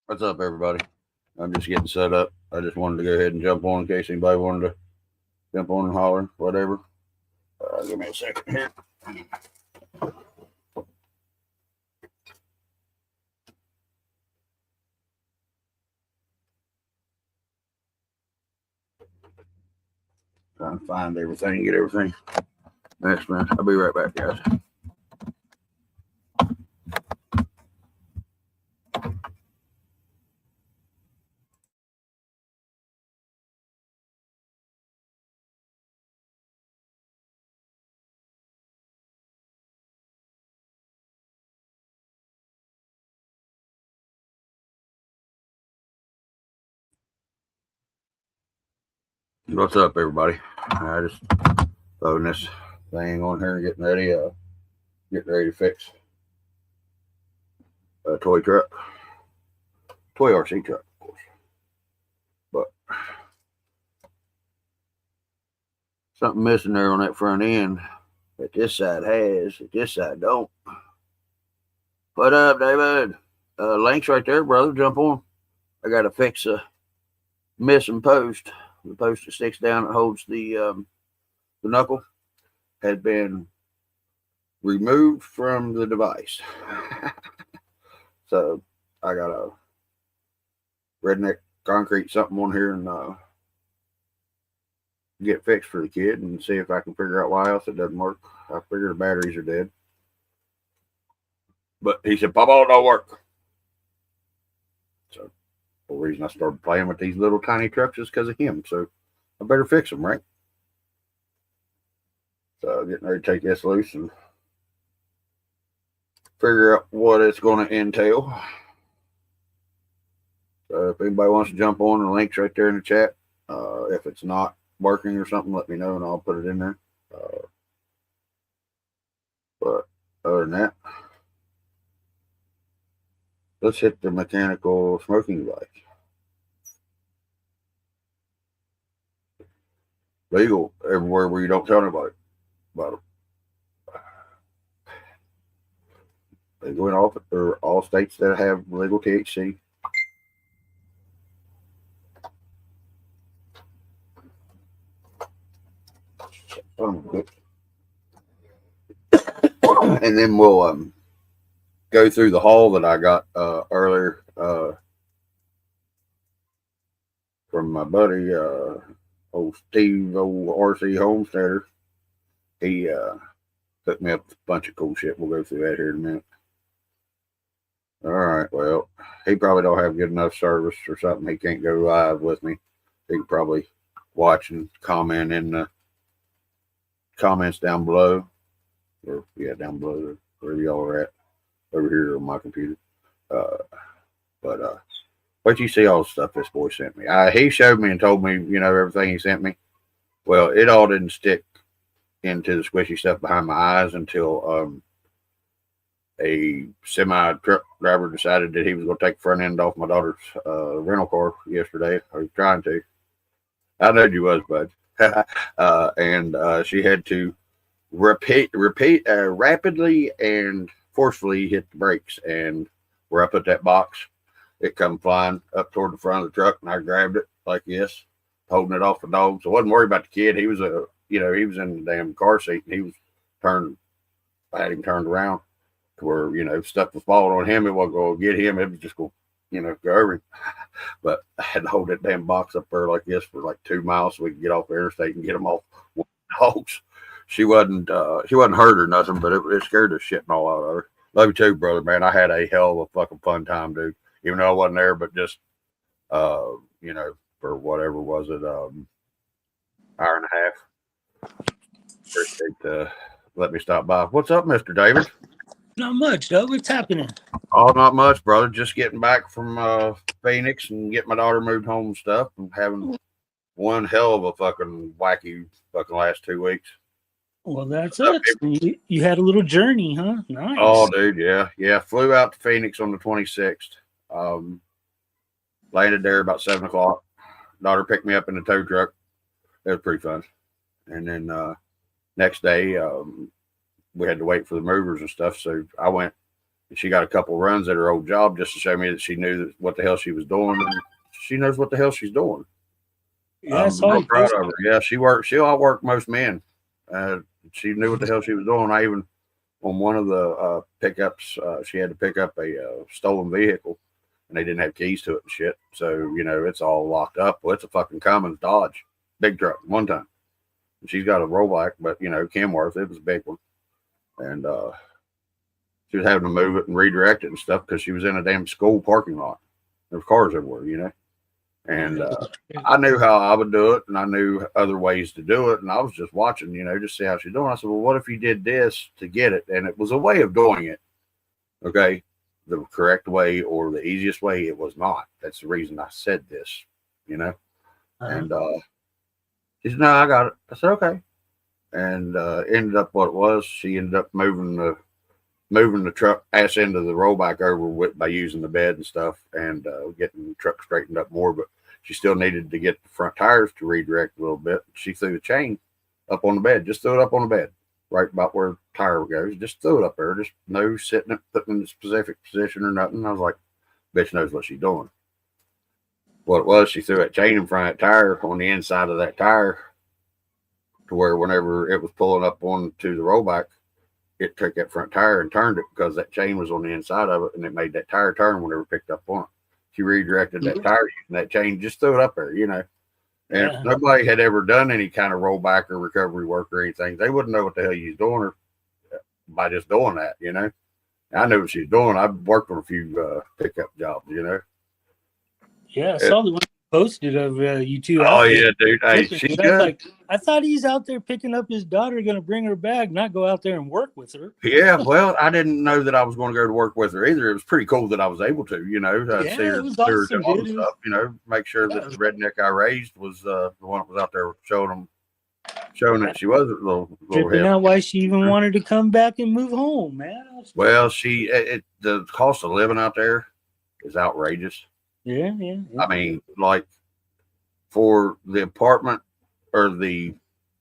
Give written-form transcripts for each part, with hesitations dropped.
What's up, everybody? I'm just getting set up. I just wanted to go ahead and jump on in case anybody wanted to jump on and holler, whatever. Give me a second here. Trying to find everything, get everything. Thanks, man. I'll be right back, guys. What's up, everybody? I just throwing this thing on here, getting ready to fix a toy truck, toy RC truck, of course. But something missing there on that front end that this side has, that this side don't. What up, David? Links right there, brother. Jump on. I got to fix a missing post. The post that sticks down that holds the knuckle had been removed from the device. So I got a redneck concrete something on here and get fixed for the kid and see if I can figure out why else it doesn't work. I figure the batteries are dead. But he said, Papa, it don't work. So the reason I started playing with these little tiny trucks is because of him. So I better fix them, right? So getting ready to take this loose and figure out what it's going to entail. So if anybody wants to jump on, the link's right there in the chat. If it's not working or something, let me know and I'll put it in there. But other than that, let's hit the mechanical smoking device. Legal everywhere where you don't tell anybody about it. Legal in all states that have legal THC. And then we'll go through the haul that I got earlier from my buddy, old Steve, old RC Homesteader. He hooked me up with a bunch of cool shit. We'll go through that here in a minute. All right, well, he probably don't have good enough service or something. He can't go live with me. He can probably watch and comment in the comments down below. Or, yeah, down below, wherever y'all are at. Over here on my computer. But what you see all the stuff this boy sent me. He showed me and told me, everything he sent me. Well, it all didn't stick into the squishy stuff behind my eyes until a semi truck driver decided that he was going to take the front end off my daughter's rental car yesterday. I was trying to. I know you was, bud. And she had to repeat rapidly and forcefully hit the brakes. And where I put that box, it come flying up toward the front of the truck, and I grabbed it like this, holding it off the dog. So I wasn't worried about the kid. He was he was in the damn car seat, and he was turned. I had him turned around to where stuff was falling on him. It wasn't going to get him. It was just going to go over him. But I had to hold that damn box up there like this for like 2 miles so we could get off the interstate and get them off dogs. She wasn't hurt or nothing, but it scared the shit all out of her. Love you too, brother, man. I had a hell of a fucking fun time, dude. Even though I wasn't there, but just for whatever was it, hour and a half. Appreciate let me stop by. What's up, Mr. David? Not much, though. What's happening? Oh, not much, brother. Just getting back from Phoenix and getting my daughter moved home and stuff, and having one hell of a fucking wacky fucking last 2 weeks. Well, that's it. You had a little journey, huh? Nice. Oh, dude, yeah. Flew out to Phoenix on the 26th. Landed there about 7 o'clock. Daughter picked me up in the tow truck. It was pretty fun. And then next day, we had to wait for the movers and stuff. So I went And she got a couple runs at her old job just to show me that she knew what the hell she was doing. And she knows what the hell she's doing. Yeah, I'm real proud of her. Yeah, she outworked most men. She knew what the hell she was doing. I even, on one of the pickups, she had to pick up a stolen vehicle, and they didn't have keys to it and shit. So, it's all locked up. Well, it's a fucking Cummins Dodge, big truck, one ton. And she's got a rollback, but, Kenworth, it was a big one. And she was having to move it and redirect it and stuff because she was in a damn school parking lot. There were cars everywhere, And I knew how I would do it, and I knew other ways to do it. And I was just watching, just see how she's doing. I said, well, what if you did this to get it? And it was a way of doing it. Okay. The correct way or the easiest way. It was not. That's the reason I said this, And she said, no, I got it. I said, okay. And ended up what it was. She ended up moving the truck ass into the rollback over by using the bed and stuff, and getting the truck straightened up more. But she still needed to get the front tires to redirect a little bit. She threw the chain up on the bed, just threw it up on the bed, right about where the tire goes. Just threw it up there, just no sitting it, putting it in a specific position or nothing. I was like, bitch knows what she's doing. What it was, she threw that chain in front of that tire on the inside of that tire, to where whenever it was pulling up onto the rollback, it took that front tire and turned it because that chain was on the inside of it, and it made that tire turn whenever it picked up on it. She redirected that tire using that chain, just threw it up there, And if nobody had ever done any kind of rollback or recovery work or anything, they wouldn't know what the hell you was doing by just doing that, I knew what she was doing. I've worked on a few pickup jobs, Yeah, I saw the one posted of you two. Oh yeah, dude. Hey, she's good. I thought he's out there picking up his daughter, going to bring her back, not go out there and work with her. Yeah, well, I didn't know that I was going to go to work with her either. It was pretty cool that I was able to, see her, it was awesome, all the stuff, make sure that the redneck I raised was the one that was out there showing that she was a little tripping out why she even wanted to come back and move home, man. Well, the cost of living out there is outrageous. Yeah. I mean, like for the apartment or the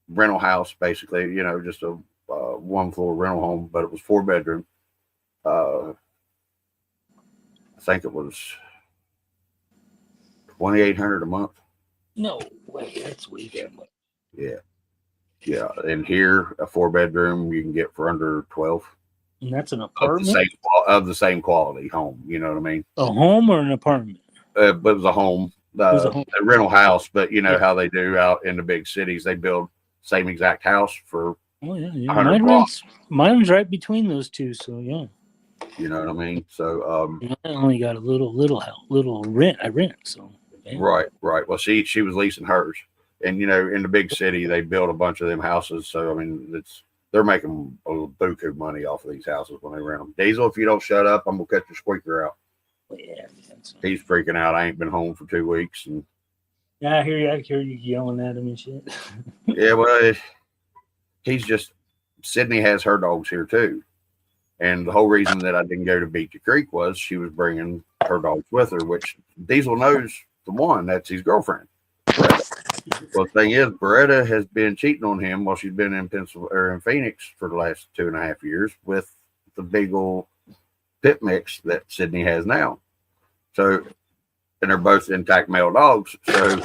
rental house, basically, just a 1-floor rental home, but it was 4-bedroom. I think it was $2,800 a month. No way, that's way too much. Yeah, and here a 4-bedroom you can get for under 12. And that's an apartment of the same quality home. You know what I mean? A home or an apartment? But it was a home. A rental house, but how they do out in the big cities, they build same exact house for. Oh yeah. Mine's right between those two, so yeah. You know what I mean? So I only got a little rent. I rent, so. Yeah. Right. Well, she was leasing hers, and in the big city they build a bunch of them houses. So I mean, they're making a buku money off of these houses when they rent them. Diesel, if you don't shut up, I'm gonna cut your squeaker out. Yeah, he's freaking out. I ain't been home for 2 weeks, and I hear you yelling at him and shit. Yeah, well, he's just Sydney has her dogs here too, and the whole reason that I didn't go to Beachy Creek was she was bringing her dogs with her, which Diesel knows the one that's his girlfriend. Beretta. Well, the thing is, Beretta has been cheating on him while she's been in Phoenix for the last 2.5 years with the big old pit mix that Sydney has now. So, and they're both intact male dogs. So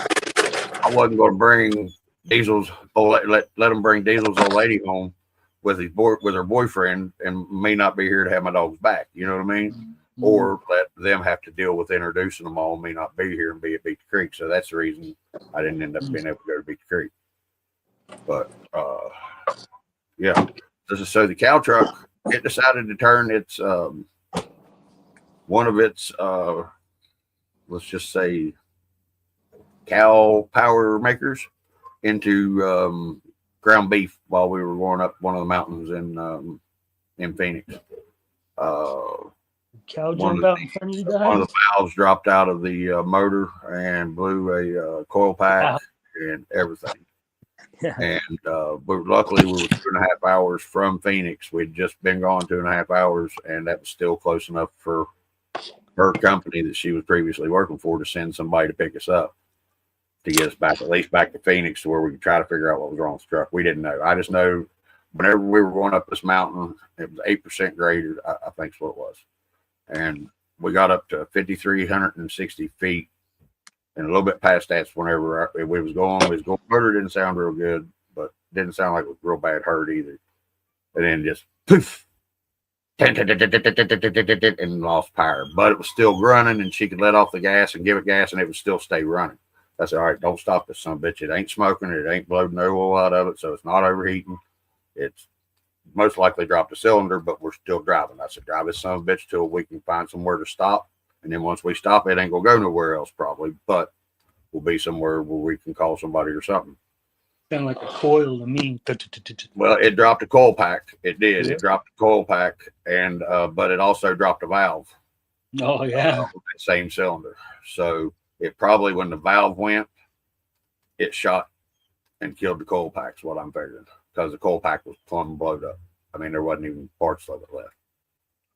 I wasn't going to bring Diesel's let them bring Diesel's old lady home with her boyfriend and me not be here to have my dogs back. You know what I mean? Mm-hmm. Or let them have to deal with introducing them all and me not be here and be at Beachy Creek. So that's the reason I didn't end up being able to go to Beachy Creek. But yeah. So the cow truck, it decided to turn its one of its let's just say cow power makers into ground beef while we were going up one of the mountains in Phoenix. Cow jumped out in front of you guys? One of the valves dropped out of the motor and blew a coil pack and everything. Yeah. And but luckily we were 2.5 hours from Phoenix. We'd just been gone 2.5 hours, and that was still close enough for her company that she was previously working for to send somebody to pick us up to get us back, at least back to Phoenix, to where we could try to figure out what was wrong with the truck. We didn't know. I just know whenever we were going up this mountain, it was 8% graded, I think is what it was. And we got up to 5,360 feet. And a little bit past that's whenever we was going. Motor didn't sound real good, but didn't sound like it was real bad hurt either. And then just poof, and lost power. But it was still running, and she could let off the gas and give it gas, and it would still stay running. I said, all right, don't stop this son of a bitch. It ain't smoking. It ain't blowing no oil out of it, so it's not overheating. It's most likely dropped a cylinder, but we're still driving. I said, drive this son of a bitch till we can find somewhere to stop. And then once we stop, it ain't going to go nowhere else probably, but we'll be somewhere where we can call somebody or something. Sound like a coil to me. Well, it dropped a coil pack. It did. Yeah. It dropped a coil pack, and but it also dropped a valve. Oh, yeah. With that same cylinder. So it probably, when the valve went, it shot and killed the coil pack, is what I'm figuring, because the coil pack was plumb blowed up. I mean, there wasn't even parts of it left.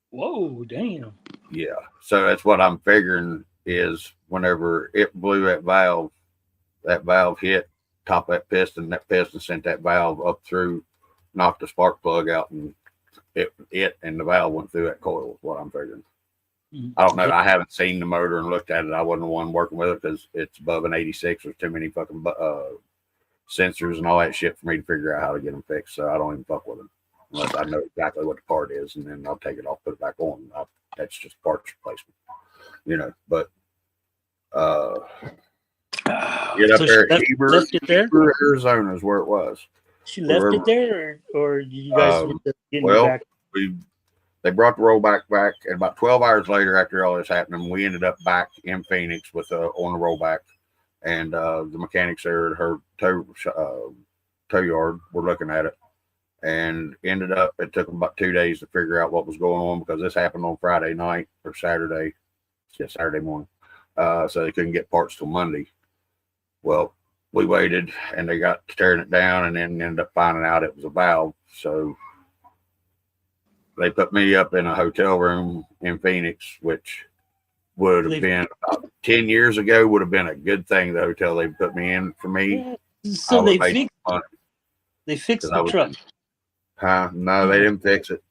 Whoa, damn. Yeah. So that's what I'm figuring is whenever it blew that valve hit top of that piston sent that valve up through, knocked the spark plug out, and it and the valve went through that coil is what I'm figuring. I don't know. I haven't seen the motor and looked at it. I wasn't the one working with it because it's above an 86. There's too many fucking sensors and all that shit for me to figure out how to get them fixed. So I don't even fuck with them unless I know exactly what the part is, and then I'll take it off, put it back on. That's just parts replacement, But get up So there she at left it there? Heber, Arizona is where it was. She left it there, or you guys were just getting it back? They brought the rollback back, and about 12 hours later, after all this happening, we ended up back in Phoenix with on the rollback, and the mechanics there at her tow yard were looking at it, and ended up. It took them about 2 days to figure out what was going on because this happened on Friday night or Saturday morning, so they couldn't get parts till Monday. Well, we waited, and they got to tearing it down, and then ended up finding out it was a valve. So they put me up in a hotel room in Phoenix, which would have been about 10 years ago, would have been a good thing. The hotel they put me in for me. So they fixed the truck. No, they didn't fix it.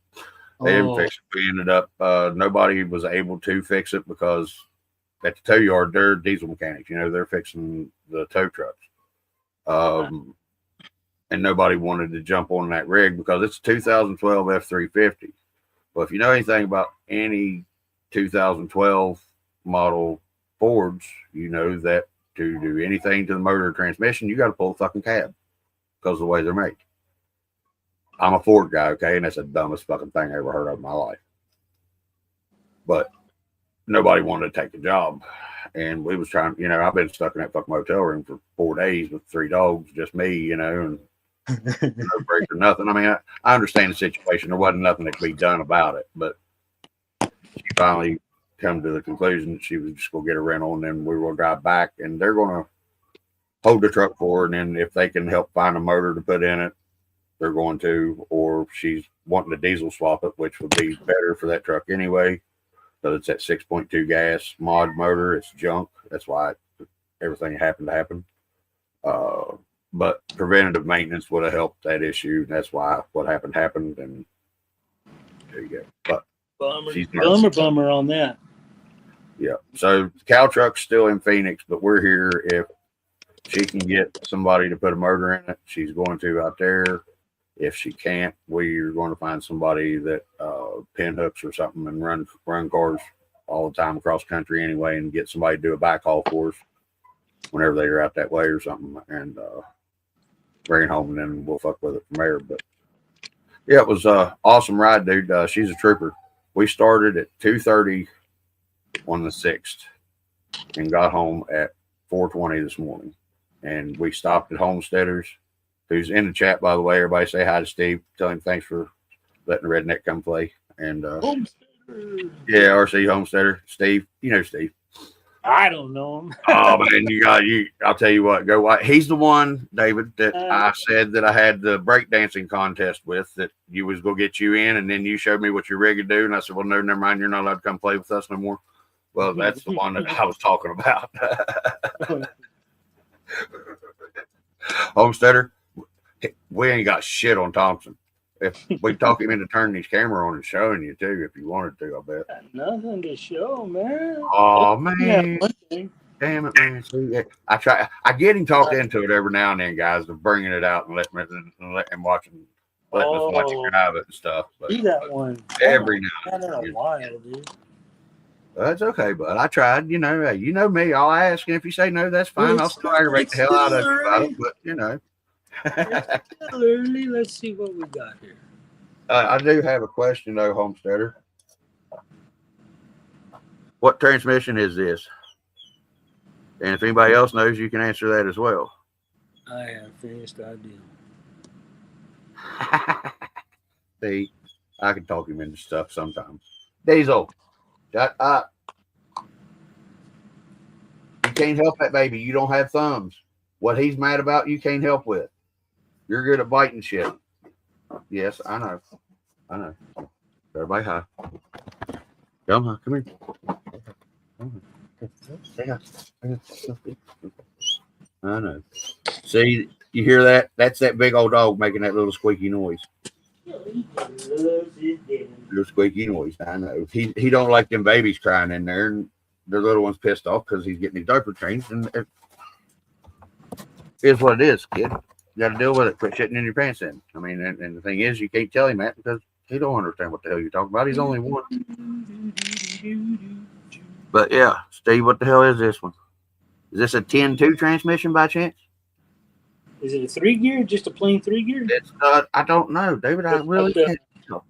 They didn't fix it. We ended up, nobody was able to fix it because at the tow yard, they're diesel mechanics. They're fixing the tow trucks. And nobody wanted to jump on that rig because it's a 2012 F350. Well, if you know anything about any 2012 model Fords, you know that to do anything to the motor or transmission, you got to pull the fucking cab because of the way they're made. I'm a Ford guy, okay, and that's the dumbest fucking thing I ever heard of in my life. But nobody wanted to take the job. And we was trying, I've been stuck in that fucking motel room for 4 days with 3 dogs, just me, and no break or nothing. I mean, I understand the situation. There wasn't nothing that could be done about it, but she finally come to the conclusion that she was just going to get a rental, and then we were going to drive back, and they're going to hold the truck for her, and then if they can help find a motor to put in it, they're going to, or she's wanting to diesel swap it, which would be better for that truck anyway. So it's that 6.2 gas mod motor. It's junk. That's why everything happened to happen. But preventative maintenance would have helped that issue. That's why what happened. And there you go. But bummer on that. Yeah. So the cow truck's still in Phoenix, but we're here. If she can get somebody to put a motor in it, she's going to out there. If she can't, we're going to find somebody that pin hooks or something and run cars all the time across country anyway, and get somebody to do a backhaul for us whenever they're out that way or something, and bring it home, and then we'll fuck with it from there. But yeah, it was an awesome ride, dude. She's a trooper. We started at 2:30 on the 6th and got home at 4:20 this morning, and we stopped at Homesteaders, who's in the chat, by the way. Everybody say hi to Steve. Tell him thanks for letting the redneck come play. And yeah, RC Homesteader, Steve. You know Steve. I don't know him. Oh man, I'll tell you what. Go watch. He's the one, David, that I said that I had the breakdancing contest with. That you was gonna get you in, and then you showed me what your rig would do, and I said, "Well, no, never mind. You're not allowed to come play with us no more." Well, that's the one that I was talking about. Homesteader. We ain't got shit on Thompson. If we talk him into turning his camera on and showing you too, if you wanted to, I bet. Got nothing to show, man. Oh Yeah, man, one thing. damn it, man. See, I try. I get him talked into it every now and then, guys, of bringing it out and let him watch him, letting us watch him drive it and stuff. But See that one? every now Not in and a then. while, dude. That's okay, but I tried. You know, hey, you know me. I'll ask, and if you say no, that's fine. Well, I'll still aggravate the hell out of you about it. early. But you know, It's still early. Let's see what we got here. I do have a question though, Homesteader. What transmission is this? And if anybody else knows, you can answer that as well. I have finished idea. See, I can talk him into stuff sometimes. Diesel, shut up. You can't help that, baby. You don't have thumbs. What he's mad about, you can't help with. You're good at biting shit. Yes, I know. I know. Everybody hi. Come on, come here. I know. See, you hear that? That's that big old dog making that little squeaky noise. Little squeaky noise. I know. He don't like them babies crying in there, and the little one's pissed off because he's getting his diaper changed. And it is what it is, kid. You got to deal with it. Quit shitting in your pants. In. I mean, and the thing is, you can't tell him that because he don't understand what the hell you're talking about. He's only one. But yeah, Steve, what the hell is this one? Is this a 10-2 transmission by chance? Is it a 3-gear? Just a plain 3-gear? It's I don't know, David. I really can't tell.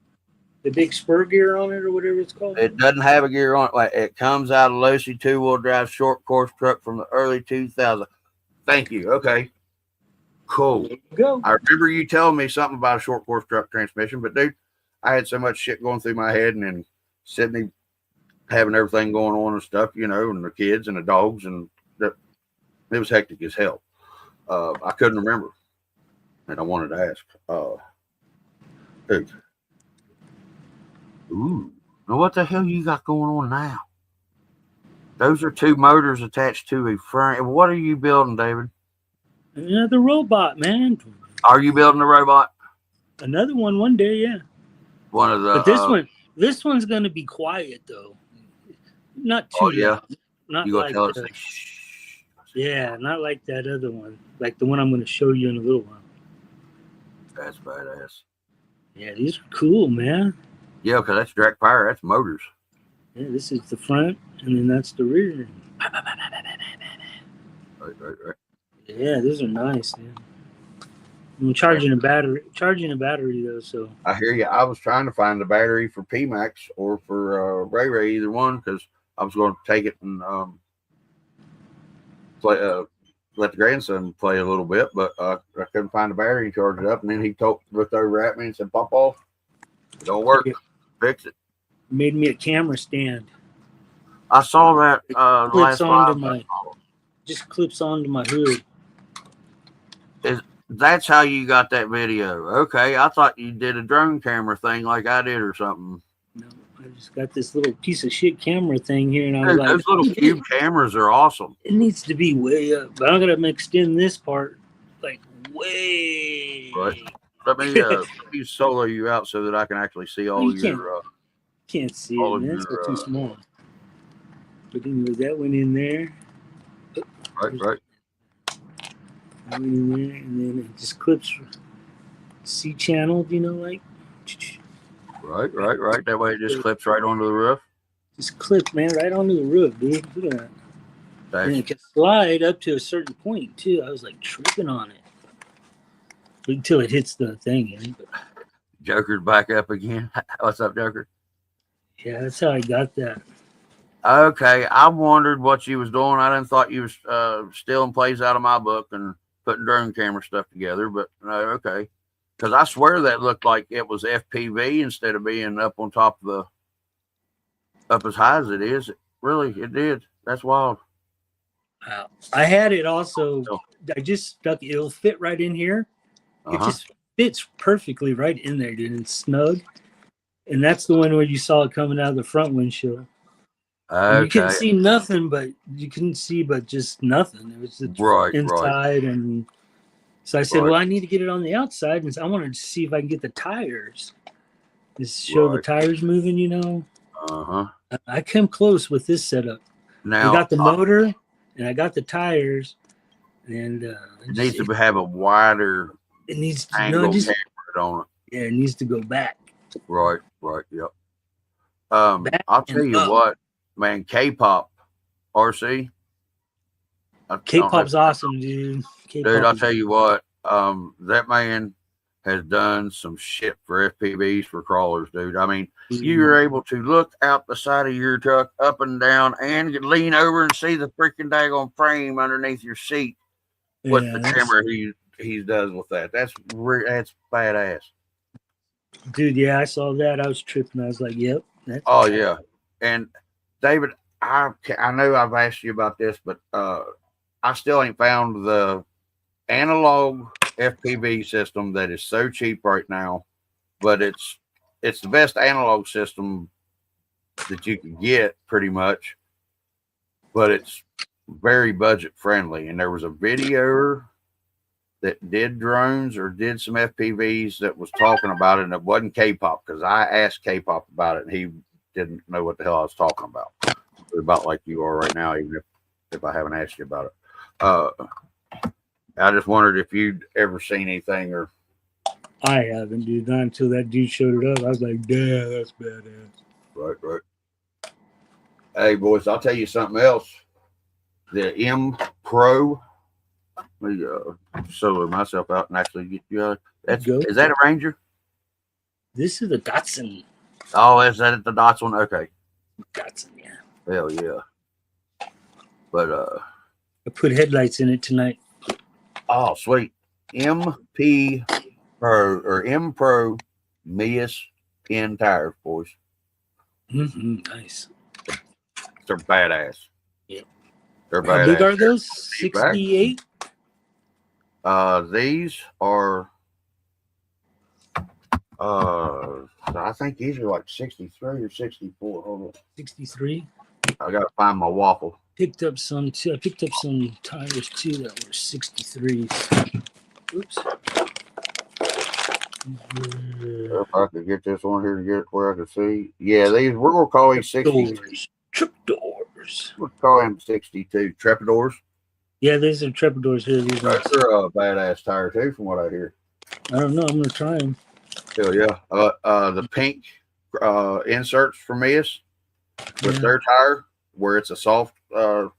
The big spur gear on it or whatever it's called? It doesn't have a gear on it. Like, it comes out of Lucy 2-wheel drive short course truck from the early 2000s. Thank you. Okay. Cool. There you go. I remember you telling me something about a short course truck transmission, but dude, I had so much shit going through my head, and then Sydney having everything going on and stuff, you know, and the kids and the dogs, and it was hectic as hell. I couldn't remember, and I wanted to ask. Dude. Ooh, now what the hell you got going on now? Those are 2 motors attached to a frame. What are you building, David? Another robot, man. Are you building a robot? Another one day, yeah. One of the. But this one's gonna be quiet though. Not too. Oh yeah. Loud. Not You gonna like tell us? the, yeah, not like that other one. Like the one I'm gonna show you in a little while. That's badass. Yeah, these are cool, man. Yeah, because that's direct power. That's motors. Yeah, this is the front, and then that's the rear. Right. Yeah, these are nice, man. I'm charging a battery though, so I hear you. I was trying to find the battery for PMAX or for Ray, either one, because I was going to take it and play, let the grandson play a little bit, but I couldn't find the battery and charge it up. And then he looked over at me and said, "Pop off, it don't work. Fix it." made me a camera stand. I saw that Clips last onto live. just clips onto my hood. That's how you got that video. Okay, I thought you did a drone camera thing like I did or something. No, I just got this little piece of shit camera thing here, and I was Dude, like, those little cube cameras are awesome. it needs to be way up, but I'm gonna extend this part like way. Right. Let me solo you out so that I can actually see all You your. Can't see all it, of man. It's your, too small. But anyway, that went in there. Right. That went in there, and then it just clips C channel. You know, like Right. That way it just clips right onto the roof. just clip, man, right onto the roof, dude. Look at that. And That's, it can slide up to a certain point too. I was like tripping on it until it hits the thing. You know? But Joker's back up again. What's up, Joker? yeah, that's how I got that. Okay, I wondered what you was doing. I didn't thought you was stealing plays out of my book and putting drone camera stuff together. But okay, because I swear that looked like it was FPV instead of being up on top of up as high as it is. It did. That's wild. I had it also. I just stuck. It'll fit right in here. It just fits perfectly right in there, dude. It's snug. And that's the one where you saw it coming out of the front windshield. Okay. You couldn't see nothing, but just nothing. It was just inside, and So I said, Right. well, I need to get it on the outside, and I wanted to see if I can get the tires. Just show the Right. tires moving, you know. Uh-huh. I came close with this setup. Now, I got the motor, and I got the tires, and it needs to have a wider it needs to angle camera on it. Yeah, it needs to go back. Right, yep. Back I'll tell you up. what, man, K-pop RC. K-pop's awesome, dude. K-pop Dude, I'll tell you what, that man has done some shit for FPVs for crawlers, dude. I mean, you're able to look out the side of your truck up and down and lean over and see the freaking daggone frame underneath your seat with the camera he does with that. That's badass. Dude, yeah, I saw that. I was tripping. I was like, yep. Oh, yeah. And David, I know I've asked you about this, but I still ain't found the analog FPV system that is so cheap right now, but it's the best analog system that you can get pretty much, but it's very budget friendly. And there was a video that did drones or did some FPVs that was talking about it, and it wasn't K-pop, because I asked K-pop about it and he didn't know what the hell I was talking about like you are right now, even if I haven't asked you about it. I just wondered if you'd ever seen anything. Or I haven't, dude. Not until that dude showed it up. I was like, damn, that's badass. Right. Hey, boys, I'll tell you something else. The M Pro. Let me solo myself out and actually get you out. Is that a Ranger? This is a Datsun. Oh, is that the Datsun? Okay. Datsun, yeah. Hell yeah. But I put headlights in it tonight. Oh, sweet. MP Pro or M Pro Mias N tires, boys. Nice. They're badass. Yeah. They're badass. How big are those? 68? These are I think these are like 63 or 64. Hold on. 63. I gotta find my waffle. Picked up some too. I picked up some tires too that were 63. Oops. If I could get this one here and get it where I can see. Yeah, we're gonna call these 63. Trapdoors. We'll call them 62 Trapdoors. Yeah, there's some Trapdoors here. These are a badass tire too, from what I hear. I don't know. I'm gonna try them. Hell yeah. The pink inserts for Mias with their tire, where it's a soft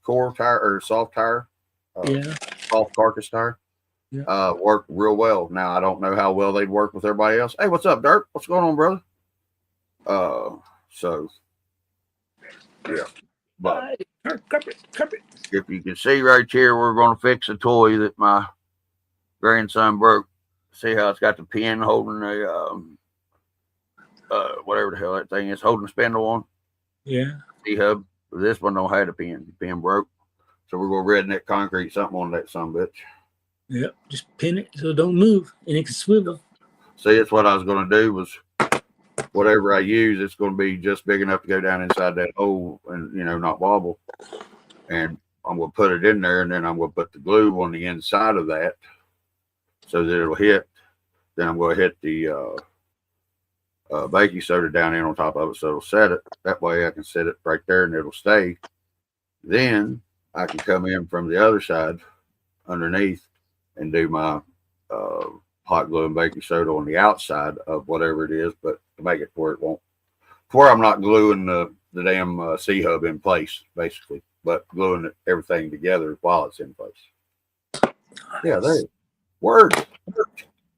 core tire or soft tire, soft carcass tire, work real well. Now I don't know how well they'd work with everybody else. Hey, what's up, Dirt? What's going on, brother? So yeah, but if you can see right here, we're going to fix a toy that my grandson broke. See how it's got the pin holding the whatever the hell that thing is, holding the spindle on. Yeah. C-hub. This one don't have a pin. The pin broke. So we're going to redneck concrete something on that son of a bitch. Yep. Just pin it so it don't move and it can swivel. See, that's what I was going to do was whatever I use, it's going to be just big enough to go down inside that hole and, not wobble. And I'm going to put it in there, and then I'm going to put the glue on the inside of that so that it'll hit. Then I'm going to hit the baking soda down in on top of it so it'll set it. That way I can set it right there and it'll stay. Then I can come in from the other side underneath and do my hot glue and baking soda on the outside of whatever it is, but to make it where it won't, where I'm not gluing the damn C-hub in place, basically, but gluing everything together while it's in place. Nice. Yeah, there. Word.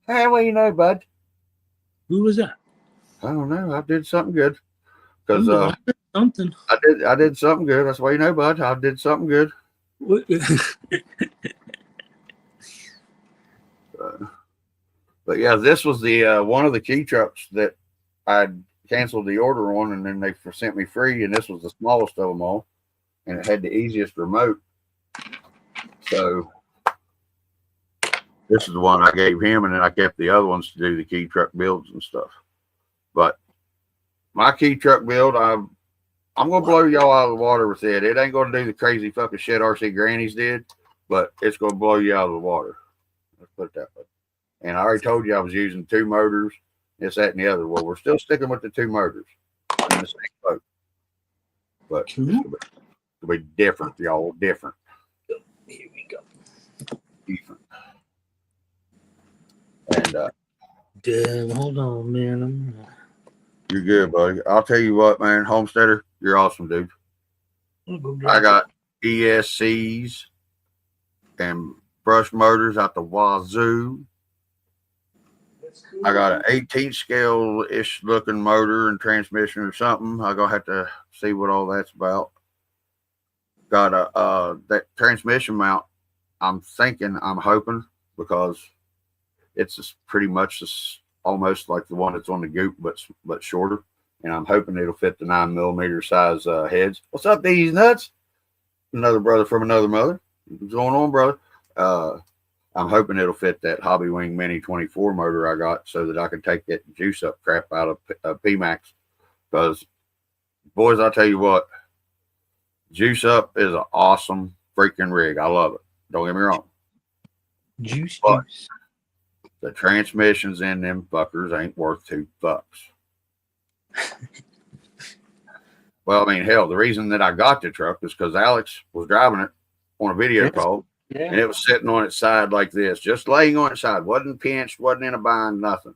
Hey, well, you know, bud. Who was that? I don't know. I did something good. Because something. I did something good. That's why you know, bud. I did something good. But yeah, this was the one of the key trucks that I canceled the order on, and then they sent me free. And this was the smallest of them all, and it had the easiest remote. So this is the one I gave him, and then I kept the other ones to do the key truck builds and stuff. But my key truck build, I'm gonna blow y'all out of the water with it. It ain't gonna do the crazy fucking shit RC Grannies did, but it's gonna blow you out of the water. Let's put it that way. And I already told you I was using 2 motors, this, that, and the other. Well, we're still sticking with the 2 motors in the same boat. But it'll be different, y'all. Different. Here we go. Different. And Damn, hold on, man. You're good, buddy. I'll tell you what, man. Homesteader, you're awesome, dude. I got ESCs and brush motors out the wazoo. I got an 18 scale ish looking motor and transmission or something. I'm gonna have to see what all that's about. Got a that transmission mount. I'm hoping, because it's pretty much almost like the one that's on the Goop, but shorter. And I'm hoping it'll fit the 9mm size heads. What's up, these nuts? Another brother from another mother. What's going on, brother? I'm hoping it'll fit that Hobbywing Mini 24 motor I got, so that I can take that juice up crap out of PMAX. Because, boys, I'll tell you what, Juice Up is an awesome freaking rig. I love it. Don't get me wrong. Juice. The transmissions in them fuckers ain't worth $2. Well, I mean, hell, the reason that I got the truck is because Alex was driving it on a video call, and it was sitting on its side like this, just laying on its side. Wasn't pinched, wasn't in a bind, nothing.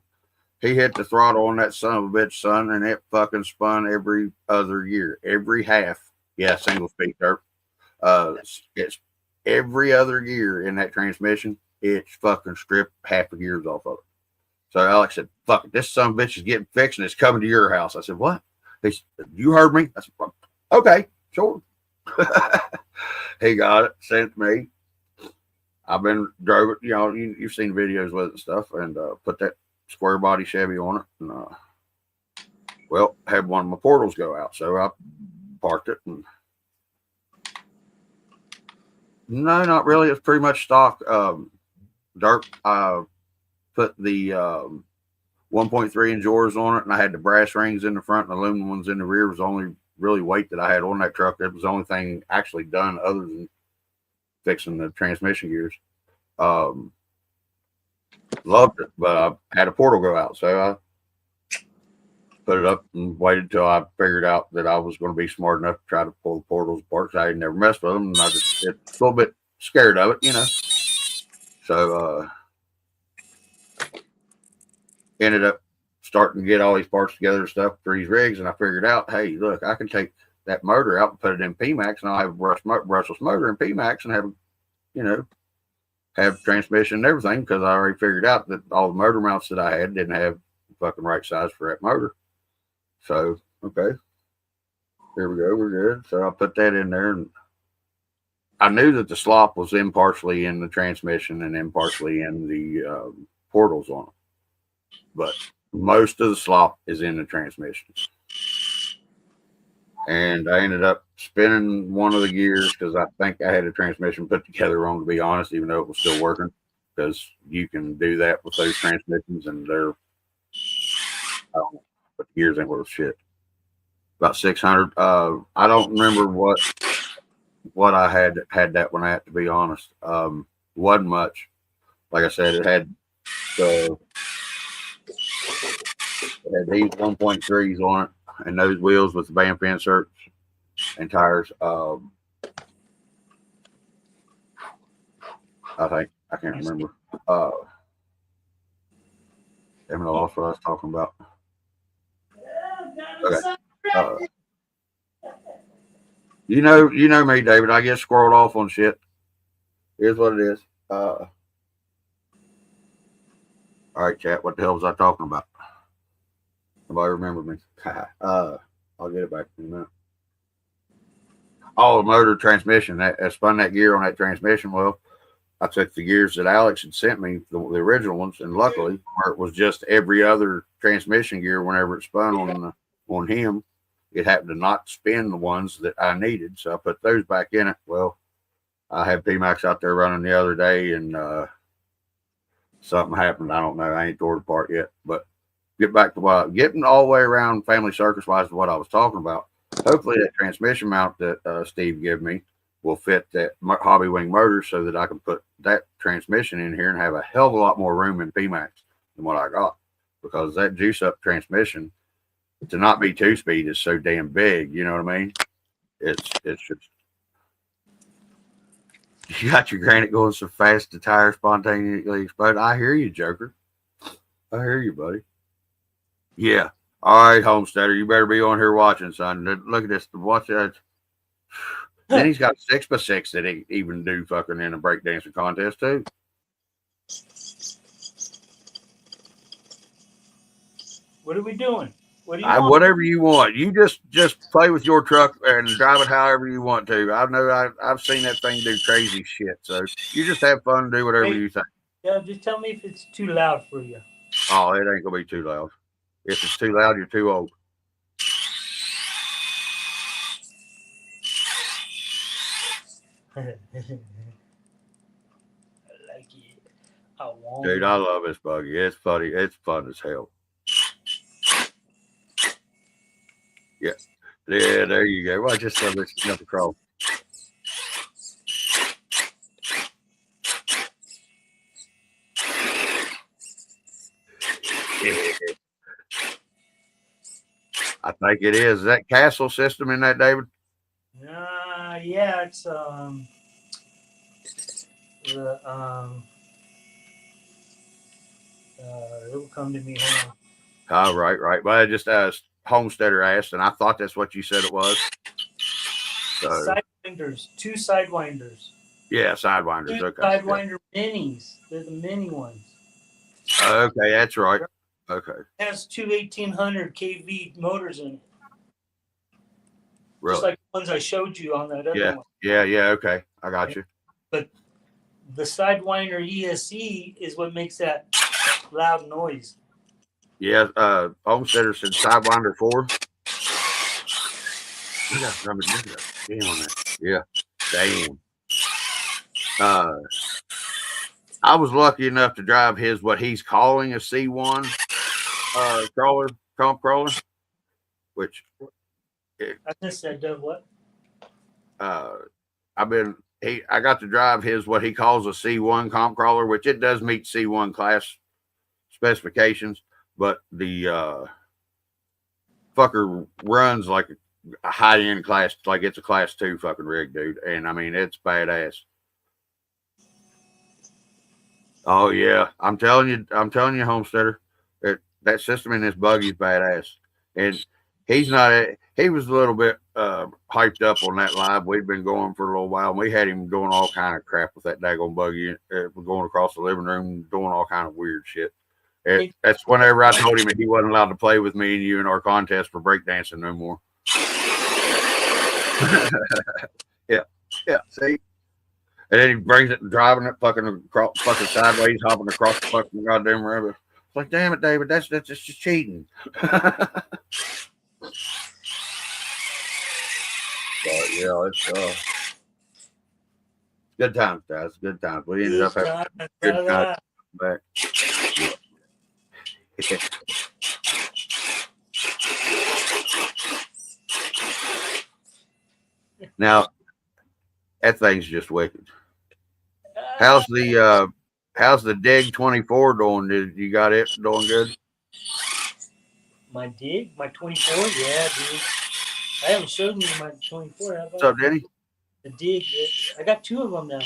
He hit the throttle on that son of a bitch, son, and it fucking spun every other gear, every half. Yeah, single speed dirt. It's every other gear in that transmission. It's fucking stripped half the gears off of it. So Alex said, fuck it, this son of a bitch is getting fixed and it's coming to your house. I said, what? He said, you heard me? I said, okay, sure. He got it, sent it to me. I've drove it, you've seen videos with it and stuff, and put that square body Chevy on it. And, had one of my portals go out. So I parked it. And no, not really. It's pretty much stock dirt. Put the 1.3 inch oars on it, and I had the brass rings in the front and the aluminum ones in the rear. It was the only really weight that I had on that truck. It was the only thing actually done other than fixing the transmission gears. Loved it, but I had a portal go out, so I put it up and waited till I figured out that I was going to be smart enough to try to pull the portals apart. I had never messed with them, and I just get a little bit scared of it, So ended up starting to get all these parts together and stuff for these rigs, and I figured out, hey, look, I can take that motor out and put it in PMAX, and I'll have a brushless motor in PMAX and have transmission and everything, because I already figured out that all the motor mounts that I had didn't have the fucking right size for that motor. So, okay, here we go, we're good. So I put that in there, and I knew that the slop was impartially in the transmission and impartially in the portals on it. But most of the slop is in the transmission. And I ended up spinning one of the gears because I think I had a transmission put together wrong, to be honest, even though it was still working, because you can do that with those transmissions, and they're, I don't know, but the gears ain't worth shit. About 600. I don't remember what I had that one at, to be honest. Wasn't much. Like I said, it had these 1.3s on it, and those wheels with the Banff inserts and tires. I think, I can't remember. Damn it, I lost what I was talking about. Okay. You know me, David. I get squirreled off on shit. Here's what it is. All right, chat. What the hell was I talking about? Nobody remember me. I'll get it back in a minute. Oh, the motor transmission. I spun that gear on that transmission. Well, I took the gears that Alex had sent me, the original ones, and luckily, it was just every other transmission gear. Whenever it spun on him, it happened to not spin the ones that I needed, so I put those back in it. Well, I had PMAX out there running the other day, and something happened. I don't know. I ain't tore it apart yet, but get back to getting all the way around family circus wise to what I was talking about. Hopefully that transmission mount that Steve gave me will fit that Hobbywing motor, so that I can put that transmission in here and have a hell of a lot more room in PMAX than what I got, because that juice up transmission to not be 2-speed is so damn big. You know what I mean? It's just, you got your granite going so fast the tire spontaneously explode. I hear you, Joker. I hear you, buddy. Yeah. All right, Homesteader, you better be on here watching, son. Look at this. Watch that. Then he's got 6x6 that he even do fucking in a breakdancing contest too. What are we doing? What do you want? Whatever you want. You just play with your truck and drive it however you want to. I know I've seen that thing do crazy shit. So you just have fun and do whatever you think. Yeah, just tell me if it's too loud for you. Oh, it ain't gonna be too loud. If it's too loud, you're too old. I like it. Dude, I love this buggy. It's funny. It's fun as hell. Yeah. Yeah, there you go. Well, I just love this another crawl. I think it is. Is that Castle system in that, David? Yeah, it's it'll come to me. Hold on. Oh, right. Well, I just Homesteader asked, and I thought that's what you said it was. So, Sidewinders, 2 sidewinders. Yeah, sidewinders. 2 okay. Sidewinder minis. They're the mini ones. Okay, that's right. Okay. It has 2 1800 kV motors in it. Really? Just like the ones I showed you on that other one. Yeah. Okay, I got you. But the Sidewinder ESC is what makes that loud noise. Yeah, Homesteader said Sidewinder 4. You got something damn on that. Yeah, damn. I was lucky enough to drive his what he's calling a C1 comp crawler, which I just said what? I got to drive his what he calls a C1 comp crawler, which it does meet C1 class specifications, but the fucker runs like a high-end class, like it's a class 2 fucking rig, dude. And I mean, it's badass. Oh yeah, I'm telling you, Homesteader, that system in this buggy is badass. And he was a little bit hyped up on that live. We'd been going for a little while, and we had him doing all kind of crap with that daggone buggy. Going across the living room, doing all kind of weird shit. That's whenever I told him that he wasn't allowed to play with me and you in our contest for breakdancing no more. Yeah, see? And then he brings it and driving it fucking sideways, hopping across the fucking goddamn river. It's like, damn it, David, that's just cheating. But yeah, it's good times, guys. Good times. We ended up having good times back. Yeah. Now, that thing's just wicked. How's the Dig 24 doing? Did you got it doing good? My Dig, my 24, yeah, dude. I haven't showed you my 24. What's up, Denny? The Dig, I got 2 of them now.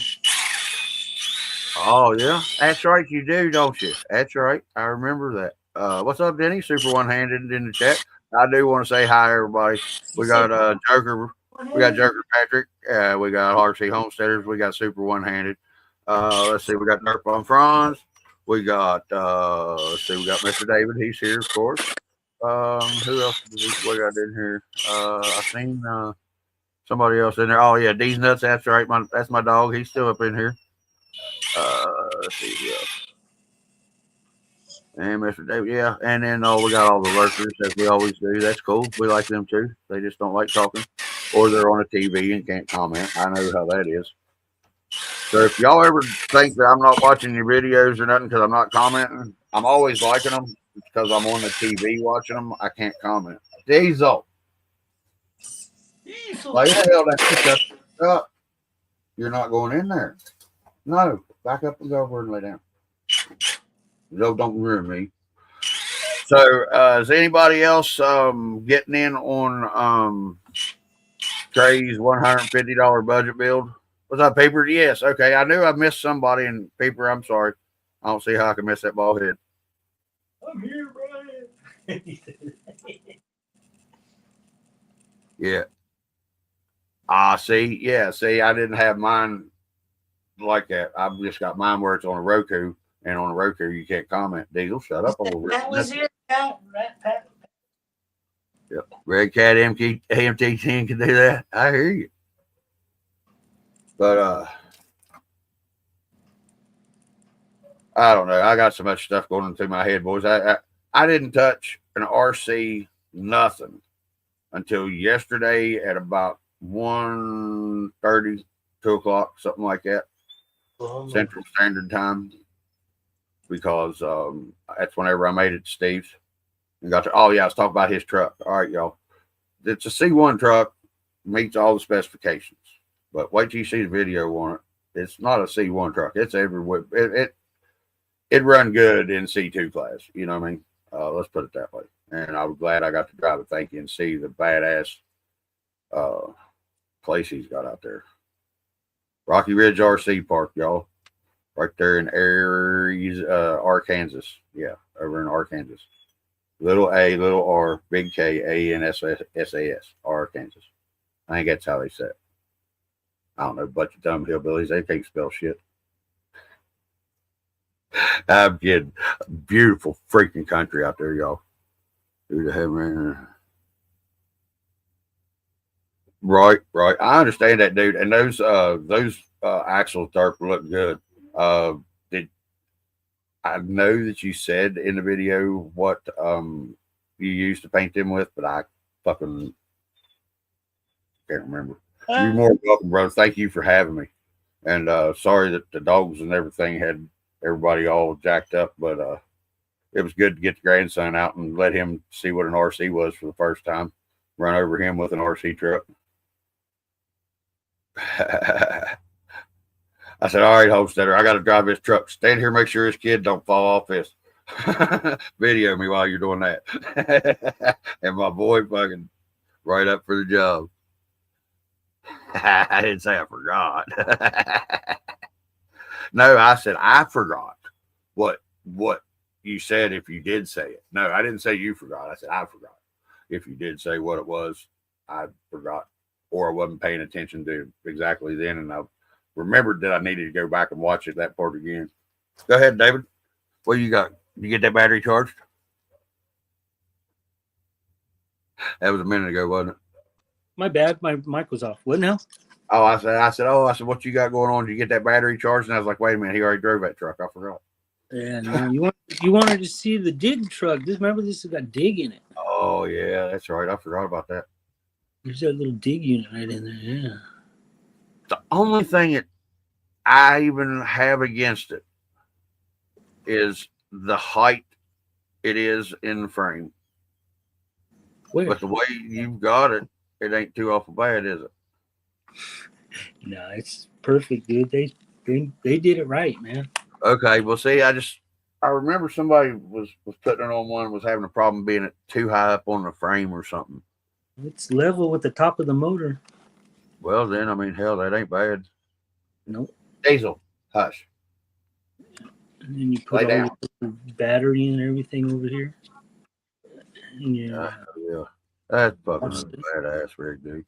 Oh yeah, that's right, you do, don't you? That's right, I remember that. What's up, Denny? Super one-handed in the chat. I do want to say hi, everybody. We got Joker. We got Joker Patrick. We got RC Homesteaders. We got Super One-Handed. Let's see. We got Dirt Bomb Franz. We got let's see. We got Mr. David. He's here, of course. Who else we got in here? I seen somebody else in there. Oh yeah, D's Nuts. That's right. That's my dog. He's still up in here. Let's see. Yeah. And Mr. David, yeah. And then we got all the lurkers, as we always do. That's cool. We like them too. They just don't like talking. Or they're on a TV and can't comment. I know how that is. So if y'all ever think that I'm not watching your videos or nothing because I'm not commenting, I'm always liking them because I'm on the TV watching them. I can't comment. Diesel. Like the hell that up. You're not going in there. No, back up and go over and lay down. No, don't ruin me. So, is anybody else getting in on Trey's $150 budget build? Was that paper? Yes. Okay, I knew I missed somebody in paper. I'm sorry. I don't see how I can miss that ball head. I'm here, Brian. Yeah. See. Yeah. See, I didn't have mine like that. I've just got mine where it's on a Roku, and on a Roku you can't comment. Diesel, shut up a little bit. That was it, Pat. Yep. Red Cat AMT 10 can do that. I hear you. But I don't know. I got so much stuff going through my head, boys. I didn't touch an RC nothing until yesterday at about 1:30, 2 o'clock, something like that, Central Standard Time, because that's whenever I made it to Steve's and got to. Oh yeah, I was talking about his truck. All right, y'all. It's a C1 truck, meets all the specifications, but wait till you see the video on it. It's not a C1 truck. It's everywhere. It run good in C2 class. You know what I mean? Let's put it that way. And I was glad I got to drive it. Thank you, and see the badass place he's got out there. Rocky Ridge RC Park, y'all. Right there in Aries, Arkansas. Yeah, over in Arkansas. Little A, little R, big K, A, N, S, S, A, S, Arkansas. I think that's how they say it. I don't know, bunch of dumb hillbillies. They can't spell shit. I'm kidding. Beautiful freaking country out there, y'all. Who the hell, man? Right. I understand that, dude. And those axles dark look good. Did I know that you said in the video what you used to paint them with, but I fucking can't remember. You're more welcome, brother. Thank you for having me. And sorry that the dogs and everything had everybody all jacked up, but it was good to get the grandson out and let him see what an RC was for the first time. Run over him with an RC truck. I said, all right, Homesteader, I got to drive this truck. Stand here, make sure his kid don't fall off this. Video me while you're doing that. And my boy fucking right up for the job. I didn't say I forgot. No, I said I forgot what you said if you did say it. No, I didn't say you forgot. I said I forgot. If you did say what it was, I forgot, or I wasn't paying attention to exactly then, and I remembered that I needed to go back and watch it that part again. Go ahead, David. What you got? You get that battery charged? That was a minute ago, wasn't it? My bad. My mic was off. What now? Oh, I said, what you got going on? Did you get that battery charged? And I was like, wait a minute, he already drove that truck. I forgot. Yeah, no, you wanted to see the dig truck. Remember, this has got dig in it. Oh yeah, that's right. I forgot about that. There's that little dig unit right in there. Yeah. The only thing that I even have against it is the height it is in the frame. Where? But the way you've got it, it ain't too awful bad, is it? No, it's perfect, dude. They did it right, man. Okay, well, see, I remember somebody was putting it on one, was having a problem being it too high up on the frame or something. It's level with the top of the motor. Well, then, I mean, hell, that ain't bad. Nope. Diesel, hush. And then you put all the battery and everything over here. Yeah. Yeah. That's fucking badass rig, dude.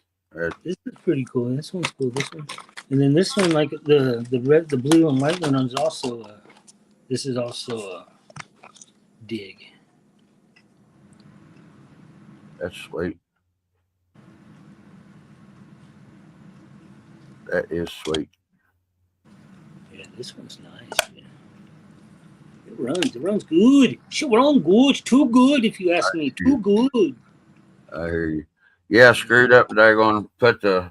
This is pretty cool. This one's cool. This one, and then this one, like the red, the blue, and white one is also. This is also a dig. That's sweet. That is sweet. Yeah, this one's nice. Yeah. It runs good. Shit, run good. Too good, if you ask me. Too good. I hear you. Yeah, screwed up. They're going to put the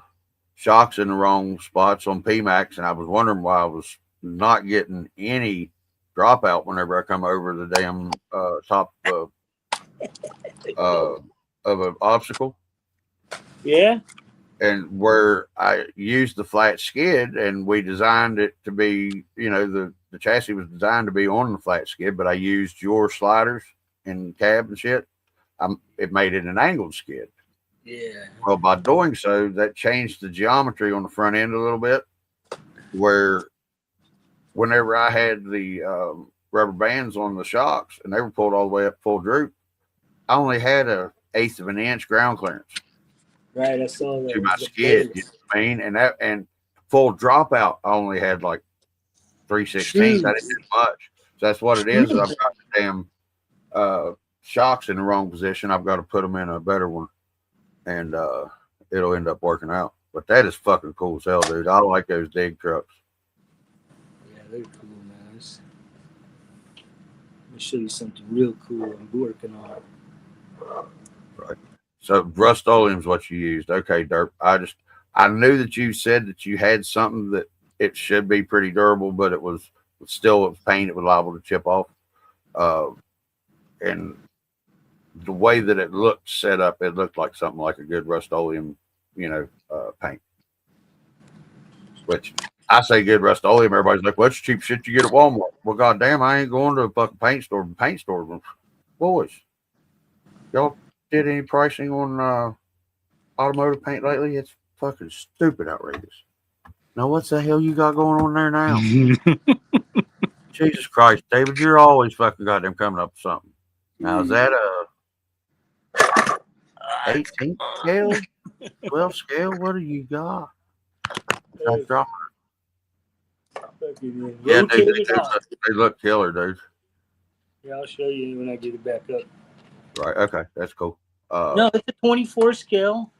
shocks in the wrong spots on PMAX, and I was wondering why I was not getting any dropout whenever I come over the damn top of an obstacle. Yeah. and where I used the flat skid, and we designed it to be, the chassis was designed to be on the flat skid, but I used your sliders and cab and shit. It made it an angled skid. Yeah. Well, by doing so, that changed the geometry on the front end a little bit, where whenever I had the rubber bands on the shocks and they were pulled all the way up full droop, I only had 1/8 of an inch ground clearance. Right, I saw that. To my skid, you know what I mean? And full dropout, I only had like 3/16. I didn't do much. So that's what it is. I've got the damn shocks in the wrong position. I've got to put them in a better one, and it'll end up working out. But that is fucking cool as hell, dude. I like those dig trucks. Yeah, they're cool, man. Let me show you something real cool I'm working on. Right. So Rust-Oleum's what you used. Okay, Derp. I knew that you said that you had something that it should be pretty durable, but it was still paint. It was liable to chip off. And the way that it looked set up, it looked like something like a good Rust-Oleum, paint. Which I say good Rust-Oleum. Everybody's like, what's cheap shit you get at Walmart? Well, goddamn, I ain't going to a fucking paint store. Boys, y'all did any pricing on automotive paint lately? It's fucking stupid outrageous. Now, what the hell you got going on there now? Jesus Christ, David, you're always fucking goddamn coming up with something. Now, is that a 18 scale, 12 scale? What do you got? Yeah, they look killer, dude. Yeah, I'll show you when I get it back up. Right, okay, that's cool. No, it's a 24 scale.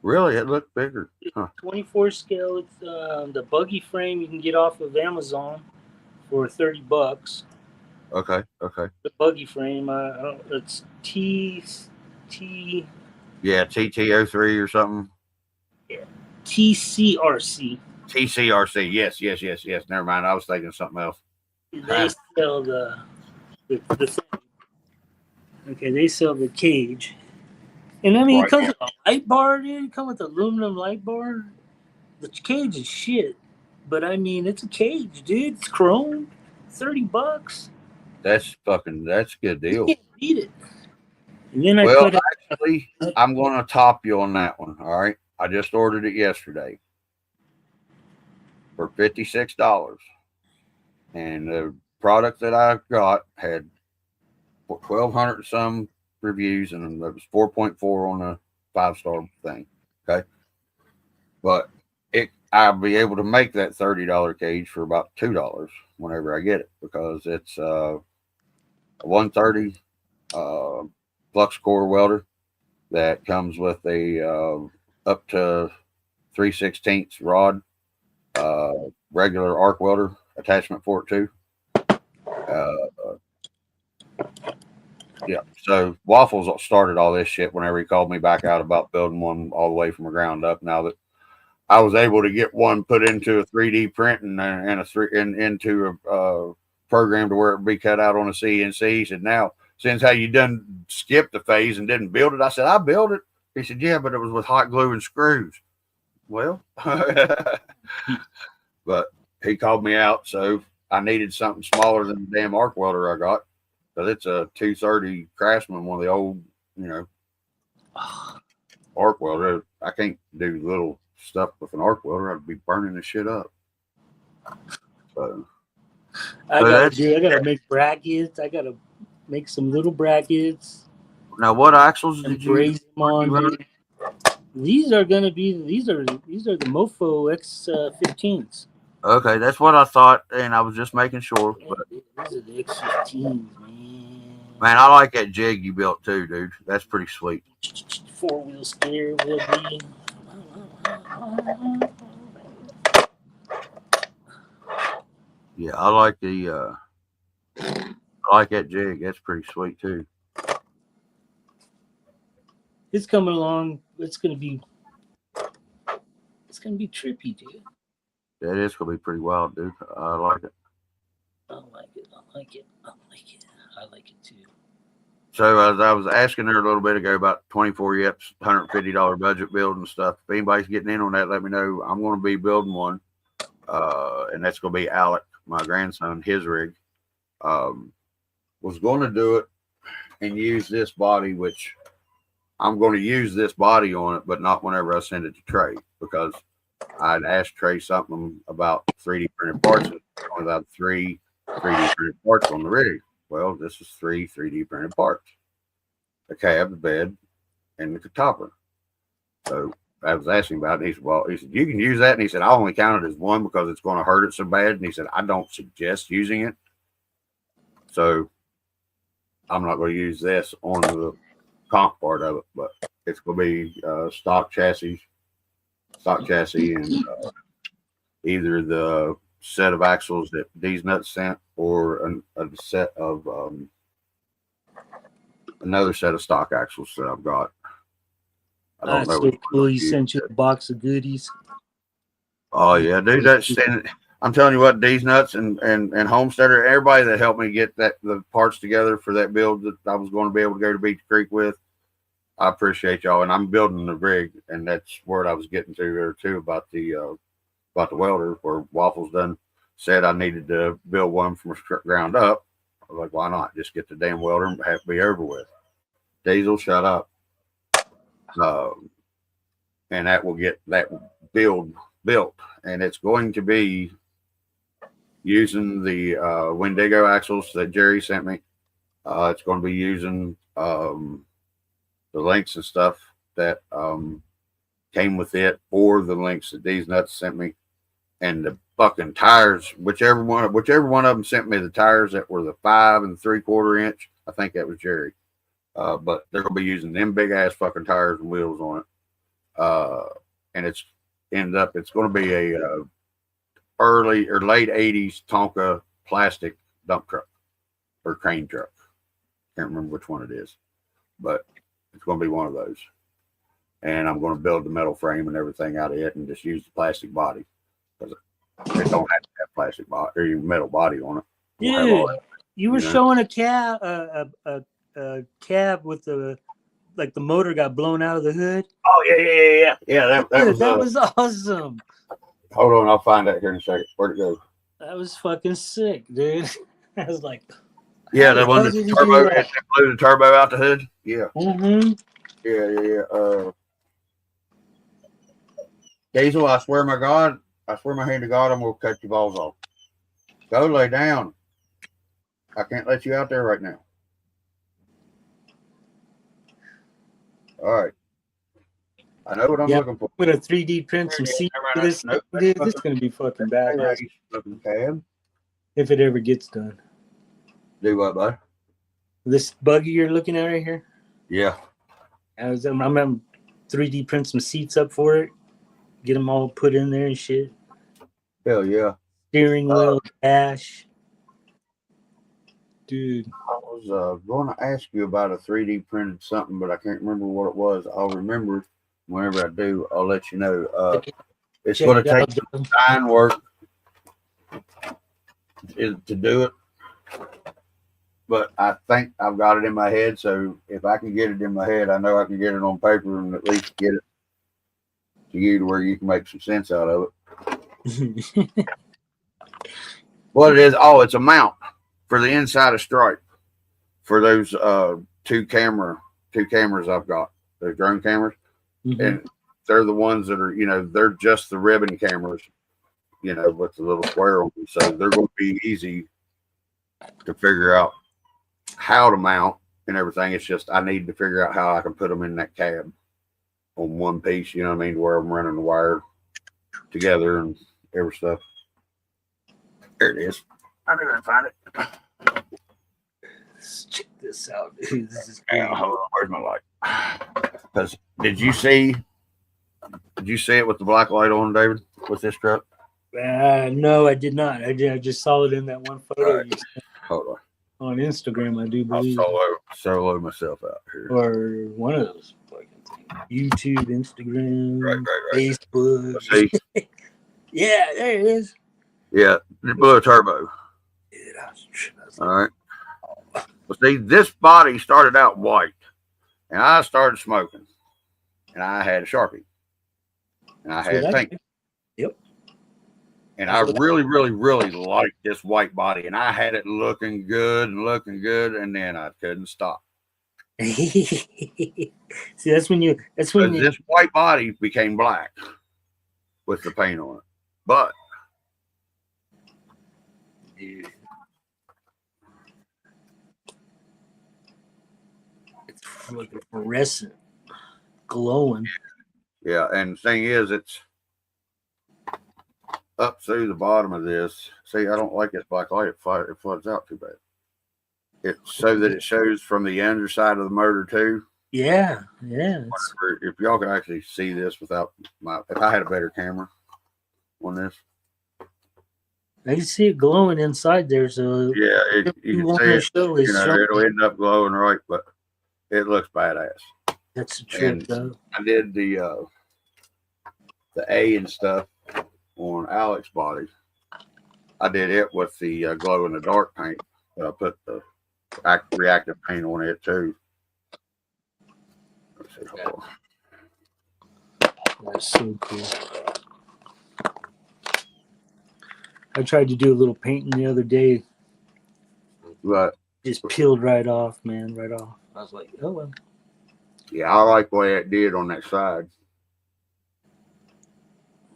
Really? It looked bigger. Huh. 24 scale. It's the buggy frame you can get off of Amazon for $30. Okay. The buggy frame. It's T. Yeah, TT03 or something. Yeah. TCRC. TCRC. Yes. Never mind. I was thinking something else. They sell the okay. They sell the cage, and I mean, it comes with a light bar, dude. It comes with aluminum light bar. The cage is shit, but I mean, it's a cage, dude. It's chrome. $30. That's a good deal. You can't beat it. And then actually, I'm going to top you on that one. All right. I just ordered it yesterday for $56. And the product that I got had 1,200 some reviews, and it was 4.4 on the 5-star thing. Okay. But I'll be able to make that $30 cage for about $2 whenever I get it, because it's a 130 flux core welder that comes with a up to 3/16 rod, regular arc welder attachment for it too. Yeah. So Waffles started all this shit whenever he called me back out about building one all the way from the ground up. Now that I was able to get one put into a 3D print and into a program to where it would be cut out on a CNC. He said, now, since how you done skipped the phase and didn't build it, I said, I built it. He said, yeah, but it was with hot glue and screws. Well, but he called me out, so I needed something smaller than the damn arc welder I got, because it's a 230 Craftsman, one of the old, arc welder. I can't do little stuff with an arc welder. I'd be burning the shit up. So I gotta make brackets. I gotta make some little brackets. Now, what axles did you raise them on? These are the Mofo X15s. Okay, that's what I thought, and I was just making sure. But these are the X15s, man. Man, I like that jig you built too, dude. That's pretty sweet. 4-wheel steer will be. Yeah, I like that jig. That's pretty sweet too. It's coming along. It's gonna be trippy, dude. That is gonna be pretty wild, dude. I like it. I like it too. So as I was asking her a little bit ago about 24 yips, $150 budget build and stuff. If anybody's getting in on that, let me know. I'm going to be building one, and that's going to be Alec, my grandson, his rig. Was going to do it and use this body, which I'm going to use this body on it, but not whenever I send it to Trey, because I'd asked Trey something about 3D printed parts, and about 3D printed parts on the rig. Well, this is 3D printed parts: the cab, the bed, and the topper. So I was asking about it. And he said, "Well, you can use that." And he said, "I only count it as one because it's going to hurt it so bad." And he said, "I don't suggest using it." So I'm not going to use this on the comp part of it, but it's going to be stock chassis, and either the set of axles that these nuts sent, or a set of another set of stock axles that I've got. I don't know. So cool. He sent you a box of goodies. Oh yeah, dude. I'm telling you what, these nuts and Homesteader, everybody that helped me get the parts together for that build that I was going to be able to go to Beach Creek with, I appreciate y'all. And I'm building the rig, and that's where I was getting to there too about the welder, where Waffles done said I needed to build one from ground up. I was like, why not? Just get the damn welder and have to be over with. Diesel, shut up. And that will get that build built, and it's going to be using the Wendigo axles that Jerry sent me. It's going to be using the links and stuff that came with it, or the links that these nuts sent me, and the fucking tires, whichever one of them sent me the tires that were the 5 3/4 inch. I think that was Jerry. But they're gonna be using them big ass fucking tires and wheels on it. And it's gonna be a early or late 80s Tonka plastic dump truck or crane truck. Can't remember which one it is, but it's gonna be one of those. And I'm gonna build the metal frame and everything out of it, and just use the plastic body, because it don't have to have plastic body or metal body on it. Dude, you were showing a cab with the motor got blown out of the hood. Oh yeah. That was awesome. Hold on, I'll find out here in a second. Where'd it go? That was fucking sick, dude. I was like, yeah, that one that blew the turbo out the hood. Yeah. Mm-hmm. Yeah. Diesel, I swear my hand to God, I'm gonna cut your balls off. Go lay down. I can't let you out there right now. All right. I know what I'm looking for. Put a 3D print some seats for this. Dude, this is gonna be fucking bad. If it ever gets done. Do what, bud? This buggy you're looking at right here? Yeah. I'm gonna 3D print some seats up for it. Get them all put in there and shit. Hell yeah. Steering wheel, dash. Dude. I was going to ask you about a 3D printed something, but I can't remember what it was. I'll remember whenever I do. I'll let you know. It's going to take some design work to do it, but I think I've got it in my head. So if I can get it in my head, I know I can get it on paper and at least get it to you to where you can make some sense out of it. What it is? Oh, it's a mount for the inside of Stripe for those two cameras I've got, those drone cameras. Mm-hmm. And they're the ones that are, they're just the ribbon cameras, with the little square on them. So they're going to be easy to figure out how to mount and everything. It's just I need to figure out how I can put them in that cab on one piece, you know what I mean, where I'm running the wire together and every stuff. There it is. I knew I'd find it. Let's check this out, dude. This is great. Hold on, where's my light? Because did you see it with the black light on, David, with this truck? No, I did not. I just saw it in that one photo you sent. Hold on Instagram, I do believe. I'll solo myself out here. Or one of those fucking things. YouTube, Instagram, right. Facebook. See? Yeah, there it is. Yeah, it blew a turbo. Yeah, all right. Well, see, this body started out white, and I started smoking, and I had a Sharpie, and I had paint. Yep. And I really, really, really liked this white body, and I had it looking good, and then I couldn't stop. See, that's when this white body became black with the paint on it. But dude, it's looking fluorescent, glowing. Yeah, and the thing is, it's up through the bottom of this. See, I don't like this black light. It floods out too bad. It's so that it shows from the underside of the motor too. Yeah. If y'all could actually see this without if I had a better camera on this. I can see it glowing inside there. So yeah, you can see it. It'll end up glowing right, but it looks badass. That's the trick, though. I did the A and stuff on Alex's body. I did it with the glow in the dark paint. I put the reactive paint on it too. Let's see. That's so cool. I tried to do a little painting the other day. But just peeled right off, man, right off. I was like, oh well. Yeah, I like the way it did on that side.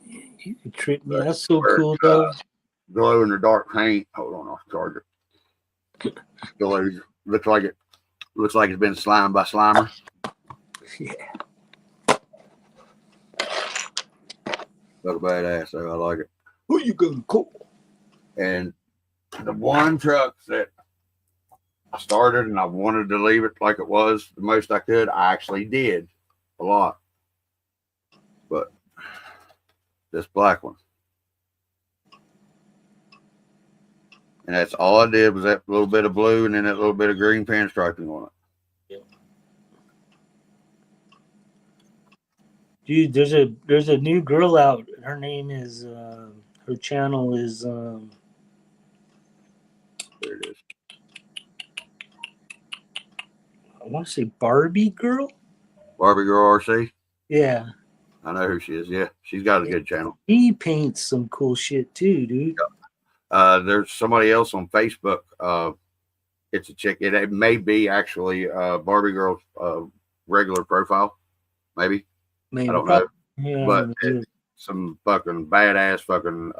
You can trick me. That's so cool, though. Glow in the dark paint. Hold on, I'll charge it. Looks like it's been slimed by Slimer. Yeah. Look badass, though. I like it. Who you gonna call? And the one truck that I started and I wanted to leave it like it was the most I could, I actually did a lot. But this black one. And that's all I did was that little bit of blue and then that little bit of green pinstriping on it. Yep. Dude, there's a new girl out. Her name is her channel is there it is. I want to say Barbie Girl. Barbie Girl RC? Yeah. I know who she is. Yeah, she's got a good channel. He paints some cool shit too, dude. There's somebody else on Facebook. It's a chick. It may be actually Barbie Girl's regular profile. Maybe. I don't know. Yeah, but it's some fucking badass fucking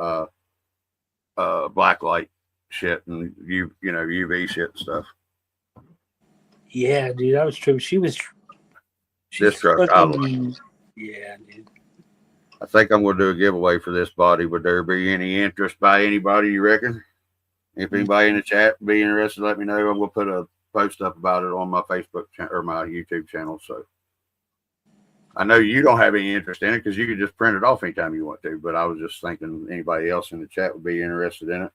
blacklight shit and UV shit and stuff. Yeah, dude, I was tripping. This truck, yeah, dude. I think I'm going to do a giveaway for this body. Would there be any interest by anybody, you reckon? If anybody in the chat be interested, let me know. I'm going to put a post up about it on my Facebook or my YouTube channel. So I know you don't have any interest in it because you can just print it off anytime you want to. But I was just thinking anybody else in the chat would be interested in it.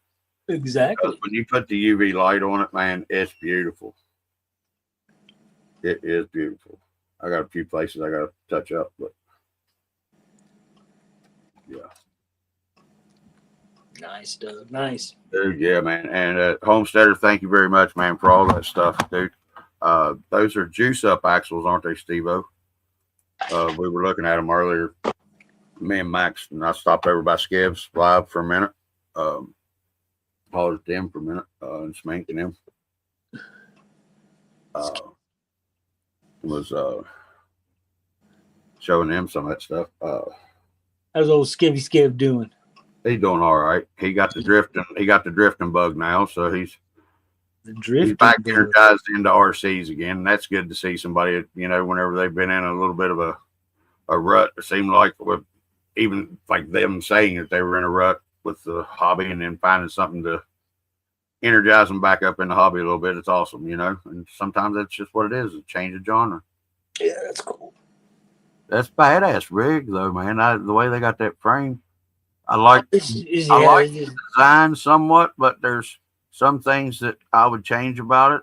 Exactly. Because when you put the UV light on it, man, it's beautiful. It is beautiful. I got a few places I got to touch up, but yeah. Nice, dude. Nice. Dude, yeah, man. And Homesteader, thank you very much, man, for all that stuff, dude. Those are juice up axles, aren't they, Steve-O? We were looking at them earlier, me and Max, and I stopped over by Skev's Live for a minute. Hollered at them for a minute and smanking them. Was showing them some of that stuff. How's old Skevy Skev doing? He's doing all right. He got the drifting bug now, so he's back energized into RCs again. That's good to see somebody, whenever they've been in a little bit of a rut. It seemed like with even like them saying that they were in a rut with the hobby and then finding something to energize them back up in the hobby a little bit. It's awesome, and sometimes that's just what it is, a change of genre. Yeah, that's cool. That's badass rig though, man. The way they got that frame, I like the design somewhat, but there's some things that I would change about it.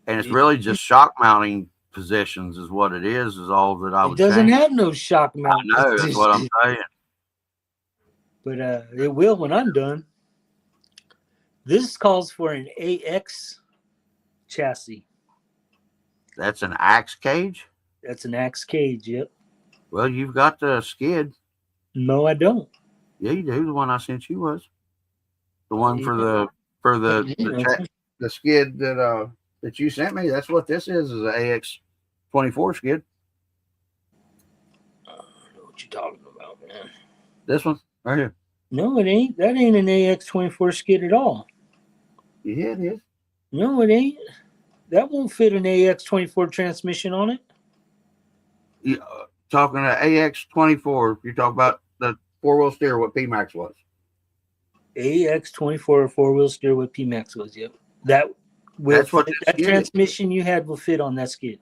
And it's really just shock mounting positions is what it is all that I would change. It doesn't have no shock mounting. I know, that's what I'm saying. But it will when I'm done. This calls for an AX chassis. That's an axe cage? That's an axe cage. Yep. Well, you've got the skid. No, I don't. Yeah, you do. The one I sent you was the one for the the skid that you sent me. That's what this is an AX24 skid. I don't know what you're talking about, man. This one right here. No, it ain't. That ain't an AX24 skid at all. Yeah, it is. No, it ain't. That won't fit an AX24 transmission on it. You talking to AX24? You talk about the 4-wheel steer. What PMAX was? AX24 4-wheel steer with PMAX was. Yep. That's what that transmission you had will fit on that skid.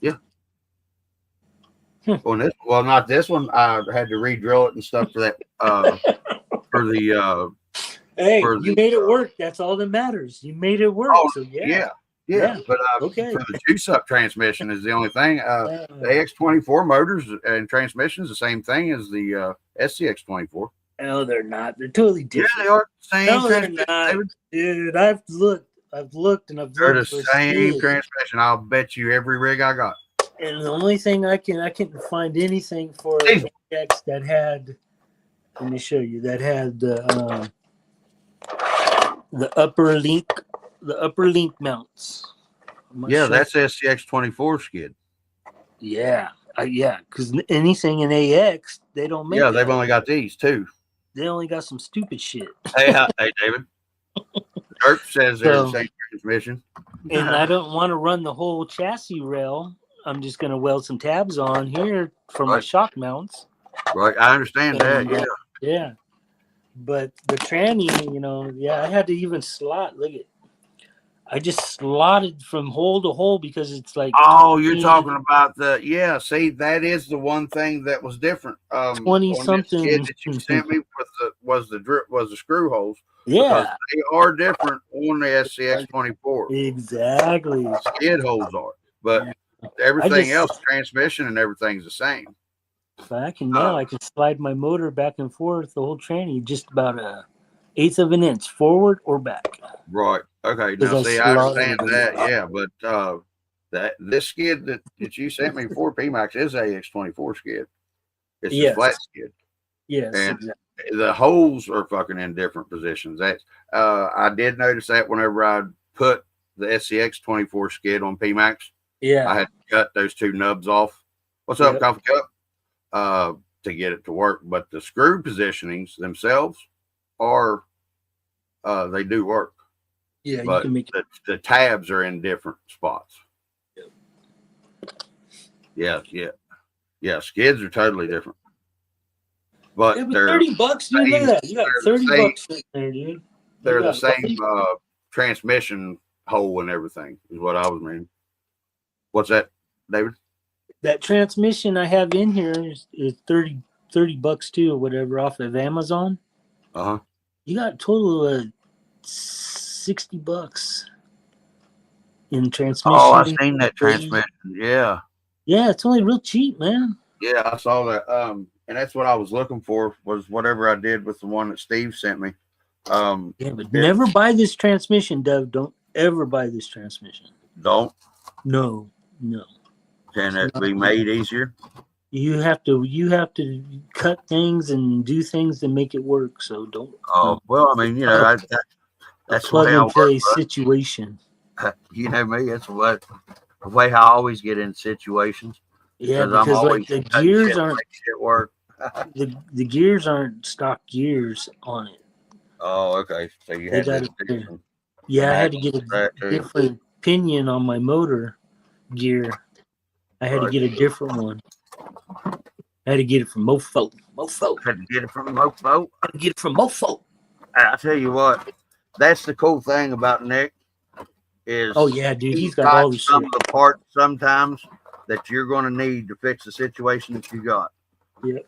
Yeah. Well, not this one. I had to re-drill it and stuff for that. For the. Hey, you made it work. That's all that matters. You made it work. Oh, so yeah. But okay. For the juice-up transmission is the only thing. The AX24 motors and transmissions the same thing as the SCX24. No, they're not. They're totally different. Yeah, they are the same. No, they're not. Dude, I've looked and I've They're looked. the same transmission. I'll bet you every rig I got. And the only thing I couldn't find anything for AX that had. Let me show you. That had the upper link mounts. Yeah, that's SCX24 skid. Yeah, because anything in AX they don't make. Yeah, they've only got these too. They only got some stupid shit. Hey, David. Dirt says they're the same transmission. And I don't want to run the whole chassis rail. I'm just going to weld some tabs on here for my shock mounts. Right, I understand that. Yeah. Yeah. But the tranny, I had to even slot. Look at, I just slotted from hole to hole because it's like. Oh, you're talking about see, that is the one thing that was different. 20 something that you sent me was the screw holes. Yeah. They are different on the SCX24. Exactly. Skid holes are. But everything else, transmission and everything's the same. If I can I can slide my motor back and forth the whole tranny just about 1/8 of an inch forward or back. Right. Okay. Now see, I understand that. Yeah, but this skid that you sent me for PMAX is AX24 skid. It's a flat skid. Yes. And the holes are fucking in different positions. That's I did notice that whenever I put the SCX24 skid on PMAX. Yeah. I had to cut those two nubs off. What's up, Coffee Cup? To get it to work. But the screw positionings themselves are they do work. Yeah, but you can make the tabs are in different spots. Yep. Yeah, skids are totally different. But they're $30, dude. Look at that. You got $30 in there, dude. They're the same transmission hole and everything, is what I was meaning. What's that, David? That transmission I have in here is $30 too, or whatever, off of Amazon. You got a total of $60 in transmission. Oh, I've seen that transmission. Yeah. Yeah, it's only real cheap, man. Yeah, I saw that. And that's what I was looking for, was whatever I did with the one that Steve sent me. Yeah, but never buy this transmission, Dove. Don't ever buy this transmission. Don't? No. Can it be made easier? You have to cut things and do things to make it work. So don't. Oh, well, I mean, that's plug and play situation. You know me. That's the way I always get in situations. Yeah, because like the gears aren't work. the gears aren't stock gears on it. Oh, okay. So you had to do some. Yeah, I had to get a different pinion on my motor gear. I had to get a different one. I had to get it from Mofo. Had to get it from Mofo. I had to get it from Mofo. I'll tell you what. That's the cool thing about Nick. Is oh yeah, dude, he's got all the some of the parts sometimes that you're going to need to fix the situation that you got. Yep.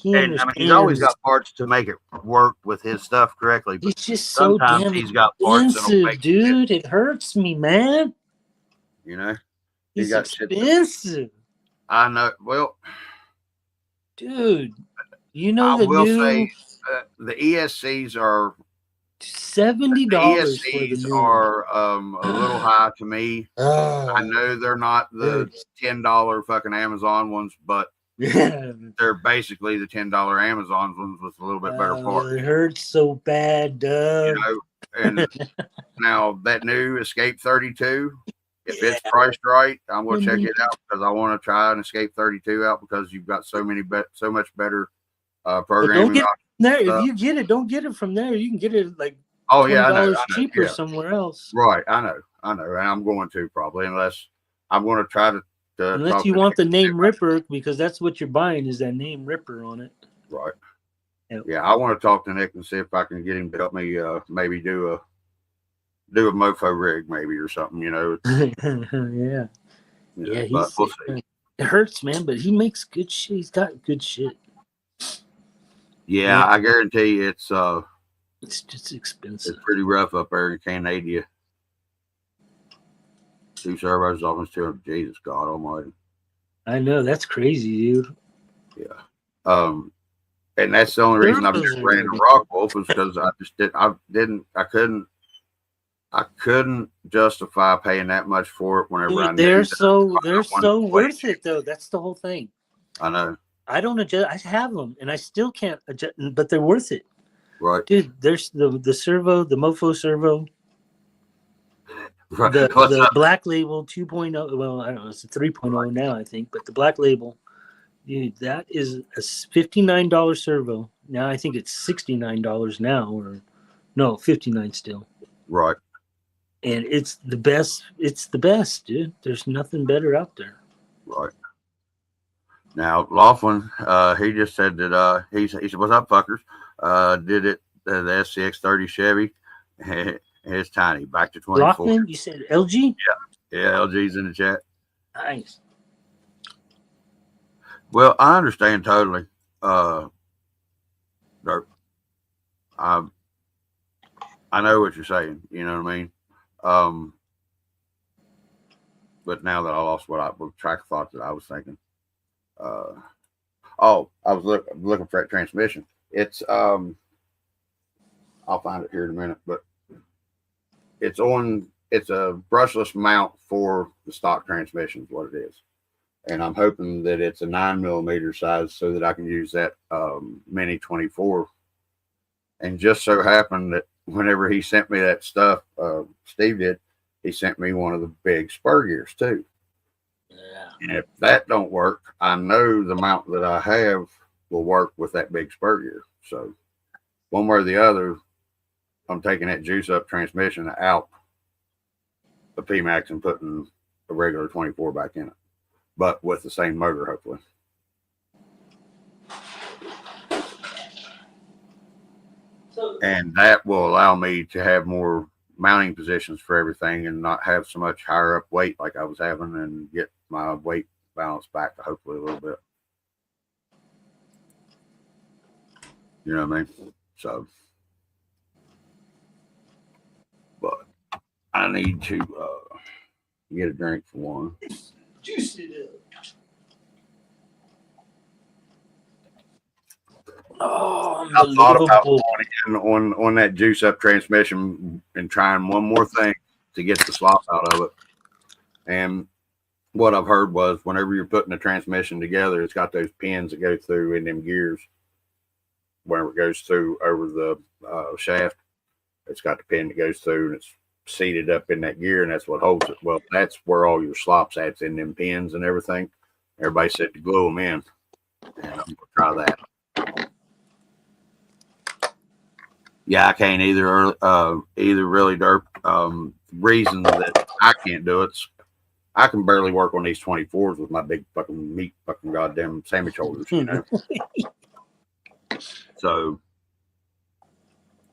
And I mean, he's always got parts to make it work with his stuff correctly. But it's just so damn he's got parts expensive, dude. It hurts me, man. You know, it's expensive. I know. Well, dude, you know I will say the ESCs are $70 for the ESCs new one. are a little high to me. I know they're not the $10 fucking Amazon ones, but they're basically the $10 Amazon ones with a little bit better parts. It hurts so bad, Doug. You know, and now that new Escape 32, if it's priced right, I'm gonna check it out because I want to try an Escape 32 out because you've got so much better programming. There, if you get it, don't get it from there. You can get it like $20 I know, cheaper somewhere else. Right, I know, and I'm going to probably unless I'm going to try to. Unless you want the name Ripper, because that's what you're buying is that name Ripper on it. Right. Yep. Yeah, I want to talk to Nick and see if I can get him to help me maybe do a mofo rig maybe or something, you know. Yeah, we'll see. It hurts, man, but he makes good shit. He's got good shit. Yeah, I guarantee it's just expensive. It's pretty rough up there in Canada. 2 servos almost 200. Jesus God Almighty! I know that's crazy, dude. Yeah. And that's the only reason I've just ran a Rockwolf was because I couldn't justify paying that much for it whenever I knew they're so worth it though. That's the whole thing. I know. I don't adjust. I have them and I still can't adjust, but they're worth it. Right. Dude, there's the servo, the Mofo servo. The Black Label 2.0. Well, I don't know. It's a 3.0 now, I think. But the Black Label, dude, that is a $59 servo. Now I think it's $69 now, or no, $59 still. Right. And it's the best. It's the best, dude. There's nothing better out there. Right. Now Laughlin, he just said that he said, "What's up, fuckers?" Did it the SCX30 Chevy. It's tiny. Back to 24. Rockman, you said LG? Yeah, LG's in the chat. Nice. Well, I understand totally. I know what you're saying. You know what I mean? But now that I lost what track of thought that I was thinking. I was looking for that transmission. It's I'll find it here in a minute, but it's a brushless mount for the stock transmission is what it is. And I'm hoping that it's a 9mm size so that I can use that Mini 24. And just so happened that whenever he sent me that stuff, Steve did, he sent me one of the big spur gears too. Yeah. And if that don't work, I know the mount that I have will work with that big spur gear. So one way or the other, I'm taking that juice up transmission out the PMAX and putting a regular 24 back in it, but with the same motor, hopefully. And that will allow me to have more mounting positions for everything and not have so much higher up weight like I was having and get my weight balance back to hopefully a little bit. You know what I mean? So, but I need to get a drink for one. Juice it up. Oh, I thought about on that juice up transmission and trying one more thing to get the slop out of it. And what I've heard was whenever you're putting the transmission together, it's got those pins that go through in them gears. Whenever it goes through over the shaft, it's got the pin that goes through and it's seated up in that gear, and that's what holds it. Well, that's where all your slops at in them pins and everything. Everybody said to glue them in, and I'm gonna try that. Yeah, I can't either really derp. Reason that I can't do it's I can barely work on these 24s with my big fucking meat fucking goddamn sandwich holders, you know. So,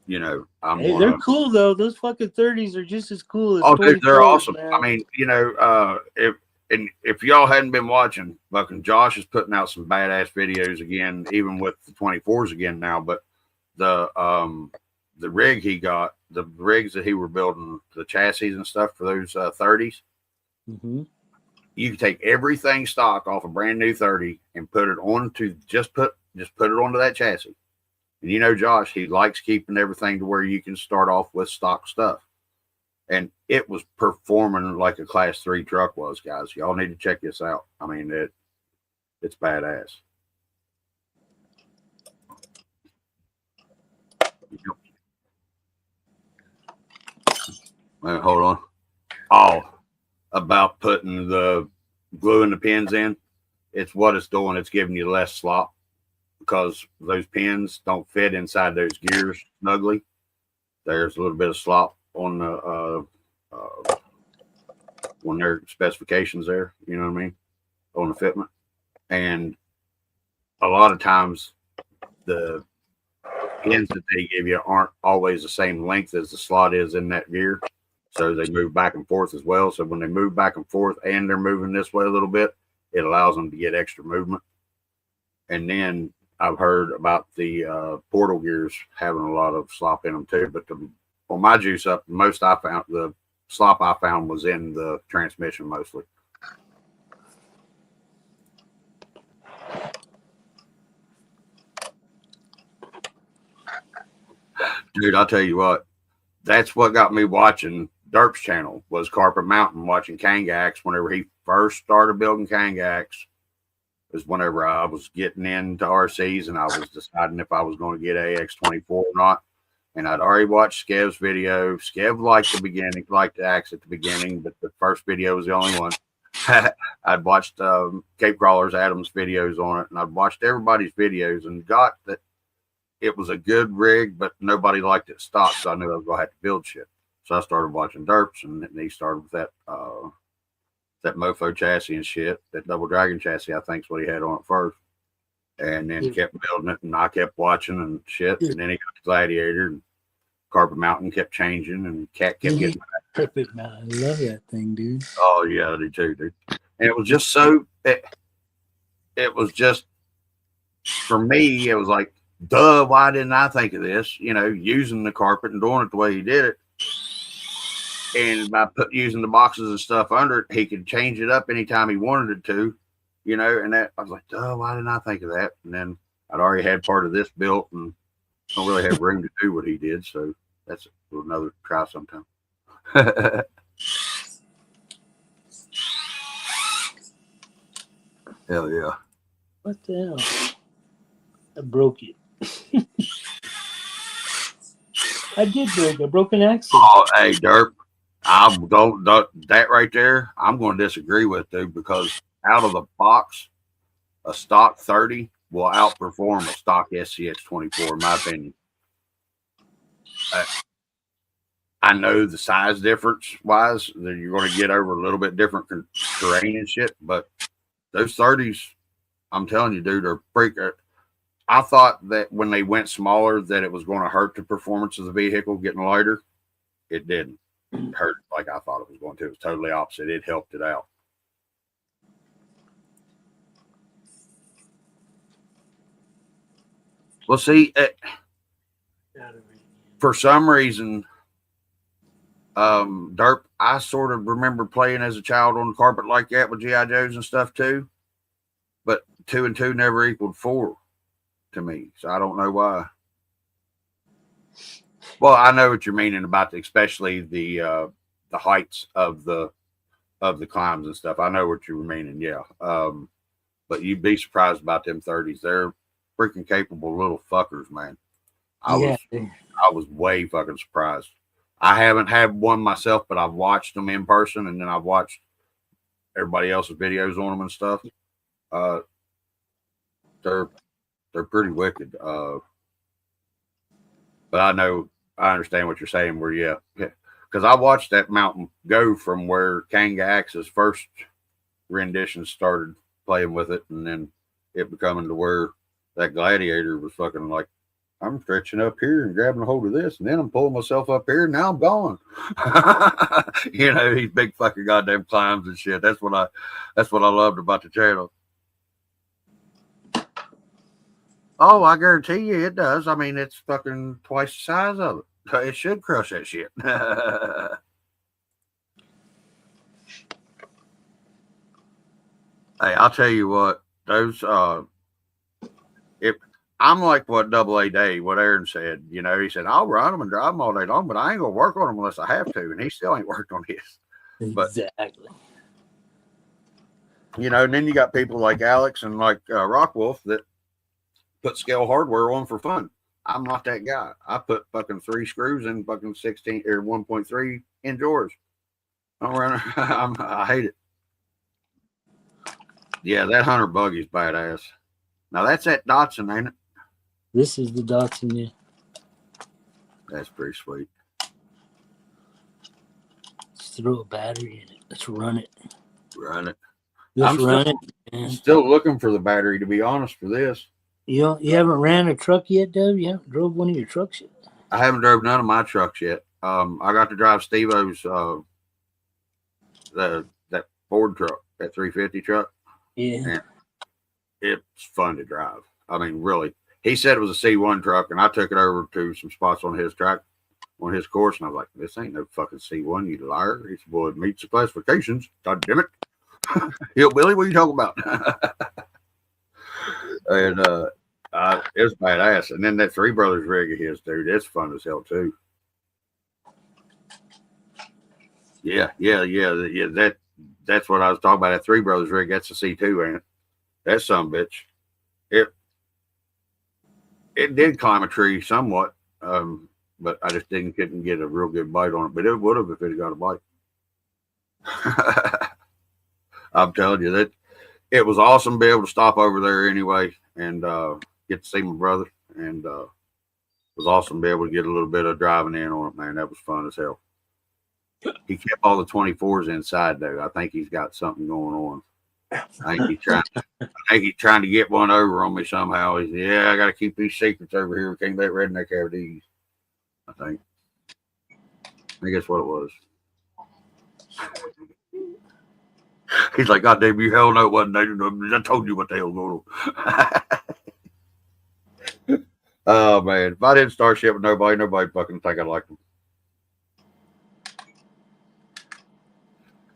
you know, they're cool though. Those fucking 30s are just as cool as they're awesome. Man. I mean, you know, if y'all hadn't been watching, fucking Josh is putting out some badass videos again, even with the 24s again now, but the rig he got, the rigs that he were building, the chassis and stuff for those 30s, you can take everything stock off a brand new 30 and put it onto just put it onto that chassis And you know, Josh, he likes keeping everything to where you can start off with stock stuff. And it was performing like a class 3 truck was, guys. Y'all need to check this out. I mean, it's badass. Hold on. Oh, about putting the gluing the pins in. It's what it's doing. It's giving you less slop because those pins don't fit inside those gears snugly. There's a little bit of slop on the on their specifications there. You know what I mean? On the fitment. And a lot of times the pins that they give you aren't always the same length as the slot is in that gear. So they move back and forth as well. So when they move back and forth and they're moving this way a little bit, it allows them to get extra movement. And then I've heard about the portal gears having a lot of slop in them too. But on my juice up, most I found, the slop I found was in the transmission mostly. Dude, I'll tell you what, that's what got me watching Derp's channel was Carpet Mountain, watching Kangax whenever he first started building Kangax. Was whenever I was getting into RCs and I was deciding if I was going to get AX24 or not. And I'd already watched Skev's video. Skev liked the beginning, liked the axe at the beginning, but the first video was the only one. I'd watched Cape Crawlers Adams videos on it, and I'd watched everybody's videos and got that it was a good rig, but nobody liked it stock, so I knew I was going to have to build shit. So I started watching Derps, and then he started with that that mofo chassis and shit, that Double Dragon chassis, I think is what he had on it first. And then kept building it, and I kept watching and shit. And then he got the Gladiator, and Carpet Mountain kept changing, and Cat kept getting back. Carpet Mountain, I love that thing, dude. Oh yeah, I do too, dude. And it was just so it was just for me, it was like, duh, why didn't I think of this? You know, using the carpet and doing it the way he did it. And by using the boxes and stuff under it, he could change it up anytime he wanted it to, you know. And that I was like, oh, why didn't I think of that? And then I'd already had part of this built and don't really have room to do what he did. So that's another try sometime. Hell yeah. What the hell? I broke it. I did break a broken axle. Oh, hey, Derp. That right there, I'm going to disagree with, dude, because out of the box, a stock 30 will outperform a stock SCX24, in my opinion. I know the size difference wise that you're going to get over a little bit different terrain and shit, but those 30s, I'm telling you, dude, are freaking. I thought that when they went smaller that it was going to hurt the performance of the vehicle getting lighter. It didn't hurt like I thought it was going to. It was totally opposite. It helped it out. Well, see, for some reason, Derp, I sort of remember playing as a child on the carpet like that with G.I. Joes and stuff too. But 2 and 2 never equaled 4 to me. So I don't know why. Well, I know what you're meaning about especially the heights of the climbs and stuff. I know what you're meaning, yeah. But you'd be surprised about them 30s. They're freaking capable little fuckers, man. I was way fucking surprised. I haven't had one myself, but I've watched them in person, and then I've watched everybody else's videos on them and stuff. They're pretty wicked. But I understand what you're saying. Where because I watched that mountain go from where Kangax's first rendition started playing with it, and then it becoming to where that Gladiator was fucking like, I'm stretching up here and grabbing a hold of this, and then I'm pulling myself up here, and now I'm gone. You know, these big fucking goddamn climbs and shit. That's what I loved about the channel. Oh, I guarantee you it does. I mean, it's fucking twice the size of it. It should crush that shit. Hey, I'll tell you what, those I'm like what Double A Dave, what Aaron said. You know, he said, I'll run them and drive them all day long, but I ain't going to work on them unless I have to. And he still ain't worked on his. Exactly. You know, and then you got people like Alex and like Rockwolf that put scale hardware on for fun. I'm not that guy. I put fucking 3 screws in fucking 16 or 1.3 inch drawers. I hate it. Yeah, that Hunter buggy's badass. Now that's that Datsun, ain't it? This is the Datsun, yeah. That's pretty sweet. Let's throw a battery in it. Let's run it. Run it. Let's run it. Man. Still looking for the battery, to be honest, for this. You haven't ran a truck yet, Dove? You haven't drove one of your trucks yet? I haven't drove none of my trucks yet. I got to drive Steve-O's that Ford truck, that 350 truck. Yeah. And it's fun to drive. I mean, really. He said it was a C1 truck, and I took it over to some spots on his track, on his course, and I was like, this ain't no fucking C1, you liar. He said, well, it meets the classifications. God damn it. Hillbilly, what are you talking about? And it was badass. And then that Three Brothers rig of his, dude, it's fun as hell too. Yeah. That's what I was talking about. That Three Brothers rig, that's a C2, ain't it? That son of a bitch. It did climb a tree somewhat, but I just couldn't get a real good bite on it. But it would have if it had got a bite. I'm telling you that it was awesome to be able to stop over there anyway and get to see my brother. And it was awesome to be able to get a little bit of driving in on it, man. That was fun as hell. He kept all the 24s inside, though. I think he's got something going on. I think he's trying to get one over on me somehow. He's, yeah, I got to keep these secrets over here. We can't let redneck have these. I think that's what it was. He's like, God damn, you hell no, it wasn't. I told you what the hell going on. Oh, man. If I didn't start shipping nobody fucking think I liked them.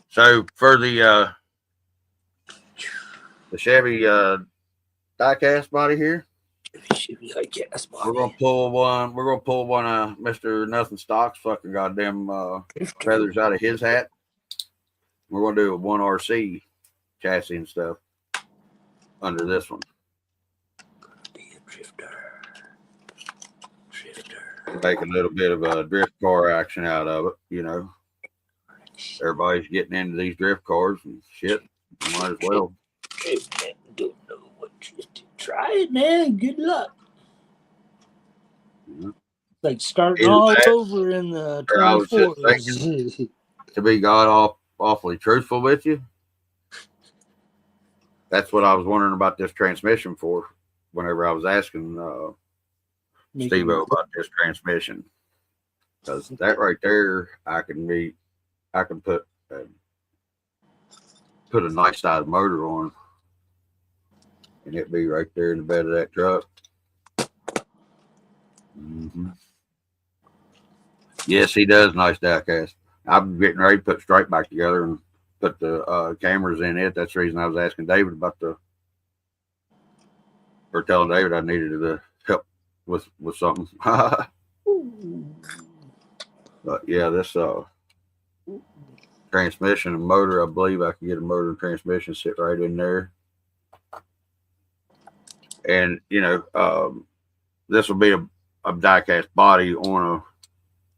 So, for the Chevy diecast body here, we're gonna pull one. We're gonna pull one of Mr. Nothing Stock's fucking goddamn feathers out of his hat. We're gonna do a 1RC chassis and stuff under this one. Be a drifter. Make a little bit of a drift car action out of it, you know. Everybody's getting into these drift cars and shit. Might as well. Don't know what you try it, man. Good luck. Yeah. Like starting all over in the 24s. To be awfully truthful with you, that's what I was wondering about this transmission for. Whenever I was asking Steve-O about this transmission, because that right there, I can put a nice size motor on, and it'd be right there in the bed of that truck. Mm-hmm. Yes, he does nice diecast. I'm getting ready to put straight back together and put the cameras in it. That's the reason I was asking David about or telling David I needed the help with something. But yeah, this transmission and motor, I believe I can get a motor and transmission sit right in there. And you know, this will be a diecast body on a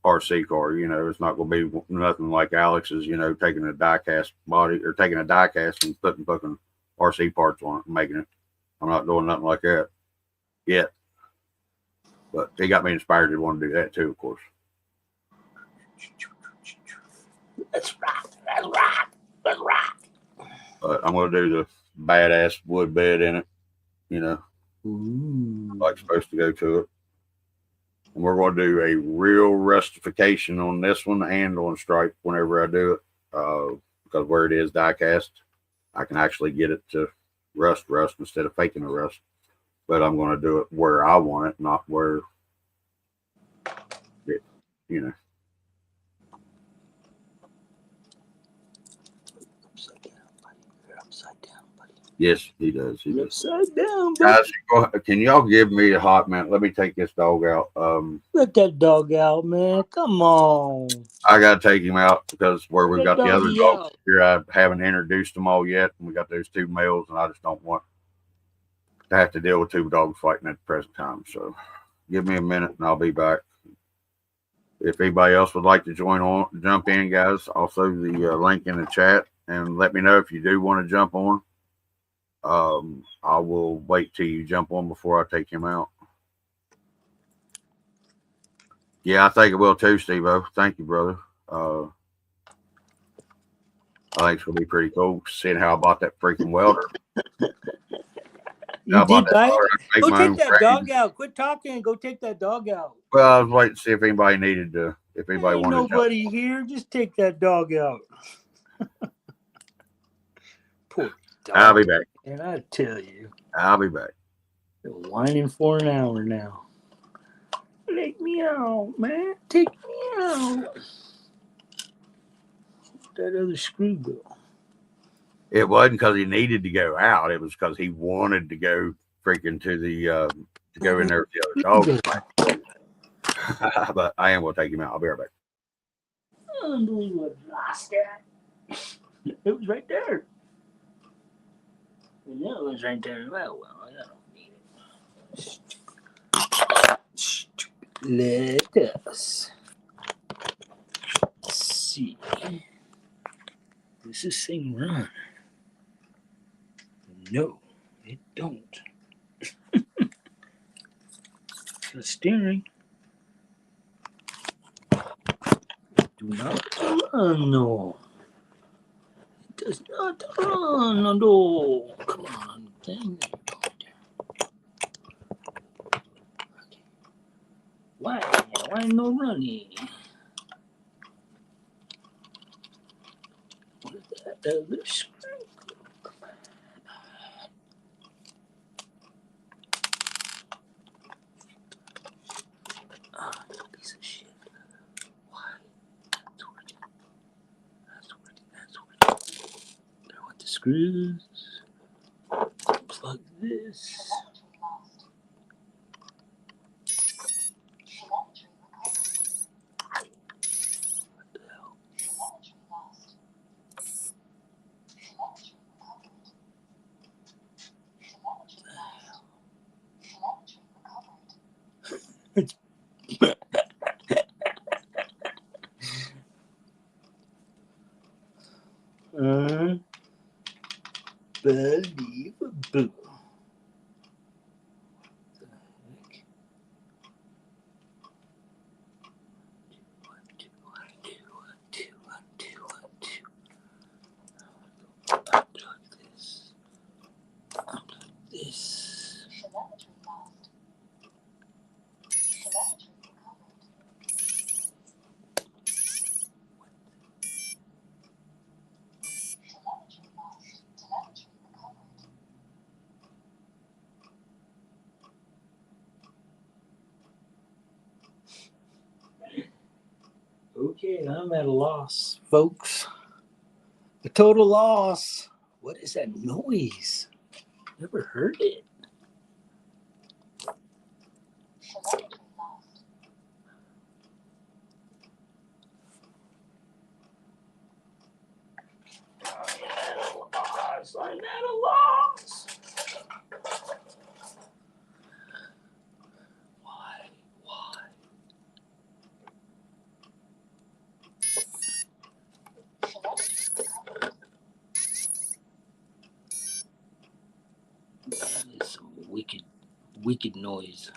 RC car. You know, it's not going to be nothing like Alex's, you know, taking a diecast body or taking a diecast and putting fucking RC parts on it and making it. I'm not doing nothing like that yet. But he got me inspired to want to do that too, of course. That's right. But I'm going to do the badass wood bed in it, you know, like supposed to go to it. And we're going to do a real rustification on this one and on stripe whenever I do it. Because where it is diecast, I can actually get it to rust instead of faking a rust. But I'm going to do it where I want it, not where it, you know. Upside down, buddy. You're upside down, buddy. Yes, he does. He does. Upside down, bro. Guys, can y'all give me a hot minute? Let me take this dog out. Let that dog out, man. Come on. I gotta take him out because where we've Let got the other doggy dogs out. here, I haven't introduced them all yet, and we got those two males, and I just don't want to have to deal with two dogs fighting at the present time. So, give me a minute, and I'll be back. If anybody else would like to jump in, guys, also the link in the chat, and let me know if you do want to jump on. I will wait till you jump on before I take him out. Yeah, I think it will too, Steve-O. Thank you, brother. I think it's gonna be pretty cool seeing how I bought that freaking welder. You did buy it? Go my take that dog out. Quit talking. Go take that dog out. Well, I was waiting to see if anybody needed to, if anybody Ain't wanted nobody to jump. here. Just take that dog out. Poor dog. I'll be back. And I tell you, I'll be back. they're whining for an hour now. Take me out, man. Take me out. That other screw go. It wasn't because he needed to go out. It was because he wanted to go freaking to the to go in there with the other dog. But I am gonna take him out. I'll be right back. Unbelievable. Lost that. It was right there. And that was right there. Well, I don't need it. Let us see. Does this thing run? No, it don't. The steering. Do not run, no. It does not run, no. Come on, thing. Okay. Why no running? What is that other screw? Piece of shit. Why? That's working. I want the screws. Plug this. What the hell? Unbelievable. This. Okay, I'm at a loss, folks. A total loss. What is that noise? Never heard it. I'm at a loss. Why? That is some wicked noise.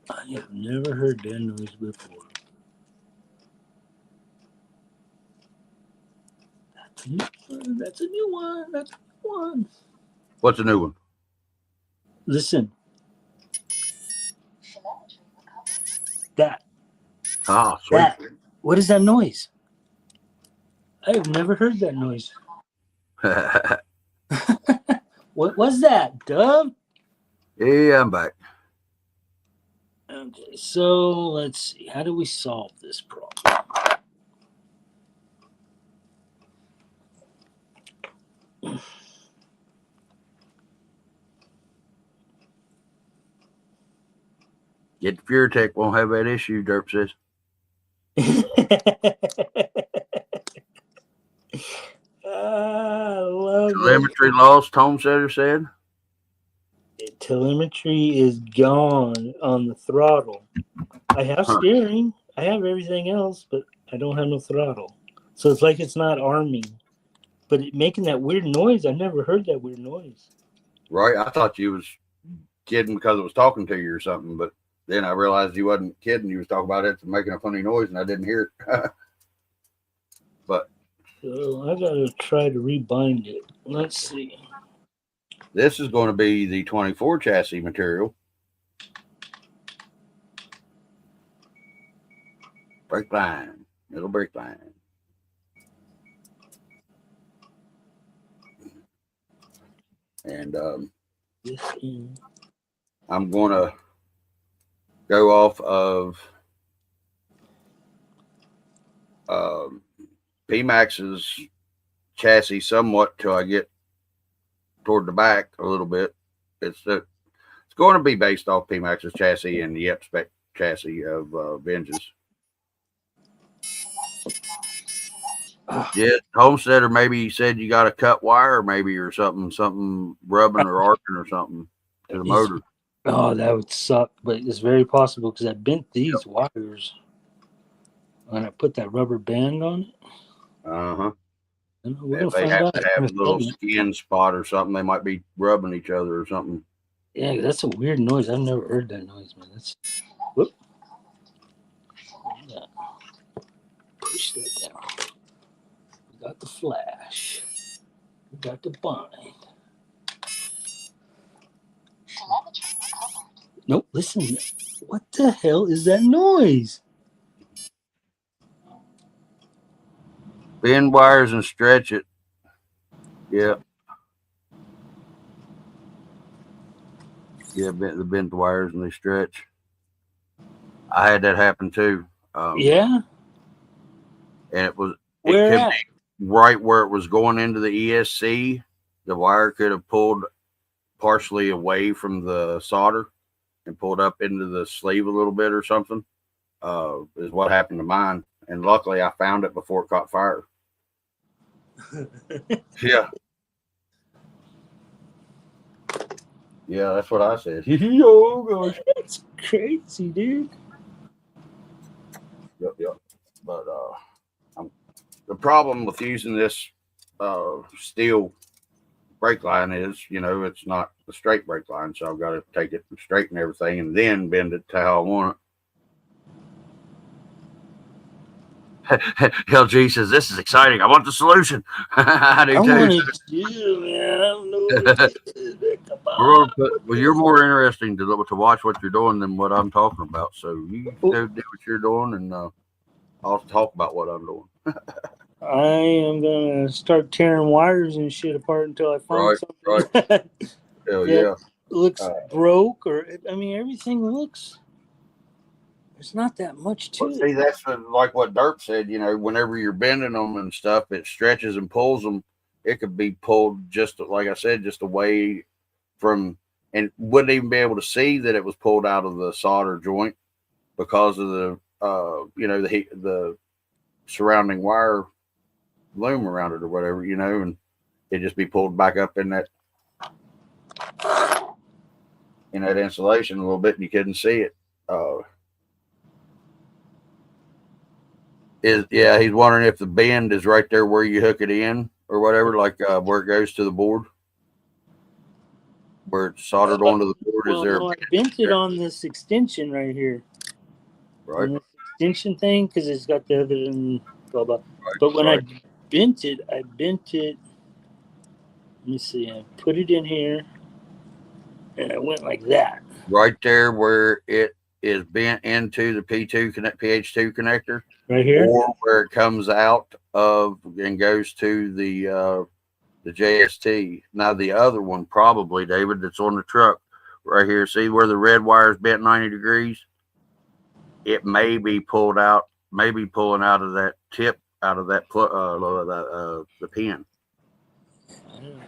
I have never heard that noise before. That's a new one. What's a new one? Listen. That. Ah, sweet. That. What is that noise? I've never heard that noise. What was that, Dub? Yeah, I'm back. Okay, so let's see. How do we solve this problem? Get the PureTech, won't have that issue, Derp says. I love Telemetry lost, Homesteader said. Telemetry is gone on the throttle. I have steering. I have everything else, but I don't have no throttle. So it's like it's not arming. But it making that weird noise. I never heard that weird noise. Right. I thought you was kidding because it was talking to you or something, but then I realized you wasn't kidding. You was talking about it making a funny noise, and I didn't hear it. But so I gotta try to rebind it. Let's see. This is going to be the 24 chassis material. Brake line, middle brake line. And I'm going to go off of P-Max's chassis somewhat till I get toward the back a little bit. It's going to be based off P-Max's chassis and the Yep Spec chassis of Vengeance. Yeah, Homesteader maybe said you got to cut wire maybe or something rubbing or arcing or something to the motor. Oh, that would suck, but it's very possible because I bent these wires and I put that rubber band on it. Uh-huh. If they have to have a little skin spot or something, they might be rubbing each other or something. Yeah, that's a weird noise. I've never heard that noise, man. Whoop. Yeah. Push that down. We got the flash. We got the bind. Nope, listen. What the hell is that noise? Bend wires and stretch it. Yeah. Yeah, bend the wires and they stretch. I had that happen too. Yeah. And it could be right where it was going into the ESC. The wire could have pulled partially away from the solder and pulled up into the sleeve a little bit or something. Is what happened to mine. And luckily I found it before it caught fire. Yeah. Yeah, that's what I said. Oh, gosh. That's crazy, dude. Yep. But the problem with using this steel brake line is, it's not a straight brake line. So I've got to take it and straighten everything and then bend it to how I want it. LG says, this is exciting. I want the solution. I do too. Man. I don't know well, you're more interesting to watch what you're doing than what I'm talking about. So you do what you're doing, and I'll talk about what I'm doing. I am going to start tearing wires and shit apart until I find something that yeah. looks broke, or, everything looks... There's not that much to it. See, that's like what Derp said, whenever you're bending them and stuff, it stretches and pulls them. It could be pulled just, like I said, just away from, and wouldn't even be able to see that it was pulled out of the solder joint because of the, the surrounding wire loom around it or whatever, and it'd just be pulled back up in that insulation a little bit and you couldn't see it. He's wondering if the bend is right there where you hook it in or whatever, like where it goes to the board, where it's soldered onto the board. I bent it on this extension right here, right? On this extension thing, because it's got the other and blah blah. Right, but when I bent it. Let me see. I put it in here, and I went like that. Right there where it is bent into the PH2 connector, Right here. or where it comes out of and goes to the JST. Now the other one probably, David, that's on the truck right here. See where the red wire is bent 90 degrees? It may be pulled out, maybe pulling out of that tip, out of that the pin.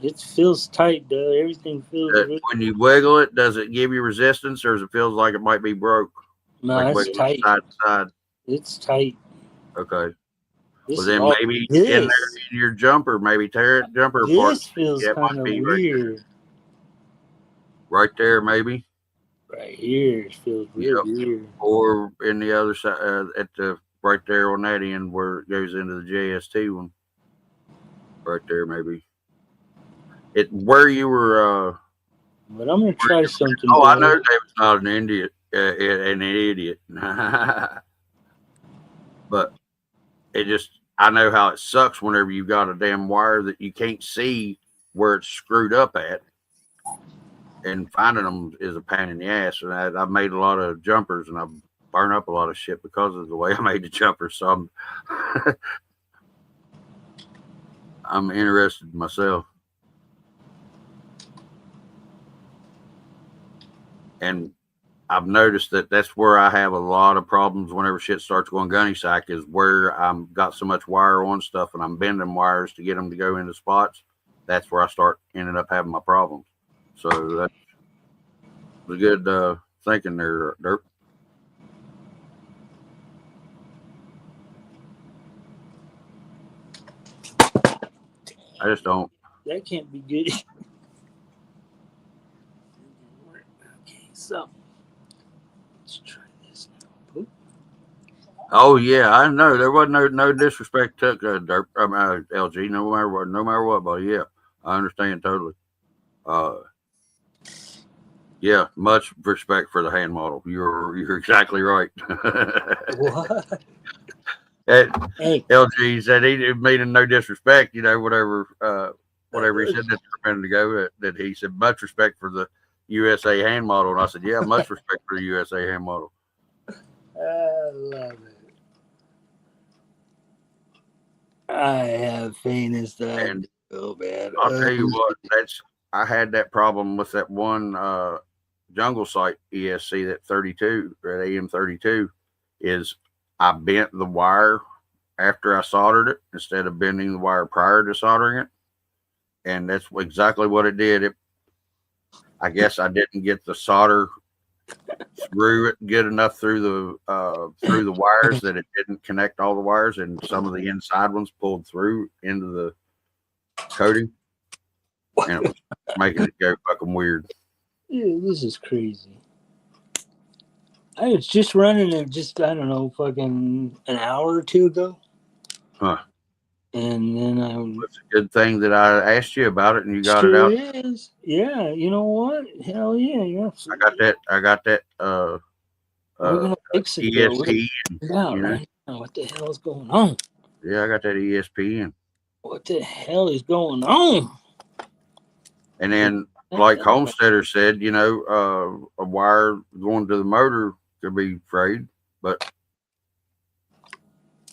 It feels tight, though. Everything feels good. When you wiggle it, does it give you resistance, or does it feel like it might be broke? No, Like it's tight. Side to side. It's tight. Okay. This Well, then maybe in there in your jumper, maybe tear it jumper apart. This feels kind of weird. Right there, maybe. Right here, it feels real weird. Or in the other side, at the right there on that end where it goes into the JST one. Right there, maybe. It where you were. But I'm gonna try something. Oh, I know David's not an idiot. An idiot. But it just, I know how it sucks whenever you got a damn wire that you can't see where it's screwed up at. And finding them is a pain in the ass. And I've made a lot of jumpers, and I've burned up a lot of shit because of the way I made the jumpers. So I'm interested myself. And I've noticed that that's where I have a lot of problems whenever shit starts going gunny sack, is where I'm got so much wire on stuff and I'm bending wires to get them to go into spots. That's where I start ending up having my problems. So that's a good thinking there, Dirk. I just don't. That can't be good. Okay, so let's try this now. Oh yeah, I know there wasn't no disrespect to Dirk, LG, no matter what, but yeah, I understand totally. Yeah, much respect for the hand model. You're exactly right. What? Hey. LG said he didn't mean no disrespect, whatever he said that a minute ago, that he said much respect for the USA hand model. And I said, yeah, much respect for the USA hand model. I love it. I have famous stuff. And so bad. I'll tell you what, I had that problem with that one Jungle Sight ESC, that 32 or AM32, is I bent the wire after I soldered it instead of bending the wire prior to soldering it. And that's exactly what it did. I guess I didn't get the solder through it good enough through the wires that it didn't connect all the wires, and some of the inside ones pulled through into the coating, and it was making it go fucking weird. Yeah, this is crazy. I was just running it I don't know, fucking an hour or two ago. Huh. And then it's a good thing that I asked you about it and you got it out. It is. Yeah, you know what? Hell yeah, yeah. I got that we're gonna fix it. ESP. Right now, what the hell is going on? Yeah, I got that ESP. What the hell is going on? And then, like Homesteader said, a wire going to the motor could be frayed, but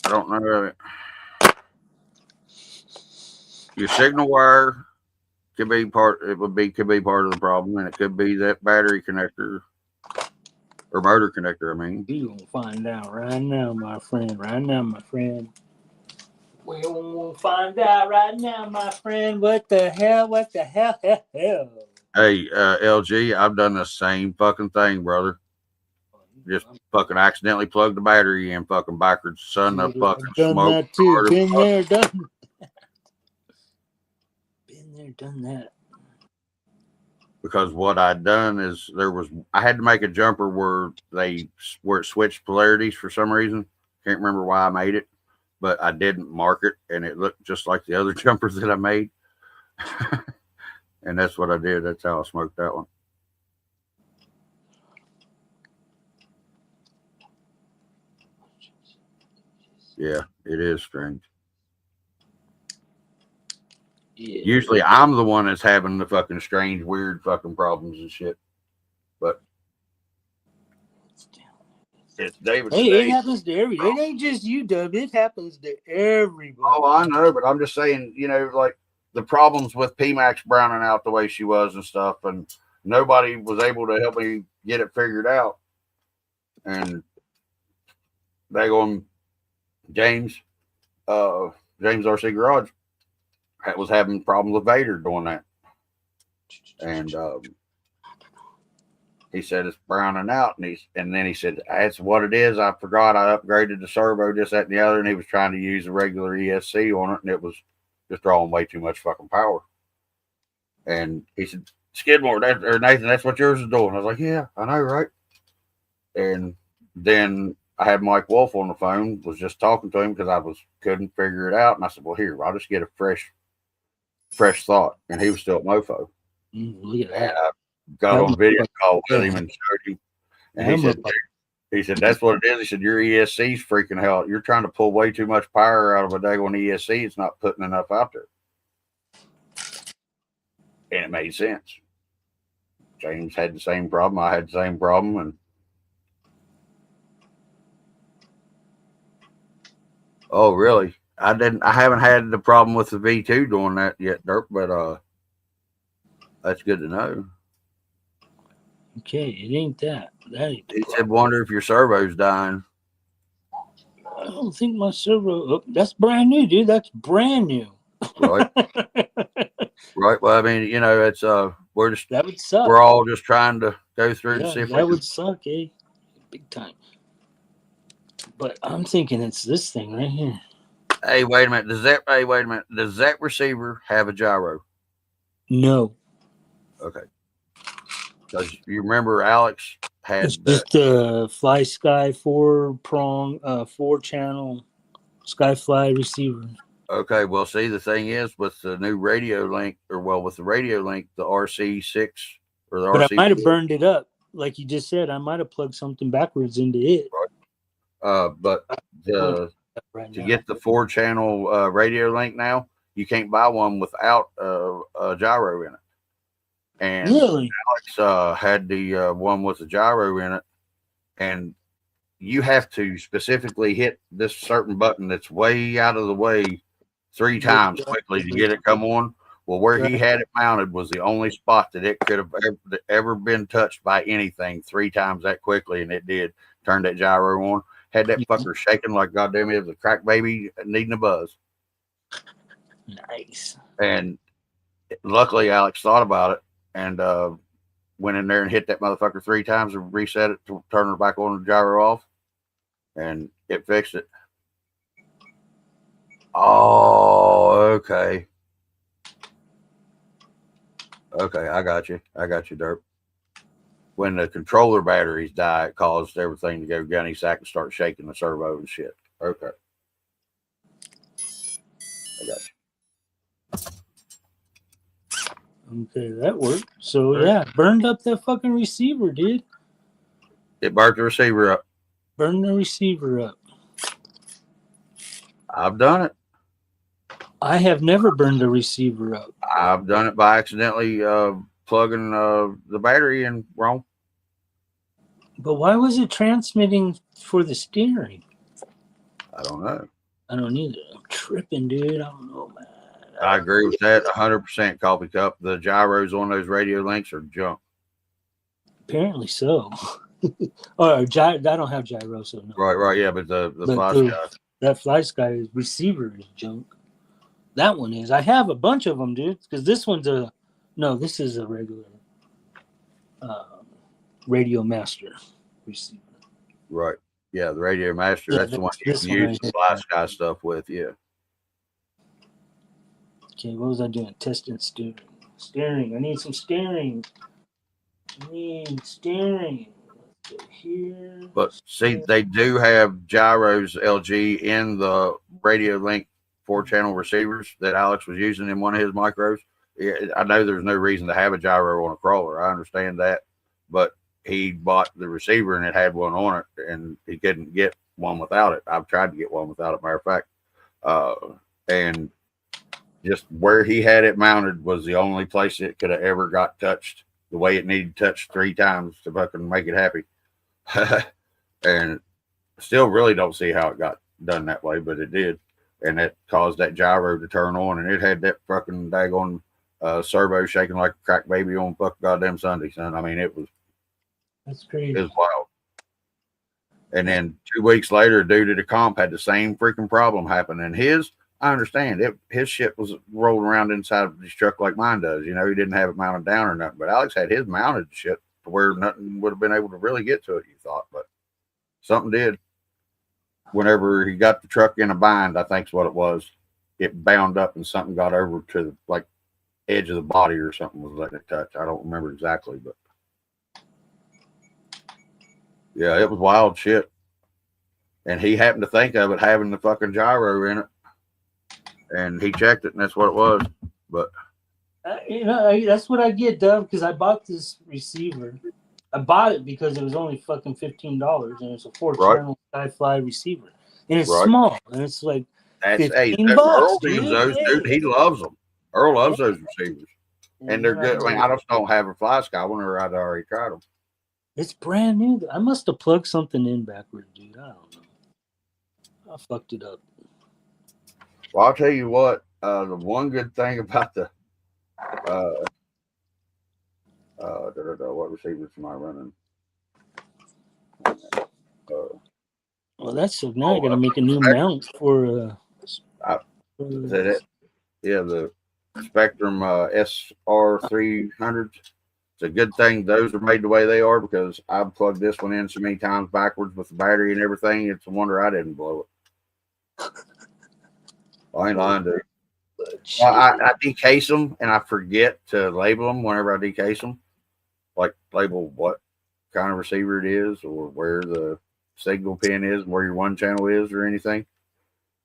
I don't know. Your signal wire could be part of the problem, and it could be that battery connector or motor connector. I mean, we gonna find out right now, my friend. We're gonna find out right now, my friend. What the hell? Hey, LG, I've done the same fucking thing, brother. Just fucking accidentally plugged the battery in, fucking backwards, son. Of fucking smoke. Been there, done. Been there, done that. Because what I'd done is I had to make a jumper where it switched polarities for some reason. Can't remember why I made it, but I didn't mark it, and it looked just like the other jumpers that I made. And that's what I did. That's how I smoked that one. Yeah, it is strange. Yeah. Usually I'm the one that's having the fucking strange, weird fucking problems and shit. But It's David Hey, Stay. it happens to everybody. It ain't just you, Dub. It happens to everybody. Oh, I know, but I'm just saying, like the problems with PMAX browning out the way she was and stuff, and nobody was able to help me get it figured out. And they going James RC Garage was having problems with Vader doing that, and he said it's browning out, and then he said that's what it is. I forgot I upgraded the servo, this, that, and the other, and he was trying to use a regular ESC on it, and it was just drawing way too much fucking power. And he said, Skidmore, Nathan, that's what yours is doing. I was like, yeah, I know, right? And then I had Mike Wolf on the phone, was just talking to him because I couldn't figure it out, and I said, well, here, I'll just get a fresh thought, and he was still at Mofo. Look at that. Got on video call with him and showed him. And he said, that's what it is. He said, your ESC's freaking out. You're trying to pull way too much power out of a daggone ESC. It's not putting enough out there. And it made sense. James had the same problem. I had the same problem. And oh, really? I haven't had the problem with the V2 doing that yet, Dirk, but that's good to know. Okay, it ain't that. He said, wonder if your servo's dying. I don't think my servo. That's brand new, dude. That's brand new. Right. Right. Well, I mean, it's we're just that would suck. We're all just trying to go through to see if that would suck, eh? Big time. But I'm thinking it's this thing right here. Hey, wait a minute. Does that receiver have a gyro? No. Okay. Because you remember Alex had just a Fly Sky 4-prong, 4-channel Skyfly receiver. Okay, well, see, the thing is with the new Radio Link, with the Radio Link, the RC6 or the RC. But I might have burned it up, like you just said. I might have plugged something backwards into it. Right. But to get the 4-channel Radio Link now, you can't buy one without a gyro in it. And really? Alex had the one with the gyro in it, and you have to specifically hit this certain button that's way out of the way 3 times quickly to get it come on. Well, where he had it mounted was the only spot that it could have ever been touched by anything 3 times that quickly, and it did. Turned that gyro on, had that fucker shaking like goddamn it was a crack baby needing a buzz. Nice. And luckily, Alex thought about it and went in there and hit that motherfucker 3 times and reset it to turn it back on the gyro off, and it fixed it. Oh, okay. Okay, I got you, Derp. When the controller batteries die, it caused everything to go gunny sack and start shaking the servo and shit. Okay. I got you. Okay, that worked. So, yeah, burned up that fucking receiver, dude. It burnt the receiver up. Burned the receiver up. I've done it. I have never burned a receiver up. I've done it by accidentally plugging the battery in wrong. But why was it transmitting for the steering? I don't know. I don't either. I'm tripping, dude. I don't know, man. I agree with that 100%, Coffee Cup. The gyros on those Radio Links are junk. Apparently so. I don't have gyro, so no. Right, yeah, but the Fly Sky. That Fly Sky receiver is junk. That one is. I have a bunch of them, dude, because this one's this is a regular Radio Master receiver. Right. Yeah, the Radio Master. Yeah, that's the one you can use the Fly Sky stuff with, yeah. Okay, what was I doing? Testing steering. Steering. I need some steering. Let's go here. But see, they do have gyros, LG, in the Radio Link 4-channel receivers that Alex was using in one of his micros. Yeah, I know there's no reason to have a gyro on a crawler. I understand that. But he bought the receiver and it had one on it, and he couldn't get one without it. I've tried to get one without it, matter of fact. And just where he had it mounted was the only place it could have ever got touched the way it needed touched 3 times to fucking make it happy. And Still really don't see how it got done that way, but it did. And it caused that gyro to turn on, and it had that fucking daggone servo shaking like a crack baby on fucking goddamn Sunday, son. I mean, That's crazy. It was wild. And then 2 weeks later, a dude at a comp had the same freaking problem happen. And I understand it. His shit was rolling around inside of his truck like mine does. You know, he didn't have it mounted down or nothing. But Alex had his mounted shit to where nothing would have been able to really get to it, you thought. But something did. Whenever he got the truck in a bind, I think's what it was. It bound up and something got over to the like edge of the body or something was letting it touch. I don't remember exactly, but yeah, it was wild shit. And he happened to think of it having the fucking gyro in it. And he checked it, and that's what it was. But that's what I get, Dove, because I bought this receiver. I bought it because it was only fucking $15, and it's a 4-channel Skyfly receiver, and it's small, and it's like that's $15. Earl uses those, dude. He loves them. Earl loves those receivers, and they're good. I mean, I just don't have a Fly Sky one, or I'd already tried them. It's brand new. I must have plugged something in backward, dude. I don't know. I fucked it up. Well, I'll tell you what. The one good thing about the what receivers am I running? Well, that's so now I got to make a new mount for. Is that it? Yeah, the Spectrum SR300s. It's a good thing those are made the way they are because I've plugged this one in so many times backwards with the battery and everything. It's a wonder I didn't blow it. I ain't lying, dude. Well, I decase them and I forget to label them whenever I decase them. Like label what kind of receiver it is or where the signal pin is, where your one channel is or anything.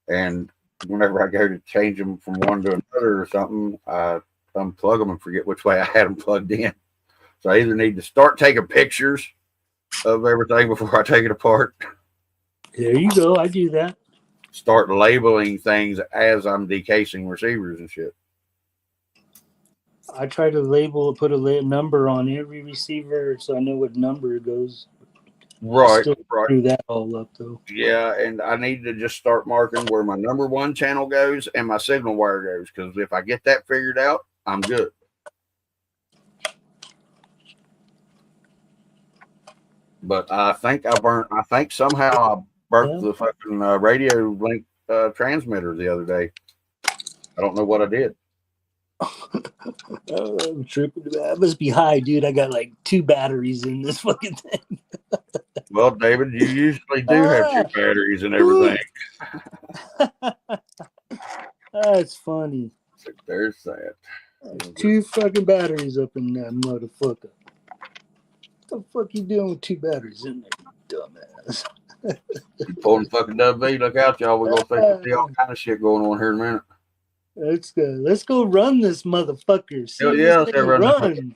And whenever I go to change them from one to another or something, I unplug them and forget which way I had them plugged in. So I either need to start taking pictures of everything before I take it apart. There you go. I do that. Start labeling things as I'm decasing receivers and shit. I try to put a number on every receiver so I know what number it goes. Right. Screw that all up though. Yeah, and I need to just start marking where my number one channel goes and my signal wire goes, because if I get that figured out, I'm good. But I think somehow I burnt the fucking radio link transmitter the other day. I don't know what I did. I'm tripping. I must be high, dude. I got like 2 batteries in this fucking thing. Well, David, you usually do have 2 batteries and everything. That's funny. So there's that. 2 fucking batteries up in that motherfucker. What the fuck you doing with 2 batteries in there, you dumbass? You pulling fucking WV. Look out, y'all. We're gonna see all kind of shit going on here in a minute. Let's go run this motherfucker. See let's go run.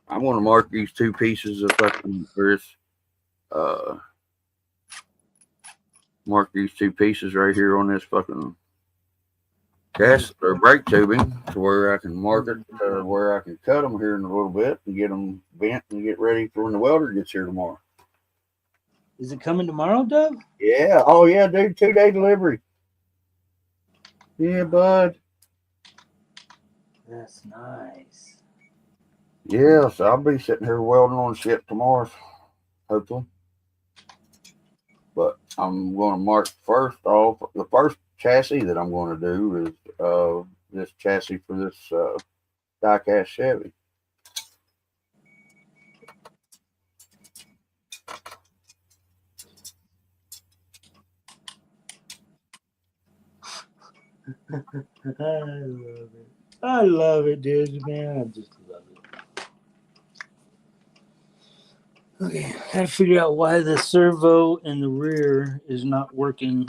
I'm gonna mark these 2 pieces of fucking mark these 2 pieces right here on this fucking gas or brake tubing to where I can mark it, where I can cut them here in a little bit and get them bent and get ready for when the welder gets here tomorrow. Is it coming tomorrow, Doug? Yeah. Oh yeah, dude. 2-day delivery. Yeah, bud. That's nice. Yeah, so I'll be sitting here welding on shit tomorrow, hopefully. But I'm going to mark first off. The first chassis that I'm going to do is this chassis for this die-cast Chevy. I love it, dude, man. I just love it. Okay, I gotta figure out why the servo in the rear is not working.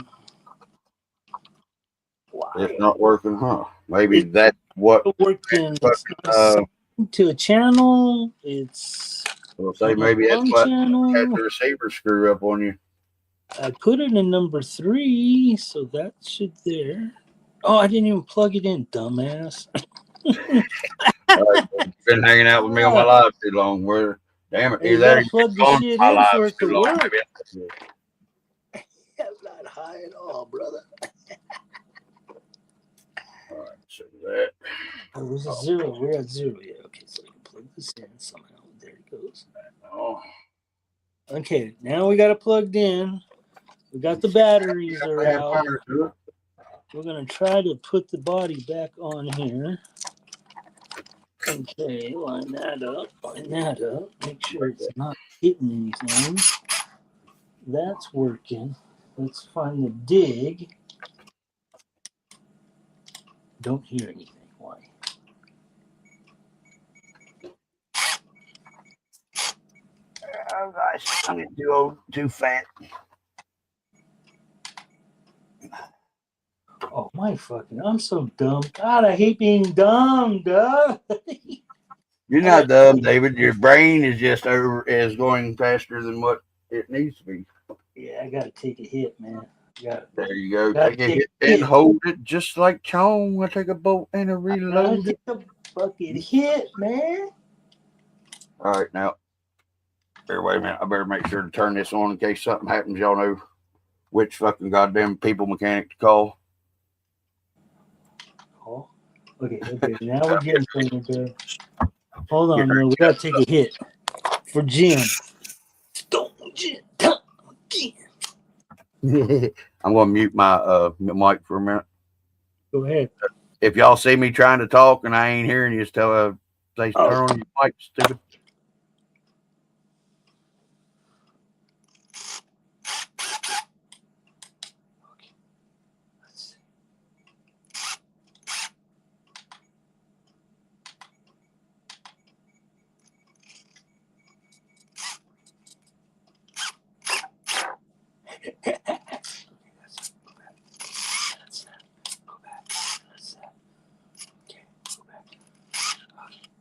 Why? It's not working, huh? Maybe that's what working. It's not to a channel. It's well, say maybe that's what had the receiver screw up on you. I put it in number 3, so that should there. Oh, I didn't even plug it in, dumbass. Been hanging out with me on my live too long. Damn it, either that plug the shit in for it to work. high at all, brother. All right, so that. Oh, there's a zero. We're at zero. Yeah. Okay, so we can plug this in somehow. There it goes. Oh, Okay, now we got it plugged in. We got the batteries are out. We're gonna try to put the body back on here. Okay, line that up. Make sure it's not hitting anything. That's working. Let's find the dig. Don't hear anything. Why? Oh gosh, I'm getting too old, too fat. Oh my fucking! I'm so dumb. God, I hate being dumb, duh. You're not dumb, David. Your brain is going faster than what it needs to be. Yeah, I gotta take a hit, man. There you go. Take a hit and hold it just like Chong. I take a bolt and a reload. Take a fucking hit, man. All right, now. Here, wait a minute. I better make sure to turn this on in case something happens. Y'all know which fucking goddamn people mechanic to call. Oh, okay. Now we're getting somewhere. Hold on, man. We gotta take a hit for Jim. I'm gonna mute my mic for a minute. Go ahead. If y'all see me trying to talk and I ain't hearing you, just tell say turn on your mic, stupid.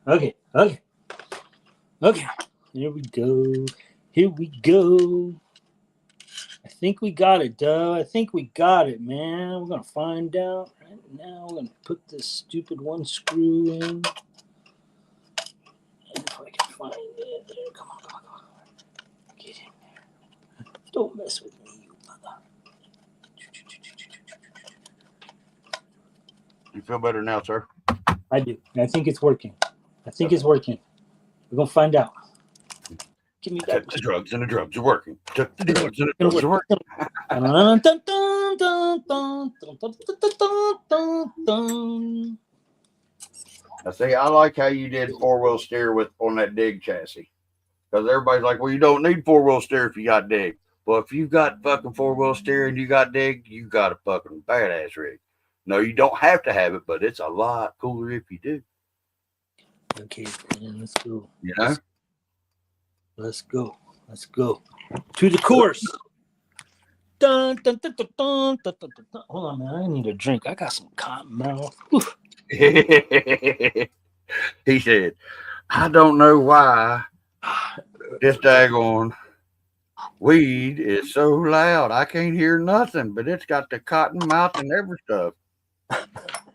Okay. Here we go. I think we got it, Doe. I think we got it, man. We're gonna find out right now. We're gonna put this stupid one screw in. If I can find it. Come on. Get in there. Don't mess with me, you mother. You feel better now, sir? I do. I think it's working. We're gonna find out. Give me that. The drugs and the drugs are working. Took the drugs and the drugs are working. I see. I like how you did 4-wheel steer on that dig chassis, because everybody's like, "Well, you don't need 4-wheel steer if you got dig." Well, if you got fucking 4-wheel steer and you got dig, you got a fucking badass rig. No, you don't have to have it, but it's a lot cooler if you do. Okay, man, let's go. You know? Let's go to the course. Dun, dun, dun, dun, dun, dun, dun, dun. Hold on, man. I need a drink. I got some cotton mouth. He said, "I don't know why this daggone weed is so loud. I can't hear nothing, but it's got the cotton mouth and every stuff."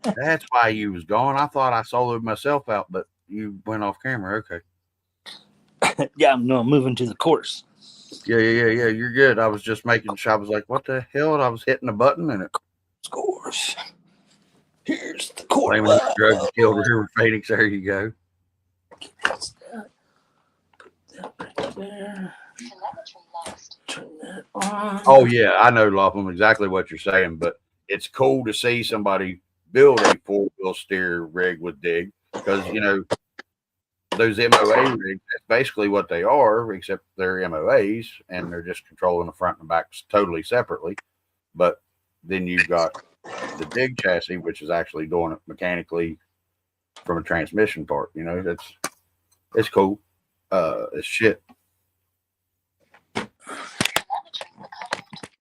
That's why you was gone. I thought I soloed myself out, but you went off camera. Okay. Yeah, I'm moving to the course. Yeah. You're good. I was just making sure. I was like, "What the hell?" And I was hitting a button and it. Course. Here's the course. Drugs killed River Phoenix. There you go. That's that. Put that right there. Turn that on. Oh yeah, I know, Lapham, exactly what you're saying, but it's cool to see somebody build a 4-wheel steer rig with dig, because those MOA rigs, that's basically what they are, except they're MOAs and they're just controlling the front and back totally separately. But then you've got the dig chassis, which is actually doing it mechanically from a transmission part. It's cool. It's shit.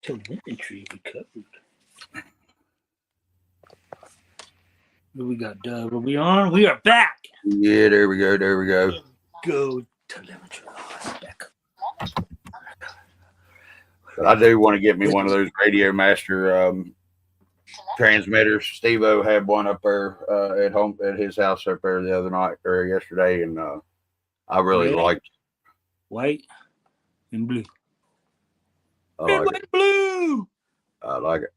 Telemetry recovered. What we got, Doug? Are we on? We are back. Yeah, there we go. Go telemetry. Back. But I do want to get me one of those Radio Master transmitters. Steve-O had one up there at home at his house up there the other night or yesterday, and I really liked it. White and blue. Red, white, blue. I like it.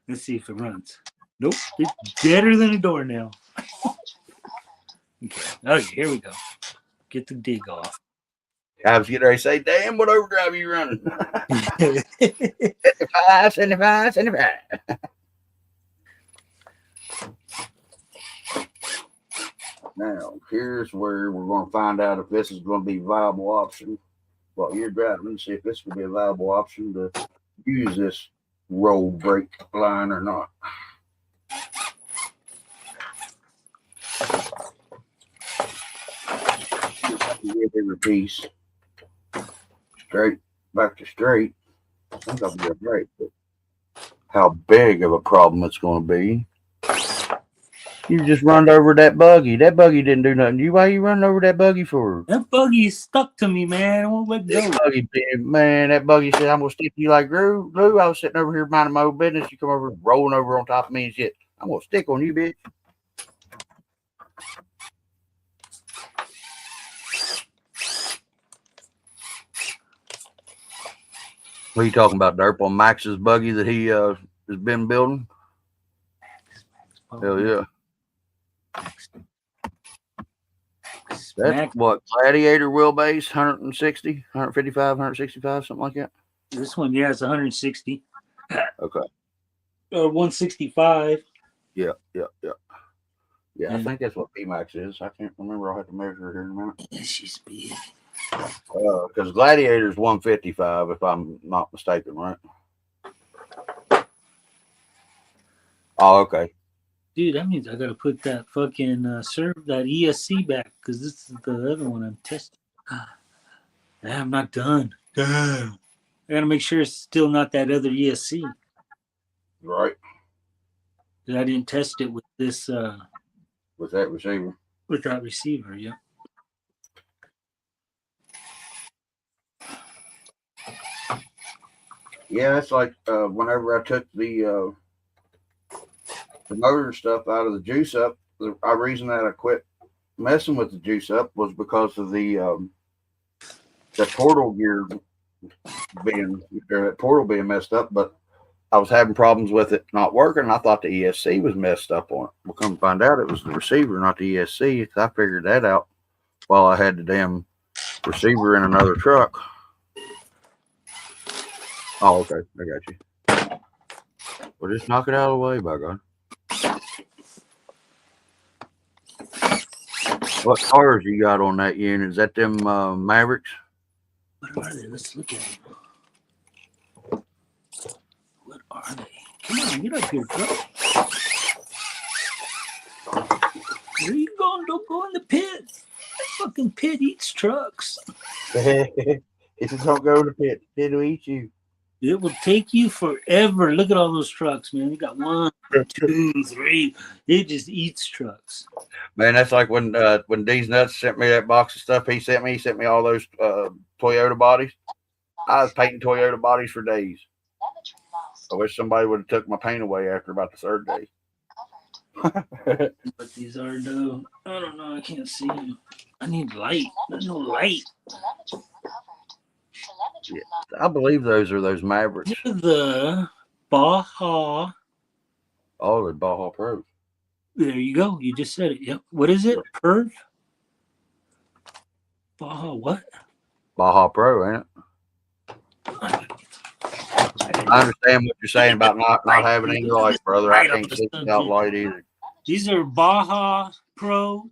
Let's see if it runs. Nope, it's deader than a doornail. Okay, here we go. Get the dig off. I was getting ready to say, damn, what overdrive are you running? 75, 75, 75. Now, here's where we're going to find out if this is going to be a viable option while you're driving, see if this will be a viable option to use this roll brake line or not. Get every piece straight back to straight. I think I'll be all right, but how big of a problem it's going to be. You just run over that buggy. That buggy didn't do nothing. Why you running over that buggy for? That buggy stuck to me, man. I won't let go. That buggy said, I'm going to stick you like glue. I was sitting over here minding my own business. You come over rolling over on top of me and shit. I'm going to stick on you, bitch. What are you talking about, Derp? On Max's buggy that he has been building? Hell yeah. That's what, Gladiator wheelbase, 160, 155, 165, something like that? This one, yeah, it's 160. Okay. 165. Yeah, I think that's what PMAX is. I can't remember. I'll have to measure it here in a minute. Yeah, she's big. Because Gladiator's 155, if I'm not mistaken, right? Oh, okay. Dude, that means I gotta put that fucking that ESC back because this is the other one I'm testing. I'm not done. Damn. I gotta make sure it's still not that other ESC. Right. I didn't test it with this. With that receiver. With that receiver, yeah. Yeah, it's like whenever I took the motor stuff out of the juice up, the reason that I quit messing with the juice up was because of the portal gear being messed up. But I was having problems with it not working. And I thought the ESC was messed up on it. We'll come to find out it was the receiver, not the ESC. I figured that out while I had the damn receiver in another truck. Oh, okay. I got you. Well, just knock it out of the way, by God. What cars you got on that unit? Is that them Mavericks? What are they? Let's look at them. What are they? Come on, get up here, bro. Where you going? Don't go in the pit. That fucking pit eats trucks. If it don't go in the pit, it'll eat you. It will take you forever. Look at all those trucks, man. You got 1, 2, 3. It just eats trucks. Man, that's like when D's Nuts sent me that box of stuff he sent me all those Toyota bodies. I was painting Toyota bodies for days. I wish somebody would have took my paint away after about the third day. But these are though. I don't know. I can't see them. I need light. There's no light. Yeah, I believe those are those Mavericks. The Baja. Oh, the Baja Pro. There you go. You just said it. Yep. What is it? Perv? Baja what? Baja Pro, ain't it? I understand what you're saying about not having any lights, brother. I can't see without light either. These are Baja Pro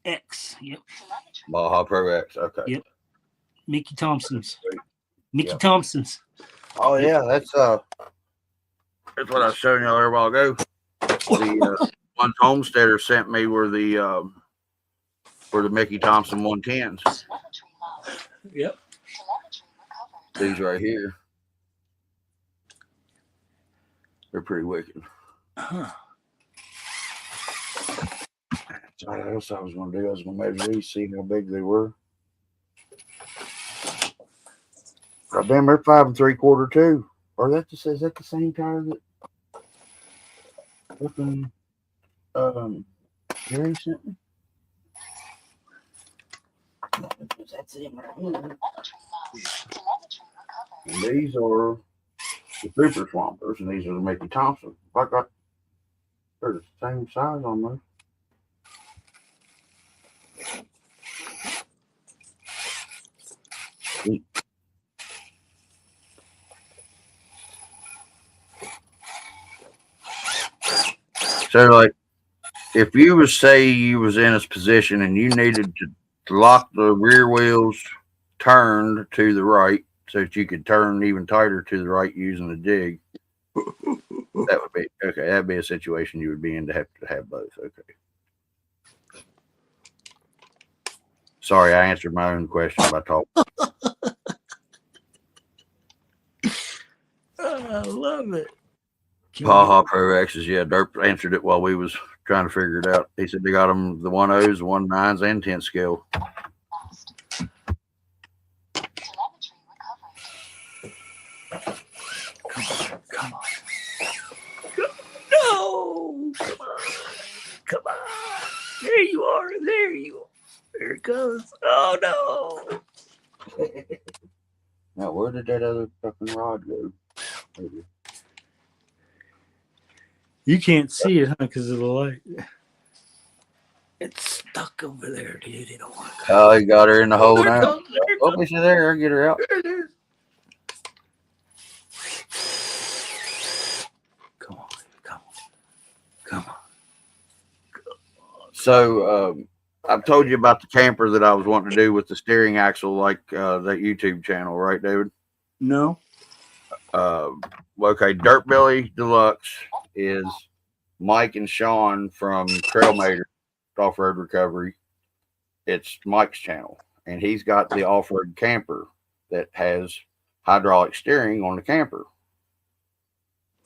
X. Yep. Baja Pro X. Okay. Yep. Mickey Thompson's. Mickey Thompson's. Oh yeah, that's what I was showing you a while ago. The ones Homesteader sent me were the Mickey Thompson 110s. Yep. These right here. They're pretty wicked. Huh. What else I was going to do? I was going to measure these, see how big they were. God damn, they're 5 3/4 too. Or is that the same tire that fucking Gary sent me? That's it right here. And these are the Super Swampers, and these are the Mickey Thompson. I got they're the same size almost. So, like, if you was say you was in a position and you needed to lock the rear wheels turned to the right so that you could turn even tighter to the right using the jig, that would be okay. That'd be a situation you would be in to have both. Okay. Sorry, I answered my own question by talking. I love it. Baja Pro X's, yeah. Derp answered it while we was trying to figure it out. He said they got them the 1.0s, 1.9s, and 10 scale. Come on. No! Come on. There you are. There you are. There it goes. Oh, no. Now, where did that other fucking rod go? Maybe. You can't see it, huh, because of the light. It's stuck over there, dude. It don't want to Oh, he got her in the hole now. Oh, She's there. Get her out. there it is. Come on. Come on. Come on. So, I've told you about the camper that I was wanting to do with the steering axle, like that YouTube channel, right, David? No. Okay, Dirt Billy Deluxe is Mike and Sean from Trailmaker Off-Road Recovery. It's Mike's channel, and he's got the off-road camper that has hydraulic steering on the camper.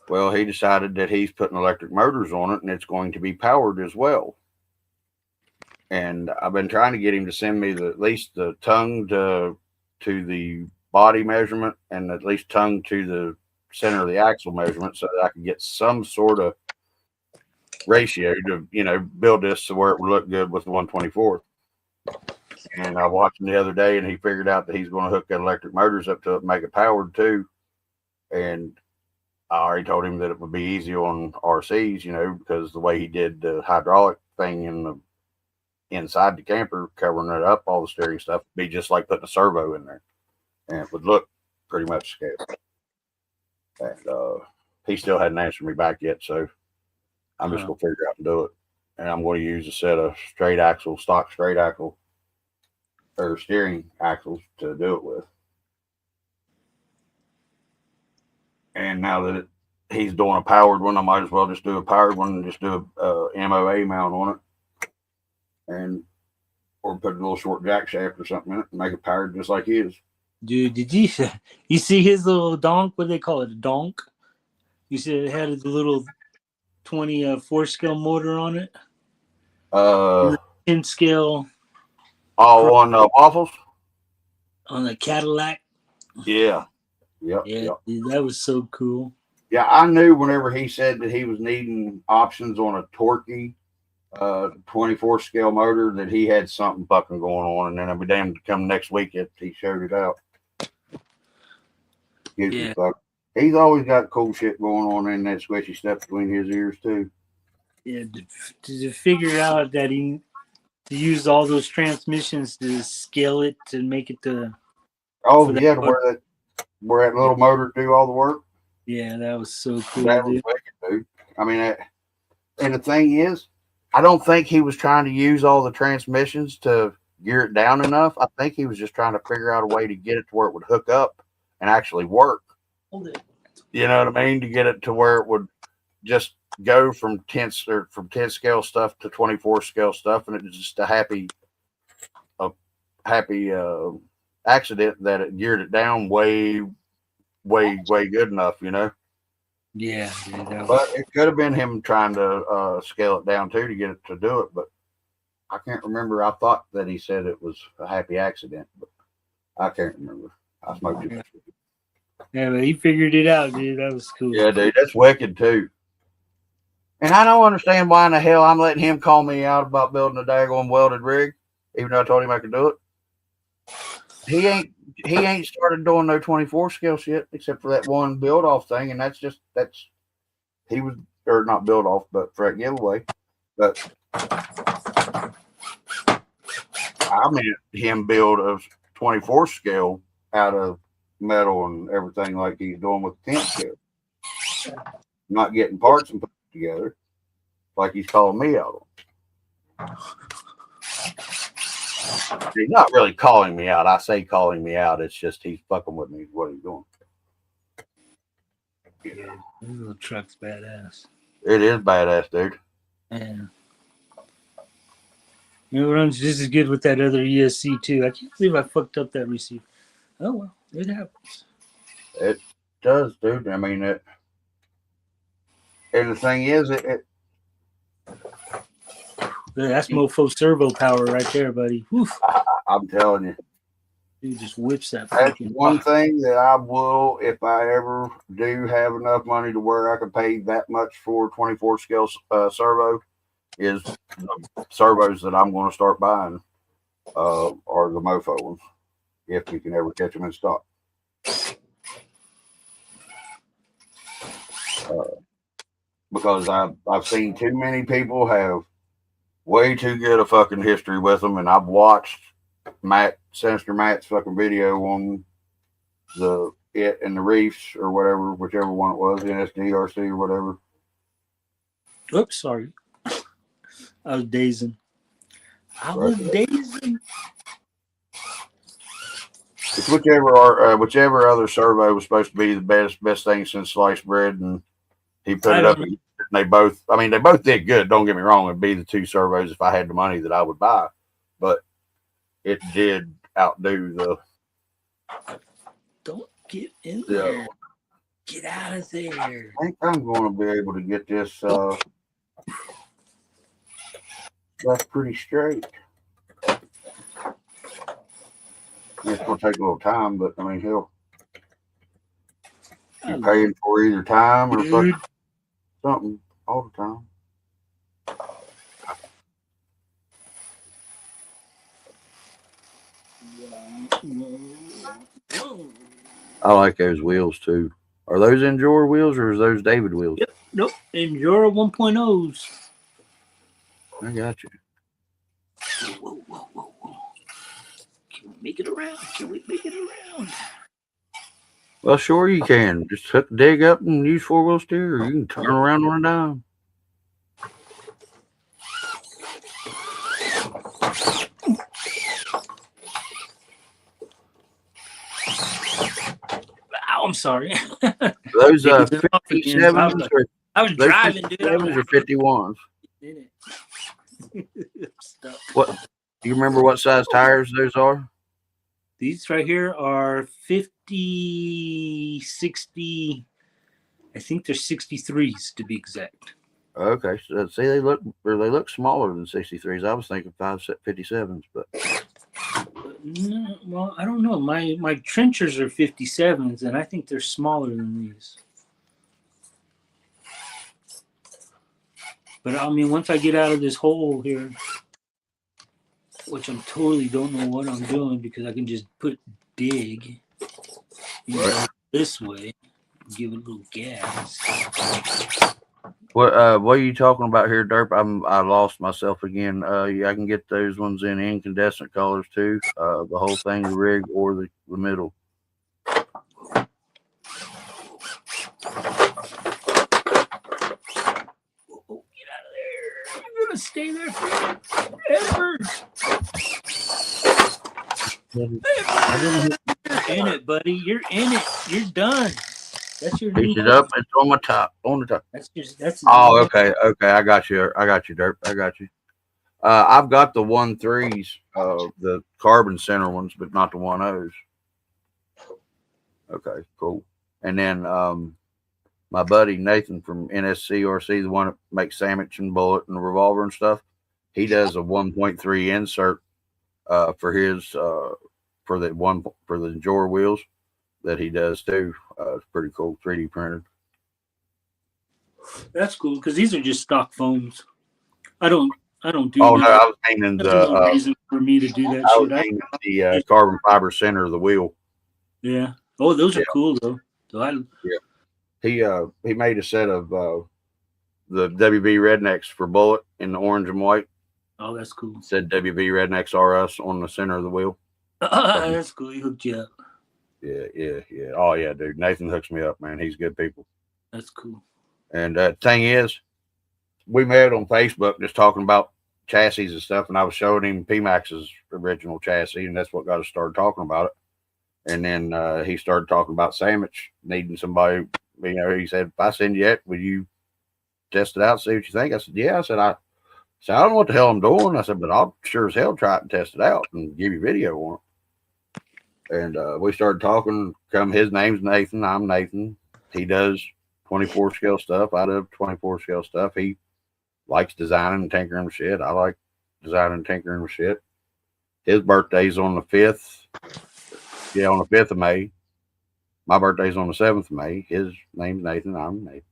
Well, he decided that he's putting electric motors on it, and it's going to be powered as well. And I've been trying to get him to send me at least the tongue to the body measurement and at least tongue to the center of the axle measurement so that I can get some sort of ratio to, build this to where it would look good with the 124th. And I watched him the other day, and he figured out that he's going to hook the electric motors up to it and make it powered too. And I already told him that it would be easy on RCs, because the way he did the hydraulic thing inside the camper, covering it up, all the steering stuff, would be just like putting a servo in there. And it would look pretty much scary. And he still hadn't answered me back yet, so I'm just going to figure out and do it. And I'm going to use a set of stock straight axle, or steering axles to do it with. And now that he's doing a powered one, I might as well just do a powered one and just do a MOA mount on it. Or put a little short jack shaft or something in it and make it powered just like his. Dude, did you see his little donk? What do they call it? A donk? You said it had a little 24 scale motor on it? 10 scale. Oh, on waffles? On the Cadillac? Yeah. Yep. Yeah, yep. Dude, that was so cool. Yeah, I knew whenever he said that he was needing options on a Torquay 24 scale motor that he had something fucking going on, and then I'll be damned to come next week if he showed it out. Yeah. He's always got cool shit going on in that squishy stuff between his ears too. Yeah, to figure out that he to use all those transmissions to scale it to make it to. Oh yeah, to where that little motor do all the work. Yeah, that was so cool. That was wicked, dude. I mean, and the thing is, I don't think he was trying to use all the transmissions to gear it down enough. I think he was just trying to figure out a way to get it to where it would hook up and actually work. Hold it. You know what I mean? To get it to where it would just go from 10 scale stuff to 24 scale stuff, and it was just a happy accident that it geared it down way good enough, Yeah, but it could have been him trying to scale it down too to get it to do it, but I can't remember. I thought that he said it was a happy accident, but I can't remember. I smoked too much. Yeah, but he figured it out, dude. That was cool. Yeah, dude, that's wicked too. And I don't understand why in the hell I'm letting him call me out about building a daggone welded rig, even though I told him I could do it. he ain't started doing no 24 scale shit except for that one build off thing, and that's he was, or not build off, but for that giveaway. But I meant him build a 24 scale out of metal and everything like he's doing with the 10 scale. Not getting parts and put it together like he's calling me out on. He's not really calling me out. I say calling me out. It's just he's fucking with me. What he's doing. Yeah, this little truck's badass. It is badass, dude. Yeah. It runs just as good with that other ESC too. I can't believe I fucked up that receiver. Oh well, it happens. It does, dude. I mean it. And the thing is, that's mofo servo power right there, buddy. I'm telling you. He just whips that. That's one thing that I will, if I ever do have enough money to where I can pay that much for 24 scale servo, is the servos that I'm going to start buying are the mofo ones, if you can ever catch them in stock. Because I've seen too many people have way too good a fucking history with them, and I've watched Sinister Matt's fucking video on it and the Reefs or whatever, whichever one it was, NSDRC or whatever. Oops, sorry. I was dazing. It's whichever other servo was supposed to be the best thing since sliced bread, and he put it up. And they both did good. Don't get me wrong. It'd be the two servos if I had the money that I would buy, but it did outdo the. Don't get in there. Get out of there. I think I'm going to be able to get this stuff pretty straight. It's going to take a little time, but I mean, you're paying for either time or something all the time. I like those wheels too. Are those Endura wheels or is those David wheels? Yep. Nope. Endura 1.0s. I got you. Whoa. Can we make it around? Well, sure you can. Just dig up and use 4-wheel steer, or you can turn around on a dime. Ow, I'm sorry. Those 57s I was driving, dude. 57s or 51s. What? Do you remember what size tires those are? These right here are 50, 60. I think they're 63s to be exact. Okay, so see, they look smaller than 63s. I was thinking 57s, but no, well, I don't know. My trenchers are 57s, and I think they're smaller than these. But I mean, once I get out of this hole here, which I totally don't know what I'm doing because I can just put dig this way, give it a little gas. What are you talking about here, Derp? I lost myself again. I can get those ones in incandescent colors too. The whole thing, the rig or the middle. Stay there forever. You're in it, buddy. You're in it. You're done. That's your. Piece it up. It's on my top. On the top. That's. Oh, okay. I got you. Derp. I got you. I've got the 1.3s, the carbon center ones, but not the 1.0s. Okay, cool. And then my buddy Nathan from NSCRC, the one that makes sandwich and bullet and revolver and stuff, he does a 1.3 insert for his for the Endura wheels that he does too. It's pretty cool, 3D printed. That's cool because these are just stock foams. I don't I don't do Oh no, that. I was meaning There's no the. reason for me to do Oh no, that. I was meaning There's the. no reason for me to do that I was shit. meaning the carbon fiber center of the wheel. Yeah. Oh, those Yeah, are cool though. So he made a set of the WB Rednecks for Bullet in the orange and white. oh, that's cool. It said WB Rednecks RS on the center of the wheel. That's cool. He hooked you up. Yeah. Oh yeah, dude. Nathan hooks me up, man. He's good people. That's cool. And thing is, we met on Facebook just talking about chassis and stuff, and I was showing him PMAX's original chassis, and that's what got us started talking about it. And then he started talking about sandwich needing somebody. You know, he said, "If I send you it, will you test it out, see what you think?" I said, "Yeah." I said, "I don't know what the hell I'm doing." I said, "But I'll sure as hell try it and test it out and give you video on it." And we started talking. His name's Nathan. I'm Nathan. He does 24 scale stuff. I do 24 scale stuff. He likes designing and tinkering with shit. I like designing and tinkering with shit. His birthday's on the 5th. Yeah, on the 5th of May. My birthday's on the 7th of May. His name's Nathan. I'm Nathan.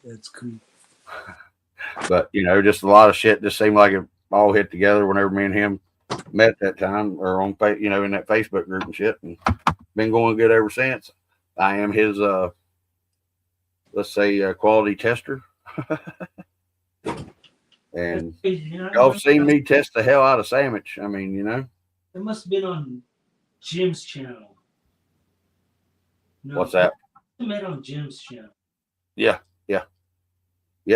That's cool. But, you know, just a lot of shit just seemed like it all hit together whenever me and him met that time, or on, you know, in that Facebook group and shit, and been going good ever since. I am his, let's say, quality tester. And y'all have seen me test the hell out of sandwich. I mean, you know. It must have been on Jim's channel. No, What's that? I met on Jim's channel. Yeah.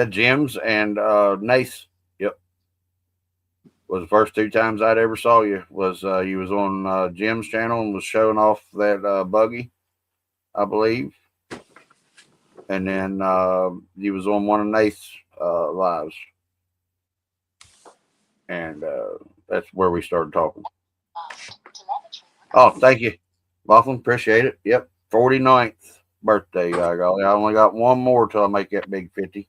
Jim's and Nace. Yep. Was the first 2 times I'd ever saw you. Was you was on Jim's channel and was showing off that buggy, I believe. And then you was on one of Nace's lives. And that's where we started talking. Oh, thank you, Laughlin. Appreciate it. Yep. 49th birthday. I only got one more till I make that big 50.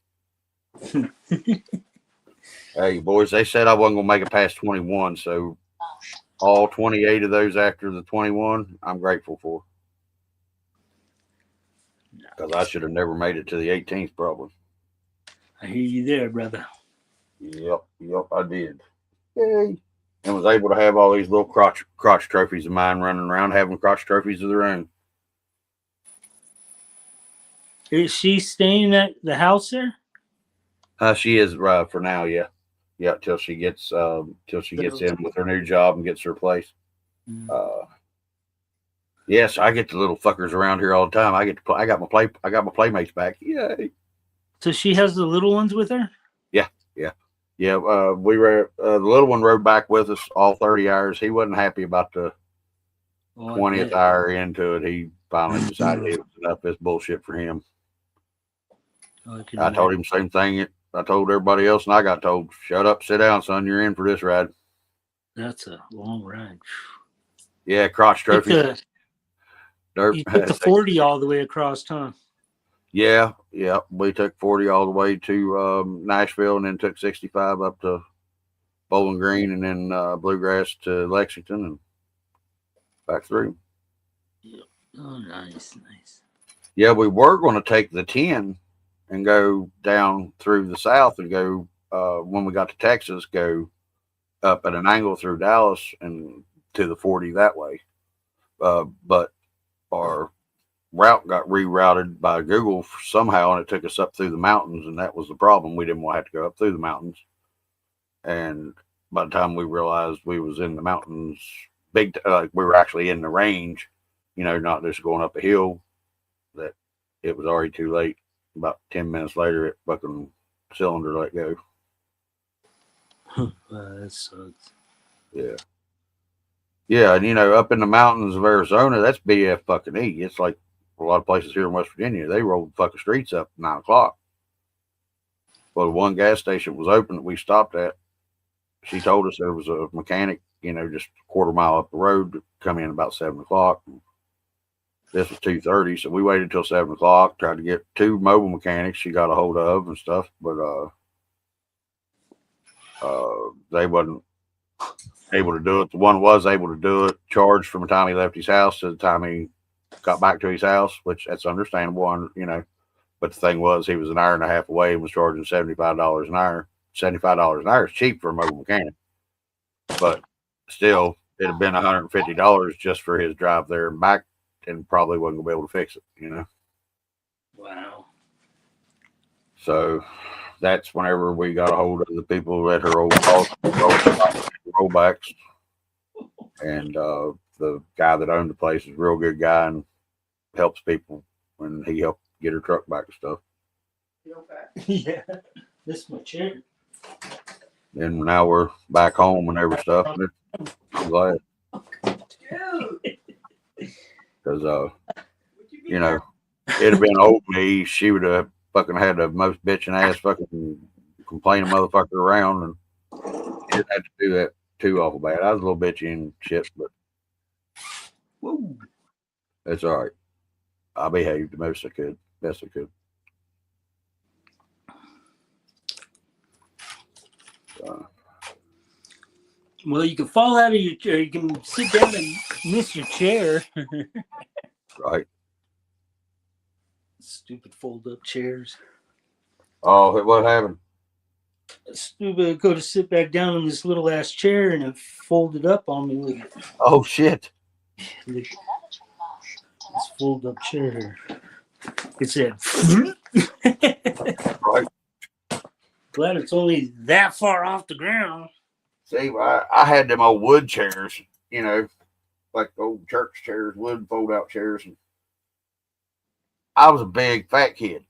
Hey, boys, they said I wasn't going to make it past 21. So all 28 of those after the 21, I'm grateful for. Because I should have never made it to the 18th, probably. I hear you there, brother. Yep, I did. Yay. And was able to have all these little crotch trophies of mine running around, having crotch trophies of their own. Is she staying at the house there? She is for now, yeah, till she gets in with her new job and gets her place. Yes, I get the little fuckers around here all the time. I got my playmates back. Yay! So she has the little ones with her. Yeah. We were the little one rode back with us all 30 hours. He wasn't happy about the 20th hour into it. He finally decided it was enough. This bullshit for him. I told him the same thing I told everybody else, and I got told, "Shut up, sit down, son. You're in for this ride." That's a long ride. Yeah, crotch trophy. You took the 40 all the way across, huh? Yeah. We took 40 all the way to Nashville, and then took 65 up to Bowling Green, and then Bluegrass to Lexington, and back through. Yep. Oh, nice. Yeah, we were going to take the 10 and go down through the south and go, when we got to Texas, go up at an angle through Dallas and to the 40 that way. But our route got rerouted by Google somehow, and it took us up through the mountains, and that was the problem. We didn't want to have to go up through the mountains. And by the time we realized we was in the mountains, we were actually in the range, you know, not just going up a hill, that it was already too late. About 10 minutes later, it fucking cylinder let go. That sucks. Yeah, and you know, up in the mountains of Arizona, that's BF fucking E. It's like a lot of places here in West Virginia, they rolled fucking streets up at 9 o'clock. Well, the one gas station was open that we stopped at. She told us there was a mechanic, you know, just a quarter mile up the road to come in about 7 o'clock. This was 2:30, so we waited till 7 o'clock, tried to get 2 mobile mechanics she got a hold of and stuff, but they wasn't able to do it. The one was able to do it, charged from the time he left his house to the time he got back to his house, which that's understandable, you know. But the thing was, he was an hour and a half away and was charging $75 an hour. $75 an hour is cheap for a mobile mechanic, but still, it'd have been $150 just for his drive there and back, and probably wasn't gonna be able to fix it, you know. Wow. So that's whenever we got a hold of the people at her old boss, rollbacks, and the guy that owned the place is a real good guy and helps people when he helped get her truck back and stuff. Yeah, this is my chair. And now we're back home and every stuff. And I'm glad because you know, it'd have been old me. She would have fucking had the most bitching ass fucking complaining motherfucker around, and didn't have to do that too awful bad. I was a little bitchy and shit, but that's all right. I behaved the most I could, best I could. Well, you can fall out of your chair. You can sit down and miss your chair. Right. Stupid fold-up chairs. Oh, what happened? Stupid. Go to sit back down in this little ass chair and it folded up on me. Look at Oh shit! look at this fold-up chair. It said. Right. Glad it's only that far off the ground. See, I had them old wood chairs, you know, like old church chairs, wood fold-out chairs, and I was a big fat kid.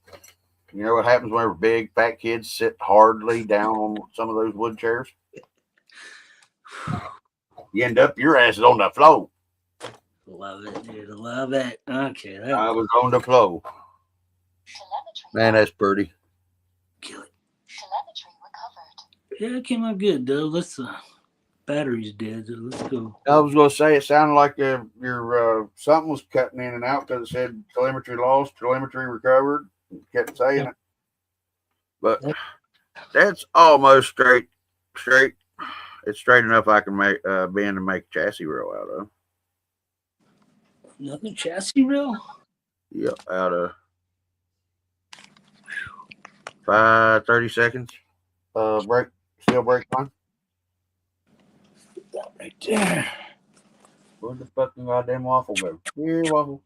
You know what happens whenever big fat kids sit hardly down on some of those wood chairs? You end up, your ass is on the floor. Love it, dude. Love it. Okay. I was on the floor. Man, that's pretty. Kill it. Yeah, it came out good, though. Let's battery's dead, so let's go. I was gonna say it sounded like your something was cutting in and out because it said telemetry lost, telemetry recovered. It kept saying it, but that's almost straight. It's straight enough I can make bend and make a chassis rail out of. Nothing chassis rail. Yep, out of 30 seconds. Steel brake line. That right there. Where the fucking goddamn waffle go? Here, waffle.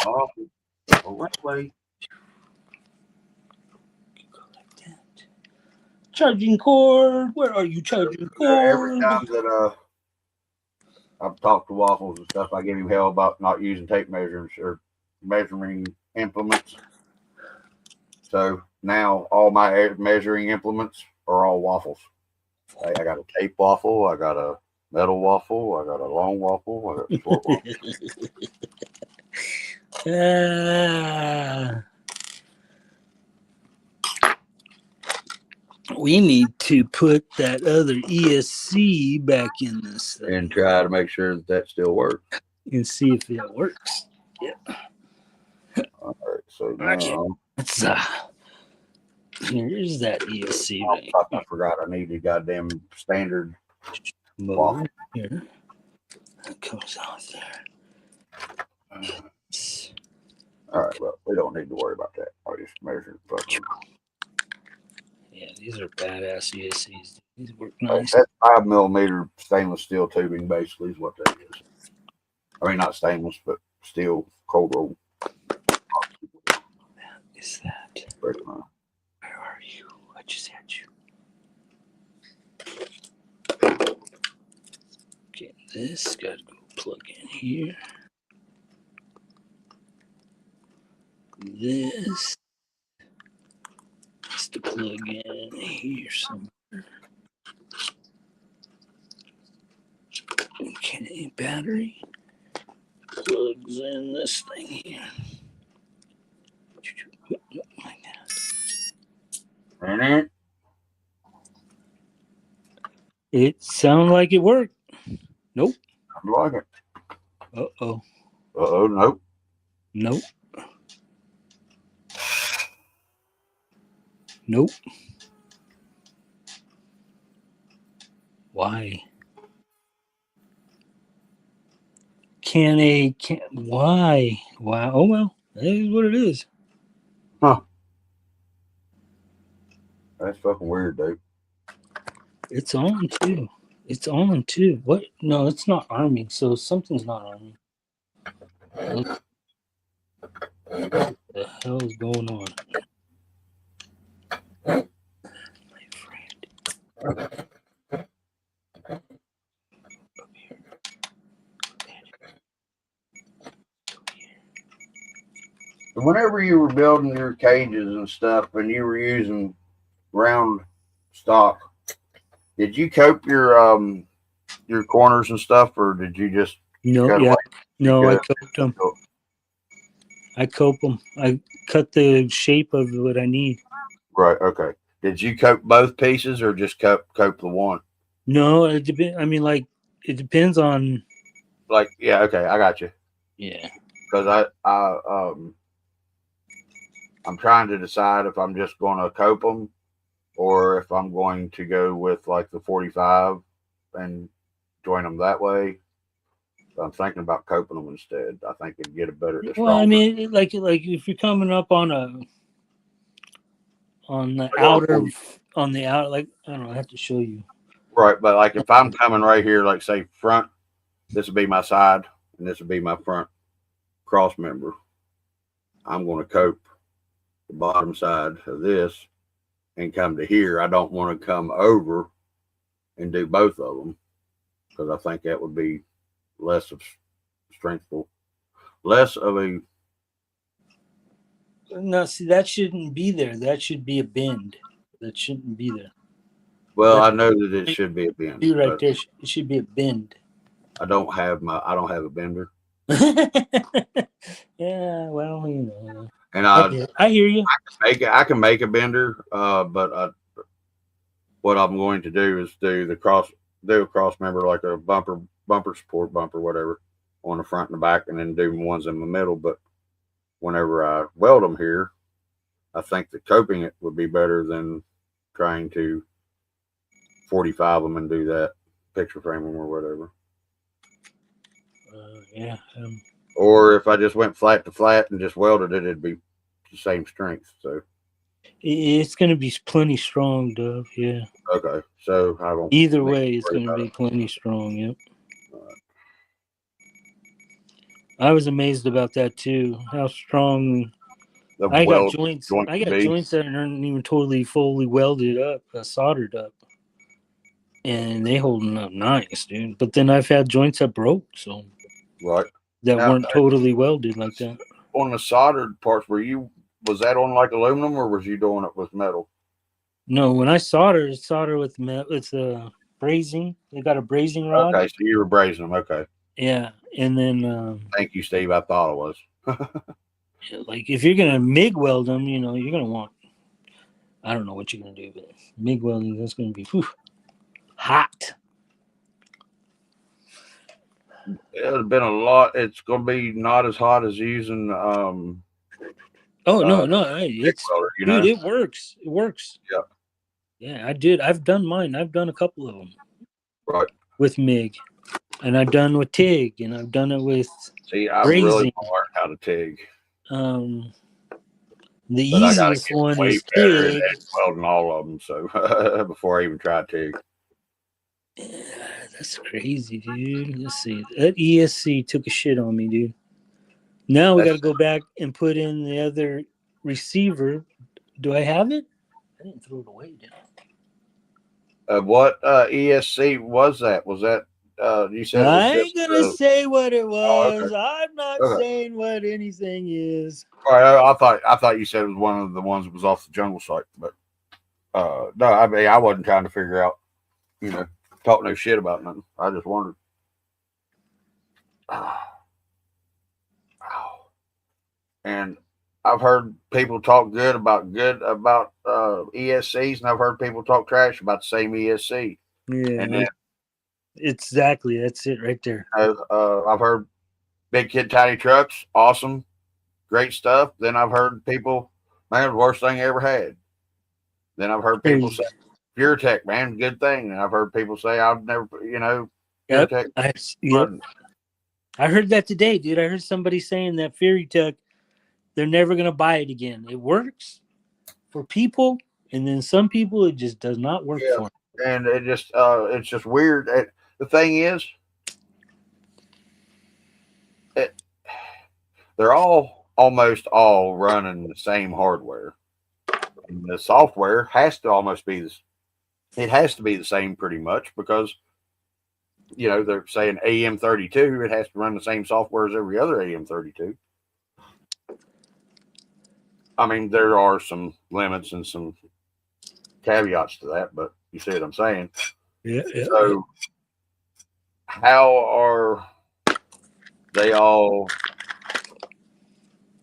Waffle. Go that way. Go like that. Charging cord. Where are you charging cord? Every time that I've talked to Waffles and stuff, I give him hell about not using tape measures or measuring implements. So now all my measuring implements are all waffles. I got a tape waffle, I got a metal waffle, I got a long waffle, I got a short waffle. We need to put that other ESC back in this thing and try to make sure that still works and see if it works. Yeah. All right, so Okay. now Let's here's that ESC. I forgot I needed goddamn standard waffle. Here. That comes out there. All right, well, we don't need to worry about that. I just measured. Yeah, these are badass ESCs. These work nice. That's 5mm stainless steel tubing, basically, is what that is. I mean, not stainless, but steel cold roll. What is that? Where are you? I just had you. Okay, this got to go plug in here. This has to plug in here somewhere. Okay, battery plugs in this thing here. Like that. It sounded like it worked. Nope. I like it. Uh-oh. Uh-oh, nope. Nope. Nope. Why? Why? Why? Oh, well, that is what it is. Huh. That's fucking weird, dude. It's on too. It's on too. What? No, it's not arming. So something's not arming. What the hell is going on? My friend. Whenever you were building your cages and stuff, and you were using round stock, did you cope your corners and stuff, or did you just No, cut yeah, away? no, I coped them. I cope them. I cut the shape of what I need. Right. Okay. Did you cope both pieces, or just cope the one? No, it depends. I mean, like, it depends on. Like, yeah. Okay, I got you. Yeah. Because I'm trying to decide if I'm just going to cope them, or if I'm going to go with like the 45 and join them that way. So I'm thinking about coping them instead. I think it'd get a better. Well, I mean, like if you're coming up on the outer, like, I don't know, I have to show you. Right, but like if I'm coming right here, like say front, this would be my side, and this would be my front cross member. I'm going to cope the bottom side of this and come to here. I don't want to come over and do both of them, because I think that would be less of strengthful, less of a. No, see, that shouldn't be there. That should be a bend. That shouldn't be there. Well, I know that it should be a bend. Be right there. It should be a bend. I don't have a bender. Yeah, well, you know. And I hear you. I can make a bender, but what I'm going to do is do a cross member, like a bumper support bumper, whatever, on the front and the back, and then do ones in the middle. But whenever I weld them here, I think that coping it would be better than trying to 45 them and do that, picture frame them or whatever. Yeah. Or if I just went flat to flat and just welded it, it'd be the same strength. So it's going to be plenty strong, Dove. Yeah. Okay. So I won't. Either way, it's going to be plenty strong. Yep. I was amazed about that too. How strong. I got joints that aren't even totally fully welded up, soldered up, and they holding up nice, dude. But then I've had joints that broke, so right, that weren't totally welded like that. On the soldered parts, was that on like aluminum, or was you doing it with metal? No, when I solder with metal. It's a brazing. They got a brazing rod. Okay, so you were brazing them. Okay. Yeah, and then. Thank you, Steve. I thought it was. Like if you're gonna MIG weld them, you know, you're gonna want. I don't know what you're gonna do, but MIG welding, that's gonna be hot. It's been a lot. It's gonna be not as hot as using. No, it's welder, dude. It works. It works. Yeah. Yeah, I did. I've done mine. I've done a couple of them. Right. With MIG, and I've done with TIG, and I've done it with. See, I really want to learn how to TIG. The easiest one is TIG. Welding all of them, so before I even try TIG. Yeah, that's crazy, dude. Let's see. That ESC took a shit on me, dude. Now we got to go back and put in the other receiver. Do I have it? I didn't throw it away, did I? What ESC was that? Was that you said? I ain't gonna say what it was. Oh, okay. I'm not saying what anything is. All right, I thought you said it was one of the ones that was off the jungle site, but no, I mean I wasn't trying to figure out, talk no shit about nothing. I just wondered. And I've heard people talk good about ESCs, and I've heard people talk trash about the same ESC. Yeah, and then, exactly. That's it right there. I've heard Big Kid Tiny Trucks, awesome, great stuff. Then I've heard people, man, the worst thing I ever had. Then I've heard people say, PureTech, man, good thing. And I've heard people say, I've never, PureTech. I heard that today, dude. I heard somebody saying that PureTech, they're never going to buy it again. It works for people, and then some people it just does not work Yeah. for them. And it's just weird. The thing is, it, they're almost all running the same hardware. And the software has to almost be this. It has to be the same pretty much because they're saying AM32. It has to run the same software as every other AM32. I mean, there are some limits and some caveats to that, but you see what I'm saying. Yeah. So, how are they all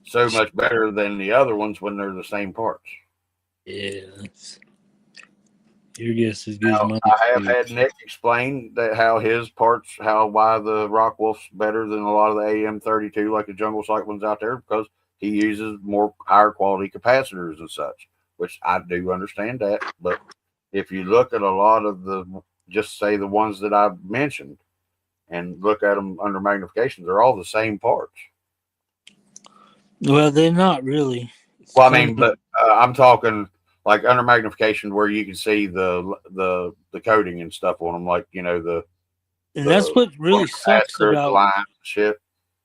so much better than the other ones when they're the same parts? Yeah. Your guess is good as mine. I have had Nick explain that why the Rockwolf's better than a lot of the AM32, like the Jungle Site ones out there, because he uses more higher quality capacitors and such, which I do understand that. But if you look at a lot of just say the ones that I've mentioned and look at them under magnification, they're all the same parts. Well, they're not really. Well, I mean, but I'm talking like under magnification where you can see the coating and stuff on them, like and that's what really sucks about line shit.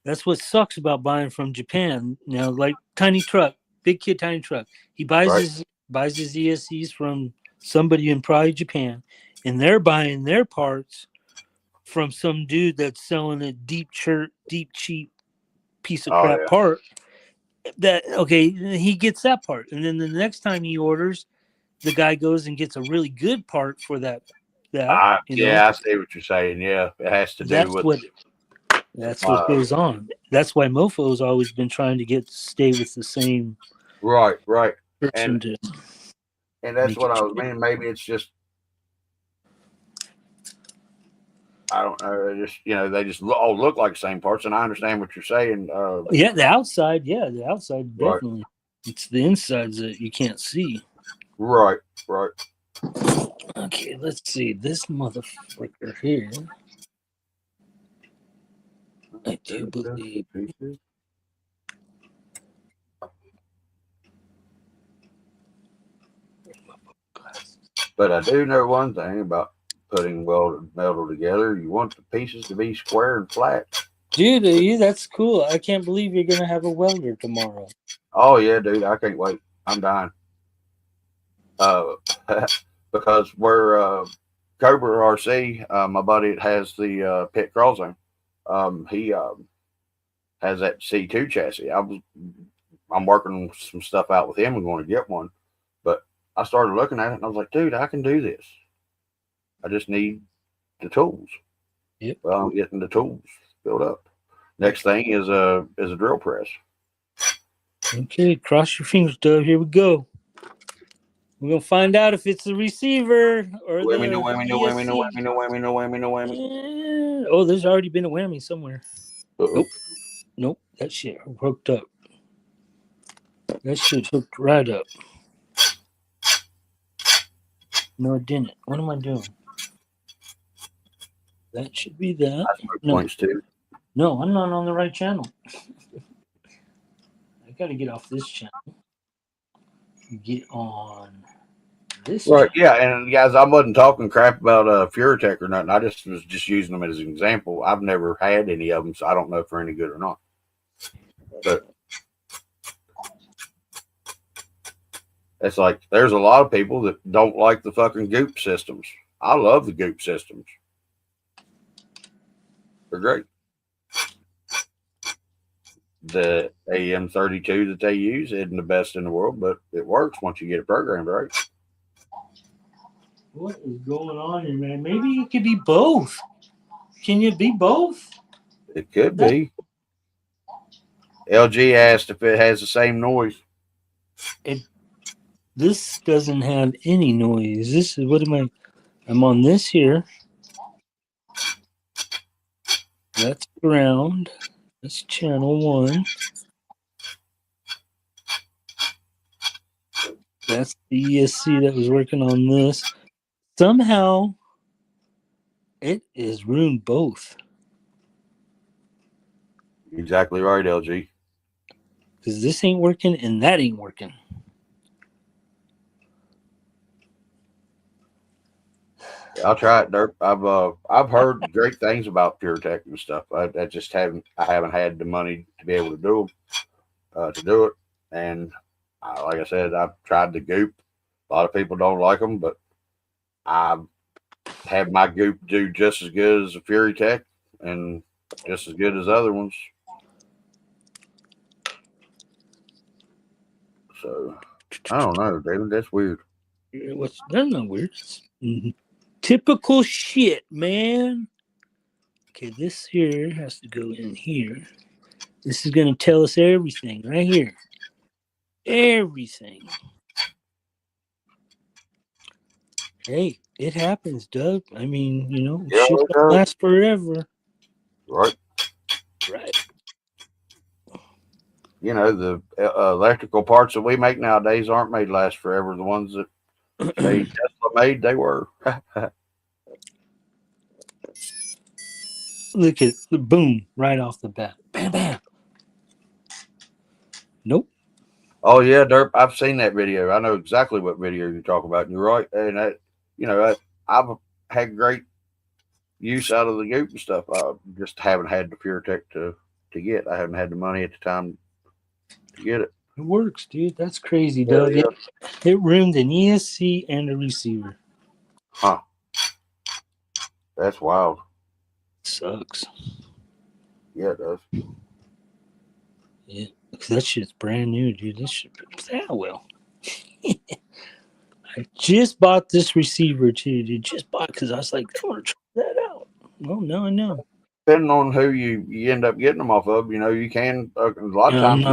That's what sucks about buying from Japan. Like Tiny Truck, Big Kid Tiny Truck. He buys his ESCs from somebody in probably Japan, and they're buying their parts from some dude that's selling a deep cheap piece of crap part. He gets that part, and then the next time he orders, the guy goes and gets a really good part for that. I see what you're saying. Yeah, it has to do with. That's what goes on. That's why Mofo's always been trying to stay with the same. Right. And that's what I was meaning. Maybe it's just, I don't know. They just all look like the same parts, and I understand what you're saying. The outside, definitely. Right. It's the insides that you can't see. Right. Okay, let's see this motherfucker here. I do believe. But I do know one thing about putting welded metal together. You want the pieces to be square and flat. Dude, that's cool. I can't believe you're going to have a welder tomorrow. Oh, yeah, dude. I can't wait. I'm dying. Because we're Cobra RC, my buddy that has the pit crawl zone, he has that C2 chassis. I'm working some stuff out with him and going to get one, but I started looking at it and I was like, dude, I can do this. I just need the tools. Yep. Well, I'm getting the tools built up. Next thing is a drill press. Okay, cross your fingers, Doug. Here we go. We're gonna find out if it's the receiver or the whammy. Oh, there's already been a whammy somewhere. Nope. That shit hooked up. That shit hooked right up. No, it didn't. What am I doing? That should be that. Points too. No, I'm not on the right channel. I gotta get off this channel. Get on this. Right, yeah, and guys, I wasn't talking crap about Furatech or nothing. I was just using them as an example. I've never had any of them, so I don't know if they're any good or not. But it's like there's a lot of people that don't like the fucking Goop systems. I love the Goop systems. They're great. The AM32 that they use isn't the best in the world, but it works once you get it programmed right. What is going on here, man? Maybe it could be both. Can you be both? It could be. LG asked if it has the same noise. This doesn't have any noise. This is I'm on this here. That's ground. That's channel 1. That's the ESC that was working on this. Somehow, it is ruined both. Exactly right, LG. Because this ain't working and that ain't working. I'll try it, Derp. I've heard great things about PureTech and stuff. I just haven't had the money to be able to do it. And like I said, I've tried the Goop. A lot of people don't like them, but I have my Goop do just as good as the Fury Tech and just as good as other ones. So I don't know, David. That's weird. That's not weird. Mm-hmm. Typical shit, man. Okay, this here has to go in here. This is gonna tell us everything right here. Everything. Hey, it happens, Doug. I mean, shit don't last forever. Right. Right. The electrical parts that we make nowadays aren't made to last forever. The ones that they Tesla made, they were. Look at the boom right off the bat. Bam, bam. Nope. Oh yeah, Derp. I've seen that video. I know exactly what video you're talking about. And you're right. And I've had great use out of the Goop and stuff. I just haven't had the PureTech to get. I haven't had the money at the time to get it. It works, dude. That's crazy, Doug. Yeah. It ruined an ESC and a receiver. Huh. That's wild. Sucks. Yeah, it does. Yeah, because that shit's brand new, dude. This shit, well. I just bought this receiver too, dude. Just bought because I was like, I want to try that out. Well, now I know. Depending on who you end up getting them off of, you can a lot of times.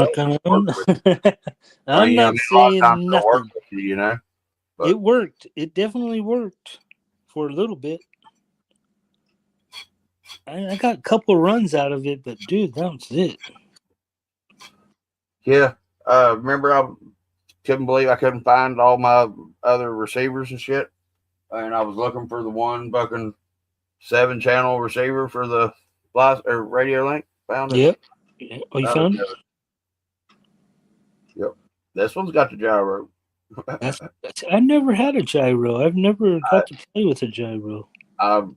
I'm not saying nothing. But it worked. It definitely worked for a little bit. I got a couple runs out of it, but dude, that was it. Yeah. Remember, I couldn't believe I couldn't find all my other receivers and shit, and I was looking for the one fucking 7-channel receiver for the Radio Link. Found it. Yep. Oh, you found it? Yep. This one's got the gyro. I never had a gyro. I've never got to play with a gyro. I've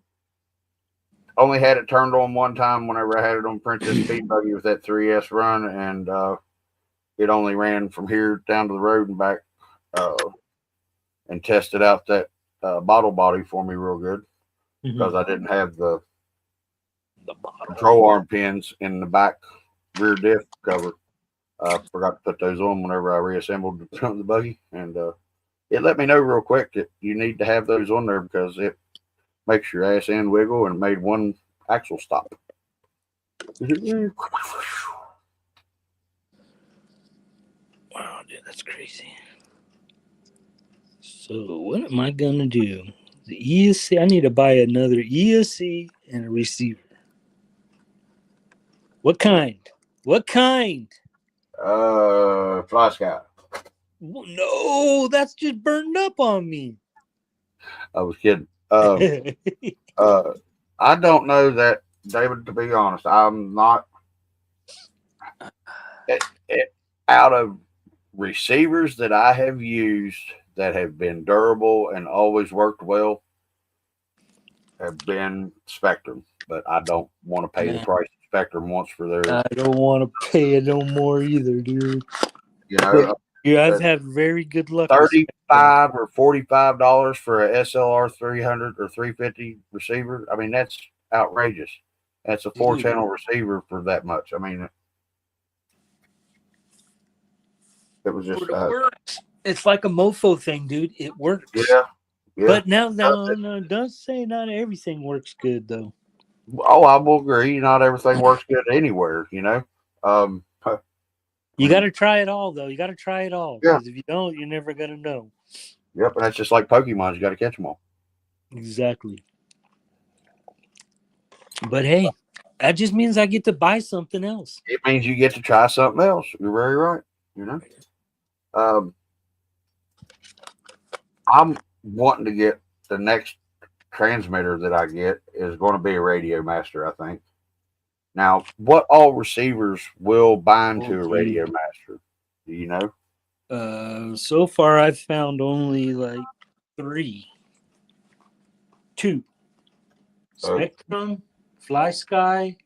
only had it turned on one time whenever I had it on Princess Speed Buggy with that 3S run, and it only ran from here down to the road and back, and tested out that bottle body for me real good because I didn't have the control arm pins in the back rear diff cover. I forgot to put those on whenever I reassembled the buggy, and it let me know real quick that you need to have those on there because it makes your ass end wiggle, and it made one axle stop. Wow, dude, that's crazy. So what am I gonna do? The ESC. I need to buy another ESC and a receiver. What kind? Fly Sky. No, that's just burned up on me. I was kidding. I don't know that, David, to be honest. I'm not out of receivers that I have used that have been durable and always worked well have been Spectrum, but I don't want to pay the price Spectrum wants for their. I don't want to pay it no more either, dude. I've had very good luck. $35 or $45 for a SLR 300 or 350 receiver. I mean, that's outrageous. That's a 4-channel receiver for that much. I mean, it was just. It's like a mofo thing, dude. It works. Yeah. But now, don't say not everything works good, though. Oh, I will agree. Not everything works good anywhere, You got to try it all, though. You got to try it all. Because if you don't, you're never going to know. Yep, and that's just like Pokemon. You got to catch them all. Exactly. But hey, that just means I get to buy something else. It means you get to try something else. You're very right. I'm wanting to get the next transmitter that I get is going to be a Radio Master, I think. Now, what all receivers will bind to a Radio Master? Do you know? So far, I've found only like 3. 2. Oh. Spectrum, Fly Sky.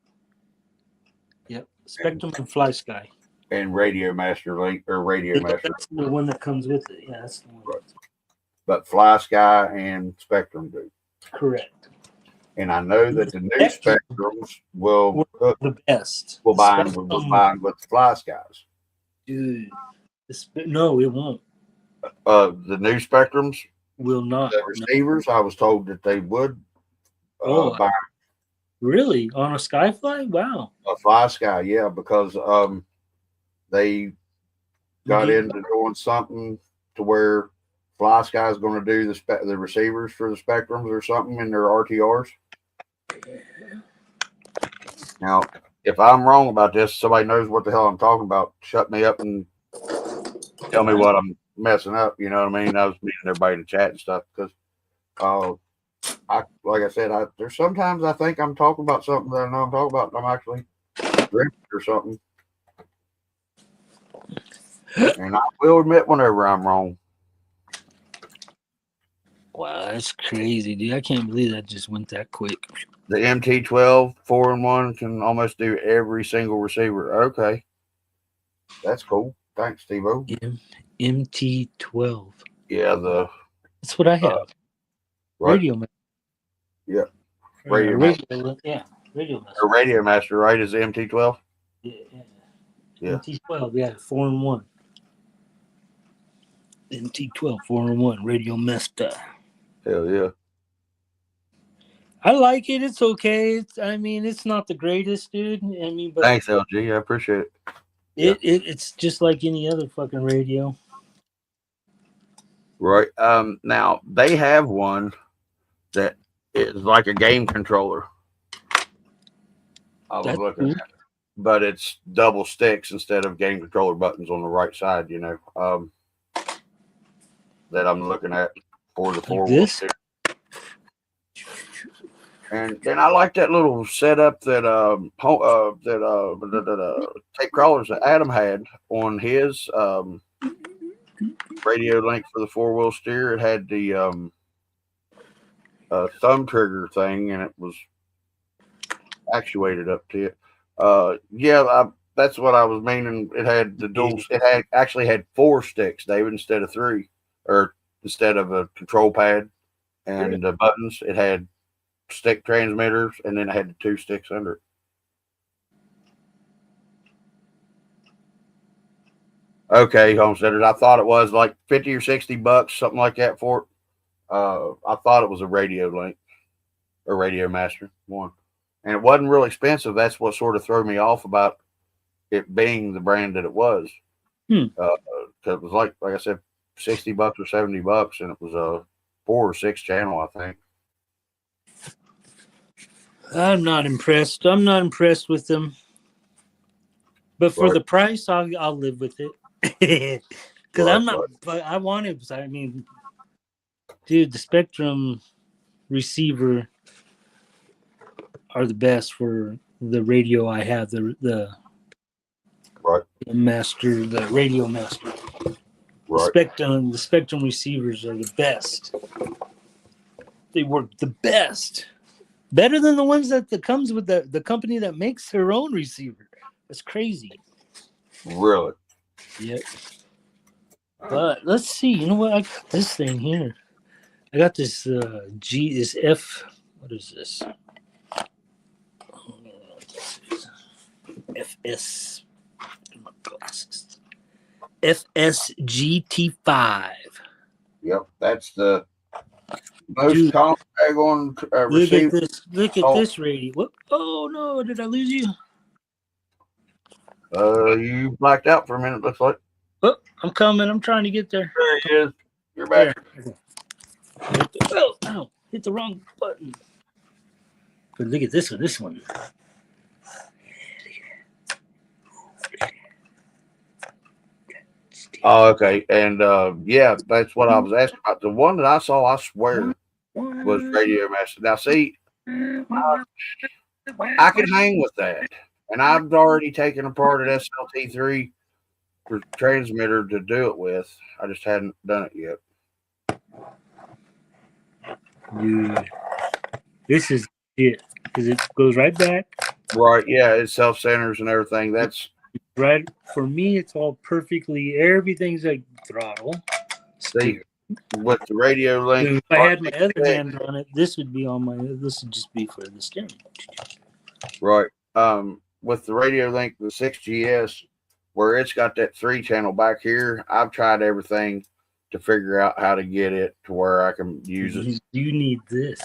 Yep, Spectrum and Fly Sky. And Radio Master Link or Radio Master. That's the one that comes with it. Yeah, that's the one. Right. But Fly Sky and Spectrum do. Correct. And I know that the new Spectrums will the best. bind with the Fly Skies. Dude, no, it won't. The new Spectrums will not. The receivers, no. I was told that they would bind. Really? On a Skyfly? Wow. A Fly Sky, yeah, because they got into doing something to where Fly Sky is going to do the receivers for the Spectrums or something in their RTRs. Now, if I'm wrong about this, somebody knows what the hell I'm talking about. Shut me up and tell me what I'm messing up. You know what I mean? I was meeting everybody to chat and stuff because, like I said, there's sometimes I think I'm talking about something that I know I'm talking about, and I'm actually drifting or something. And I will admit whenever I'm wrong. Wow, that's crazy, dude. I can't believe that just went that quick. The MT12 4-in-1 can almost do every single receiver. Okay. That's cool. Thanks, Steve-O. MT12. Yeah, that's what I have. Right. Radio Master. Yeah. Radio Master. Yeah. Radio Master. Or Radio Master, right? Is the MT12? Yeah. Yeah. MT12, yeah, 4-in-1. MT12, 4-in-1, Radio Master. Hell yeah. I like it. It's okay. It's not the greatest, dude. But thanks, LG. I appreciate it. It's just like any other fucking radio. Right. Now they have one that is like a game controller. I was looking at it. But it's double sticks instead of game controller buttons on the right side, that I'm looking at for the 4-wheel steer. And then I like that little setup that tape crawlers that Adam had on his radio link for the 4-wheel steer. It had the thumb trigger thing, and it was actuated up to it. That's what I was meaning. It had the dual. It actually had 4 sticks, David, instead of 3, or instead of a control pad and the buttons. It had stick transmitters, and then it had the 2 sticks under it. Okay, homesteaders. I thought it was like $50 or $60, something like that for it. I thought it was a Radio Link or Radio Master one. And it wasn't real expensive. That's what sort of threw me off about it being the brand that it was. It was like I said, $60 or $70, and it was a 4 or 6 channel, I think. I'm not impressed. I'm not impressed with them. But for the price, I'll live with it. Because I'm not. But I want it. Dude, the Spectrum receiver are the best for the radio I have. The Master, the Radio Master. Right. The Spectrum receivers are the best. They work the best. Better than the ones that comes with the company that makes their own receiver. That's crazy. Really? Yep. But let's see. You know what? I got this thing here. I got this this F. What is this? FS. My glasses. FSGT5. Yep, that's the most common on receiver. Look at this radio. What? Oh no! Did I lose you? You blacked out for a minute. Looks like. Oh, I'm coming. I'm trying to get there. There he is. You're back. Hit the wrong button. But look at this one. This one. Oh, okay. And that's what I was asking about. The one that I saw, I swear, was Radio Master. Now, see, I can hang with that. And I've already taken apart an SLT3 transmitter to do it with. I just hadn't done it yet. Dude, This is it because it goes right back. Right. Yeah. It self centers and everything. That's right. For me, it's all perfectly. Everything's like throttle. see with the radio link. If I had my other hand on it, this would be on my. This would just be for the steering. Right. With the radio link, the 6GS, where it's got that 3-channel back here, I've tried everything to figure out how to get it to where I can use it. You need this.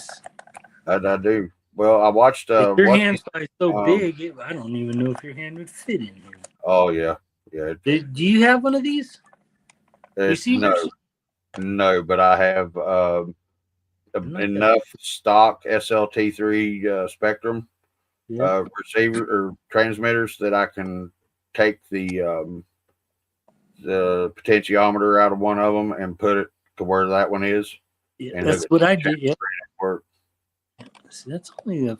I do. Well, I watched. Your hand's probably so big, I don't even know if your hand would fit in here. Oh yeah, yeah. Do you have one of these? No, but I have enough stock SLT3 Spectrum receiver or transmitters that I can take the potentiometer out of one of them and put it to where that one is. Yeah, that's what I did. Yeah. Work. See, that's only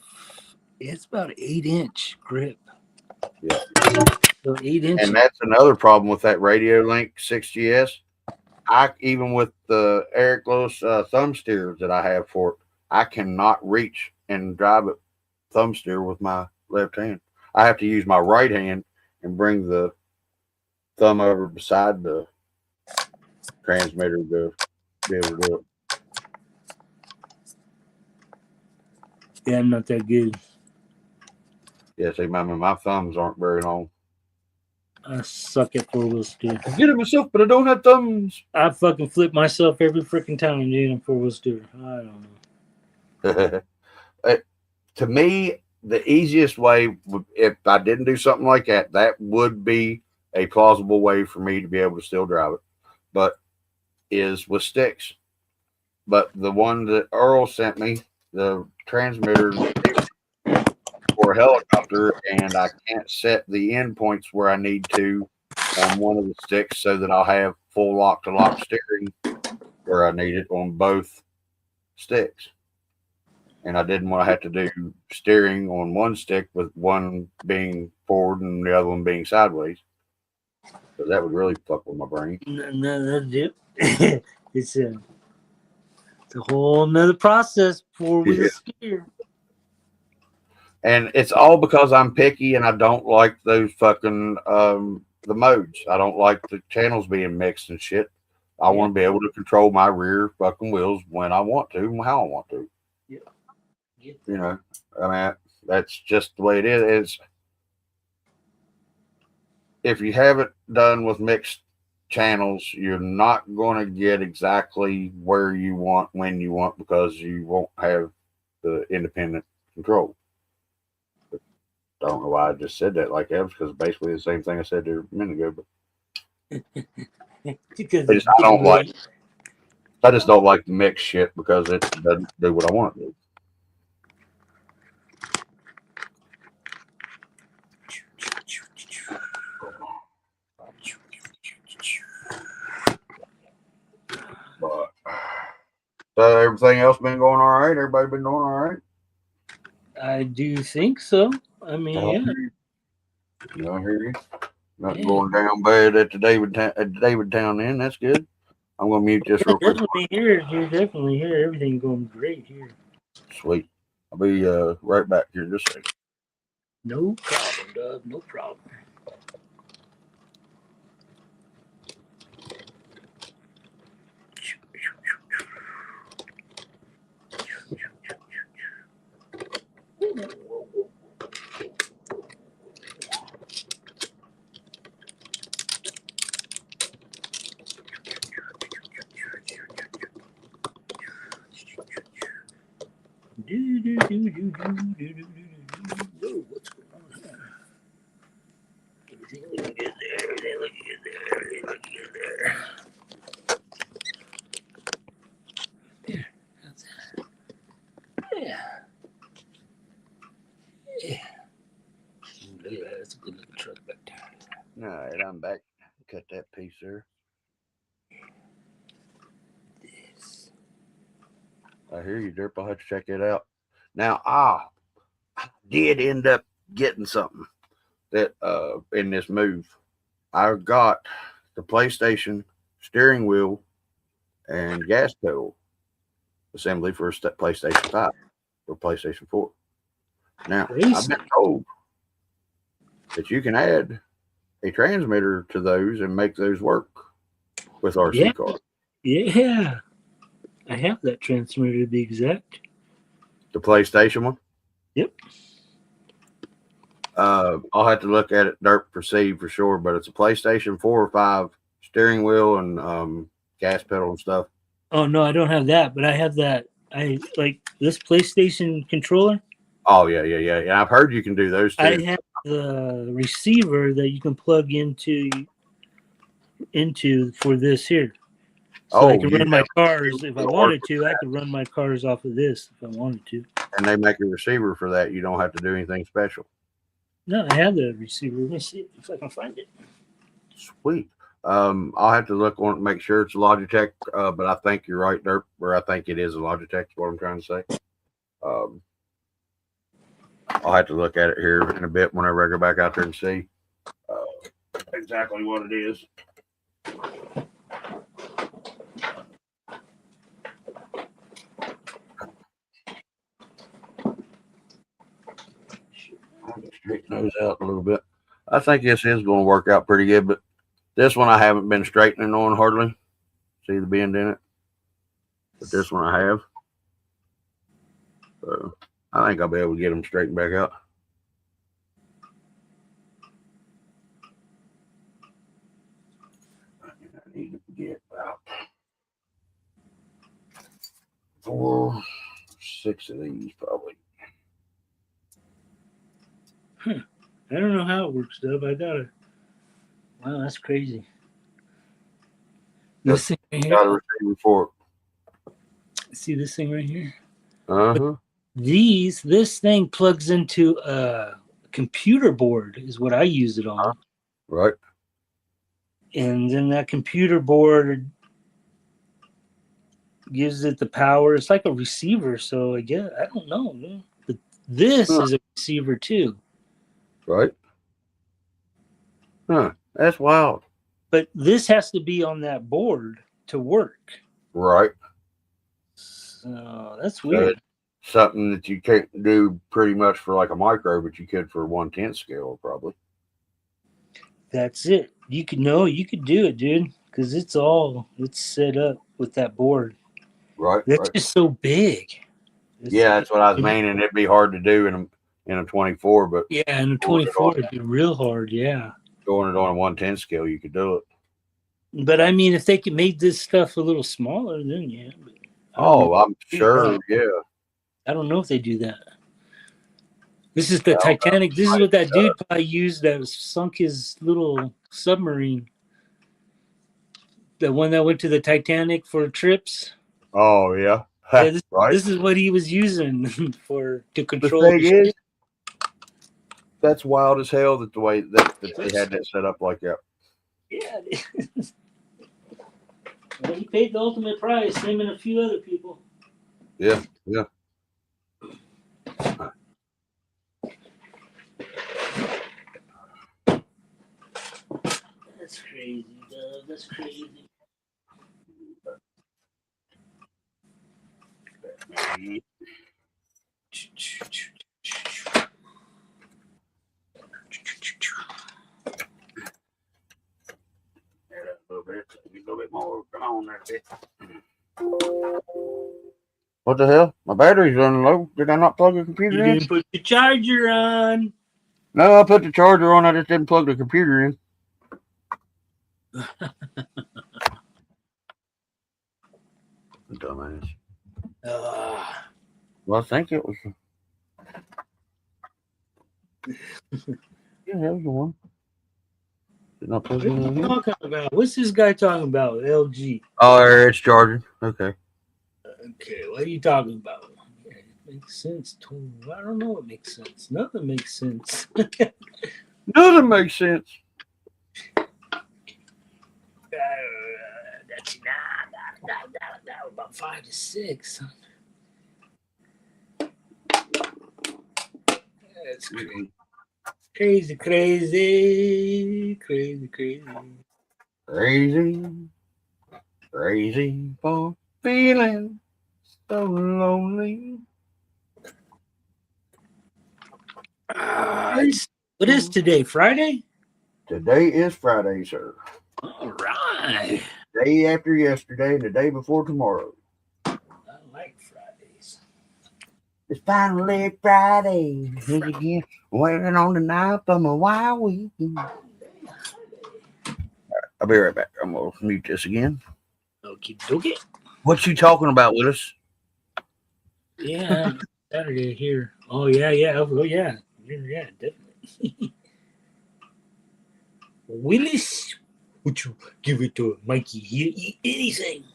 it's about 8-inch grip. Yeah. So 8 inches. And that's another problem with that Radio Link 6GS. Even with the Eric Lewis thumb steer that I have for it, I cannot reach and drive it thumb steer with my left hand. I have to use my right hand and bring the thumb over beside the transmitter to be able to do it. Yeah, I'm not that good. Yeah, see, my thumbs aren't very long. I suck at 4-wheel steer. I get it myself, but I don't have thumbs. I fucking flip myself every freaking time, dude, in 4-wheel steer. I don't know. To me, the easiest way, if I didn't do something like that, that would be a plausible way for me to be able to still drive it, but is with sticks. But the one that Earl sent me, the transmitter for a helicopter, and I can't set the endpoints where I need to on one of the sticks so that I'll have full lock-to-lock steering where I need it on both sticks. And I didn't want to have to do steering on one stick with one being forward and the other one being sideways. So that would really fuck with my brain. No, that's it. It's a whole nother process before we steer. And it's all because I'm picky and I don't like those fucking the modes. I don't like the channels being mixed and shit. I want to be able to control my rear fucking wheels when I want to and how I want to. Yeah. You know, I mean, that's just the way it is. If you have it done with mixed channels, you're not going to get exactly where you want when you want because you won't have the independent control. But I don't know why I just said that like that, because basically the same thing I said there a minute ago. But I just don't like the mixed shit because it doesn't do what I want to do. But so everything else been going all right? Everybody been doing all right? I do think so. I mean, I hear you. Not going down bad at the Davidtown end. That's good. I'm gonna mute this real quick. Definitely here. Everything going great here. Sweet. I'll be right back here in just a second. No problem, Doug. No problem. Whoa, what's going on here? Everything looking good there. Everything looking good there. There. How's that? Yeah. Look at that. That's a good looking truck back there. All right, I'm back. Cut that piece there. I hear you, Derp. I'll have to check it out. Now, I did end up getting something that in this move. I got the PlayStation steering wheel and gas pedal assembly for PlayStation 5. for PlayStation 4. Now, Crazy. I've been told that you can add a transmitter to those and make those work with RC card. Yeah. I have that transmitter to be exact. The PlayStation one? Yep. I'll have to look at it dirt for sure, but it's a PlayStation 4 or 5 steering wheel and gas pedal and stuff. Oh no, I don't have that, but I have that. I like this PlayStation controller. Oh yeah. I've heard you can do those too. I have the receiver that you can plug into for this here. So I can run my cars if I wanted to. I could run my cars off of this if I wanted to. And they make a receiver for that. You don't have to do anything special. No, I have the receiver. Let me see if I can find it. Sweet. I'll have to look on it, make sure it's a Logitech, but I think you're right, Derp, or I think it is a Logitech, is what I'm trying to say. I'll have to look at it here in a bit whenever I go back out there and see exactly what it is. Straighten those out a little bit. I think this is going to work out pretty good, but this one I haven't been straightening on hardly. See the bend in it? But this one I have. So I think I'll be able to get them straightened back out. I need to get about 4, 6 of these probably. I don't know how it works, Dub. I gotta. Wow, that's crazy. This thing right here. See this thing right here? This thing plugs into a computer board is what I use it on. Right. And then that computer board gives it the power. It's like a receiver. So I guess, I don't know. But this is a receiver too. Right. Huh. That's wild. But this has to be on that board to work. Right. So that's weird. Something that you can't do pretty much for like a micro, but you could for 1/10 scale probably. That's it. You could do it, dude, because it's set up with that board. Right. That's just so big. That's what I was meaning. It'd be hard to do in a 24, but yeah, in a 24 it'd be real hard. Yeah. Going it on a 1/10 scale, you could do it. But I mean, if they could make this stuff a little smaller, then yeah. I'm sure. Yeah. I don't know if they do that. This is the Titanic. This is what that dude probably used that sunk his little submarine. The one that went to the Titanic for trips. Oh yeah. This is what he was using to control the thing is, that's wild as hell that the way that they had that set up like that. Yeah. Well, he paid the ultimate price, him and a few other people. Yeah. That's crazy, Doug. That's crazy. A little bit more on there. What the hell? My battery's running low. Did I not plug the computer in? You didn't put the charger on. No, I put the charger on. I just didn't plug the computer in. Dumbass. Well, I think it was. Yeah, that was the one. Did not plug it in. What are you talking about? What's this guy talking about? LG. Oh, it's charging. Okay. Okay, what are you talking about? It makes sense. I don't know what makes sense. Nothing makes sense. Nothing makes sense. That's about 5 to 6. That's crazy. Crazy for feeling so lonely. What is today? Friday? Today is Friday, sir. All right. Day after yesterday and the day before tomorrow. I like Fridays. It's finally Friday. Here again, waiting on the night for my wild weekend. I'll be right back. I'm gonna mute this again. Okie dokie. What you talking about, Willis? Yeah, Saturday here. Oh yeah, yeah. Oh yeah, yeah, definitely. Willis, would you give it to Mikey? He'll eat anything.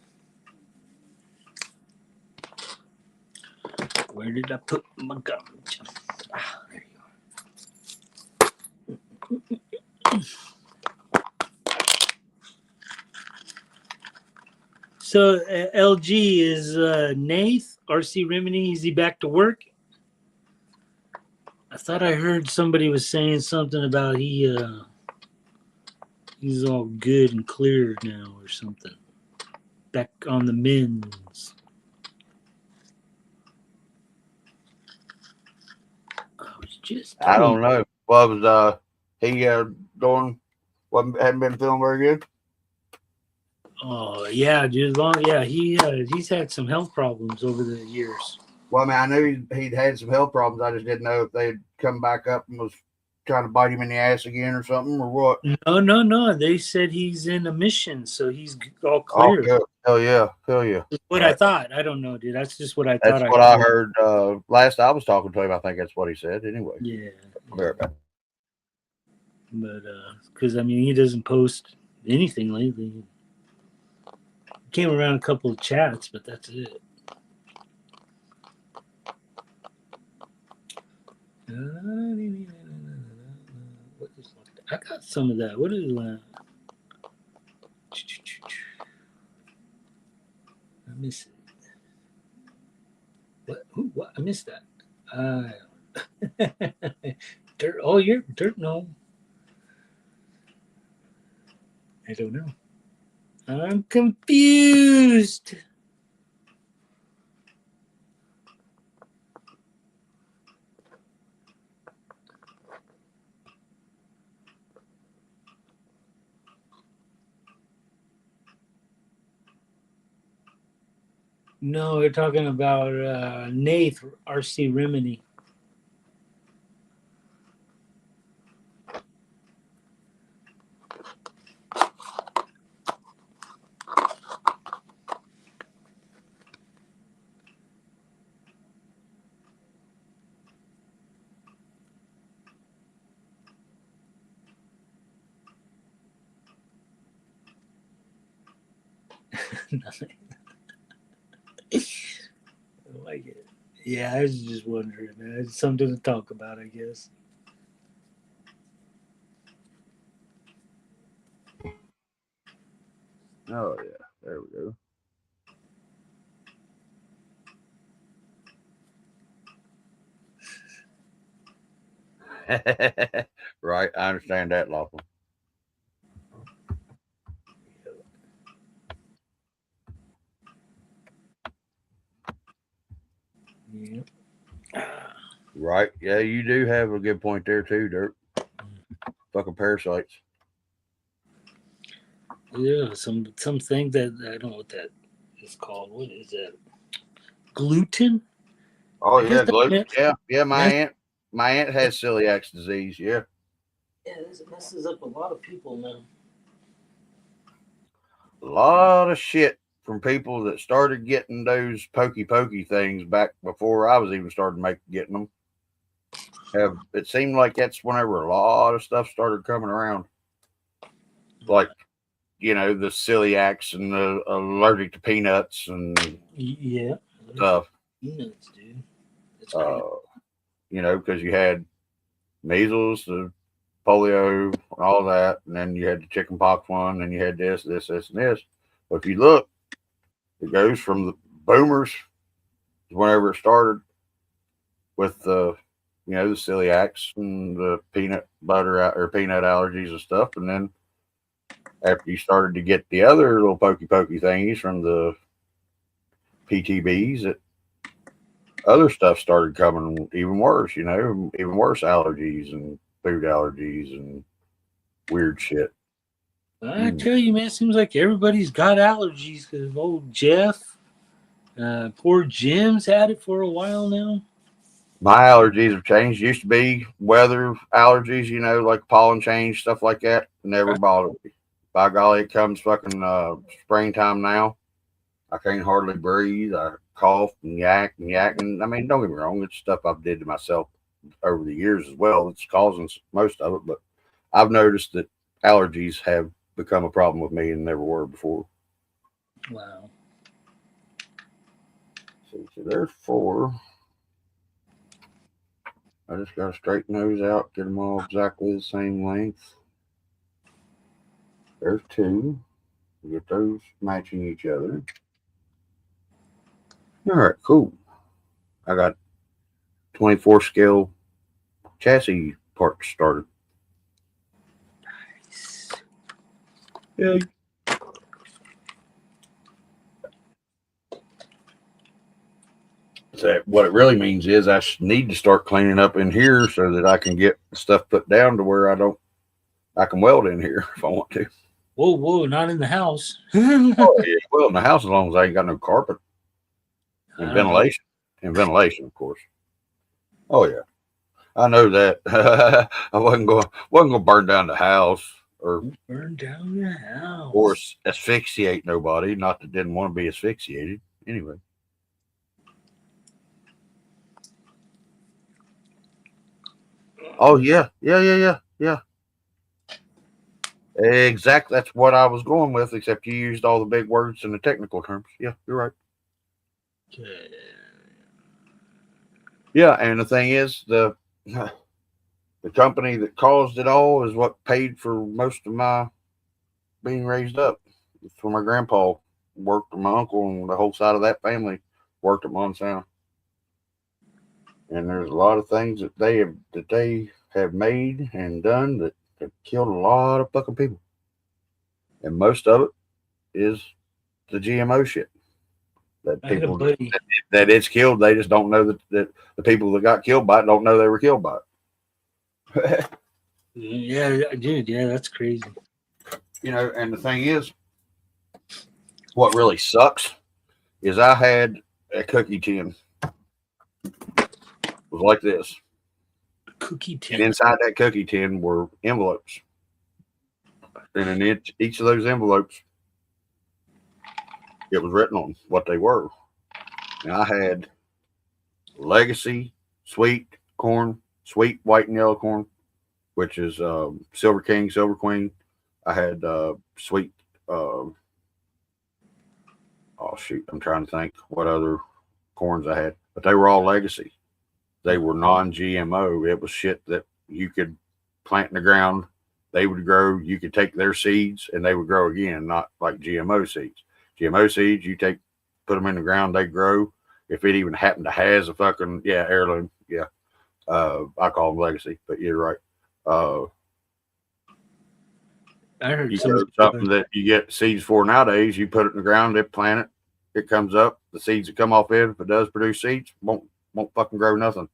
Where did I put my garbage? Ah, there you are. So LG is Nath, RC Remedy. Is he back to work? I thought I heard somebody was saying something about he's all good and clear now or something. Back on the mends. I don't know. What was he doing? Hadn't been feeling very good. Oh yeah, dude. He's had some health problems over the years. Well, I mean, I knew he'd had some health problems. I just didn't know if they'd come back up and was trying to bite him in the ass again or something or what. No. They said he's in a mission, so he's all clear. Oh, hell yeah. That's what I thought. I don't know, dude. That's just what I thought. That's what I heard last I was talking to him. I think that's what he said. Anyway. Yeah. Very bad. But because I mean, he doesn't post anything lately. Came around a couple of chats, but that's it. What is I got some of that. What is that? I miss it. What? I missed that. Dirt. Oh, you're dirt. No, I don't know. I'm confused. No, we're talking about Nath, RC Remedy. I like it. Yeah, I was just wondering. It's something to talk about, I guess. Oh yeah, there we go. Right, I understand that, Lawful. Yeah. Right, yeah, you do have a good point there too, Dirt. Fucking parasites. Yeah, something that I don't know what that is called. What is that? Gluten? Oh yeah, gluten. Yeah. My aunt has celiac disease. Yeah. Yeah, this messes up a lot of people, man. A lot of shit from people that started getting those pokey things back before I was even started getting them. It seemed like that's whenever a lot of stuff started coming around, like the celiacs and the allergic to peanuts and stuff. Peanuts, dude. Because you had measles, the polio, and all that, and then you had the chicken pox one, and you had this, and this. But if you look, it goes from the boomers, whenever it started, with the the celiacs and the peanut butter or peanut allergies and stuff, and then after you started to get the other little pokey thingies from the PTBs, other stuff started coming even worse, even worse allergies and food allergies and weird shit. I tell you, man, it seems like everybody's got allergies because of old Jeff. Poor Jim's had it for a while now. My allergies have changed. Used to be weather allergies, like pollen change, stuff like that. Never bothered me. By golly, it comes fucking springtime now. I can't hardly breathe. I cough and yak and yak. And I mean, don't get me wrong, it's stuff I've did to myself over the years as well. It's causing most of it, but I've noticed that allergies have become a problem with me and never were before. Wow. So there's 4. I just got to straighten those out, get them all exactly the same length. There's 2. Get those matching each other. All right, cool. I got 24 scale chassis parts started. Nice. Yeah. So what it really means is I need to start cleaning up in here so that I can get stuff put down to where I can weld in here if I want to. Whoa, not in the house. Oh, yeah. Well, in the house as long as I ain't got no carpet and ventilation. And ventilation, of course. Oh yeah, I know that. I wasn't going to burn down the house or burn down the house or asphyxiate nobody. Not that didn't want to be asphyxiated anyway. Oh yeah. Exactly. That's what I was going with, except you used all the big words and the technical terms. Yeah, you're right. Okay. Yeah, and the thing is, the company that caused it all is what paid for most of my being raised up. For my grandpa worked, my uncle and the whole side of that family worked at Monsanto. And there's a lot of things that they have made and done that have killed a lot of fucking people. And most of it is the GMO shit. That people that it's killed, they just don't know that the people that got killed by it don't know they were killed by it. Yeah, dude, yeah, that's crazy. And the thing is, what really sucks is I had a cookie tin. It was like this. Cookie tin. And inside that cookie tin were envelopes. And in each of those envelopes, it was written on what they were. And I had Legacy sweet corn, sweet white and yellow corn, which is Silver King, Silver Queen. I had sweet. Oh shoot, I'm trying to think what other corns I had, but they were all Legacy. They were non-GMO. It was shit that you could plant in the ground. They would grow. You could take their seeds and they would grow again, not like GMO seeds. GMO seeds, you put them in the ground, they grow. If it even happened to has a fucking, heirloom, I call them Legacy, but you're right. I heard something that you get seeds for nowadays. You put it in the ground, they plant it, it comes up. The seeds that come off it, if it does produce seeds, won't fucking grow nothing.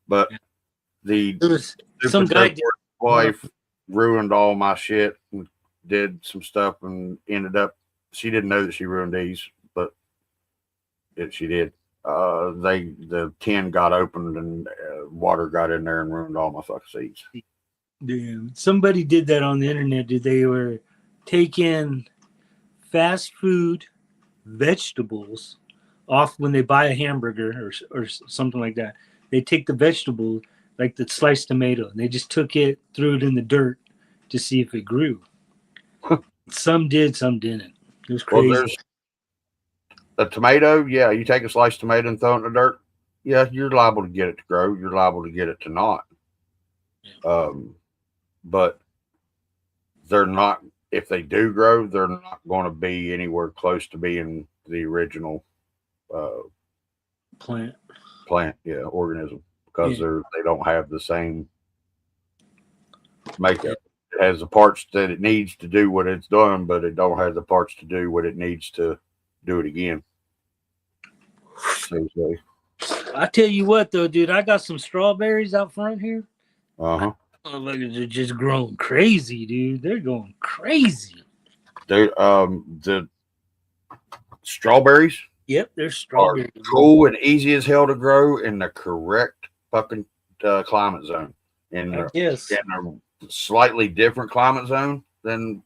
But some guy wife ruined all my shit and did some stuff and ended up. She didn't know that she ruined these, but she did. The tin got opened and water got in there and ruined all my fucking seeds. Damn. Somebody did that on the internet. They were taking fast food vegetables off when they buy a hamburger or something like that. They take the vegetable, like the sliced tomato, and they just took it, threw it in the dirt to see if it grew. Some did, some didn't. It was crazy. Well, there's a tomato. Yeah, you take a sliced tomato and throw it in the dirt. Yeah, you're liable to get it to grow. You're liable to get it to not. Yeah. But they're not. If they do grow, they're not going to be anywhere close to being the original plant. Organism, because they don't have the same makeup. It has the parts that it needs to do what it's done, but it don't have the parts to do what it needs to do it again. I tell you what, though, dude, I got some strawberries out front here. Uh-huh. Motherfuckers are just growing crazy, dude. They're going crazy. The strawberries Yep, they're are strawberries. cool and easy as hell to grow in the correct fucking climate zone. Yes. In a slightly different climate zone than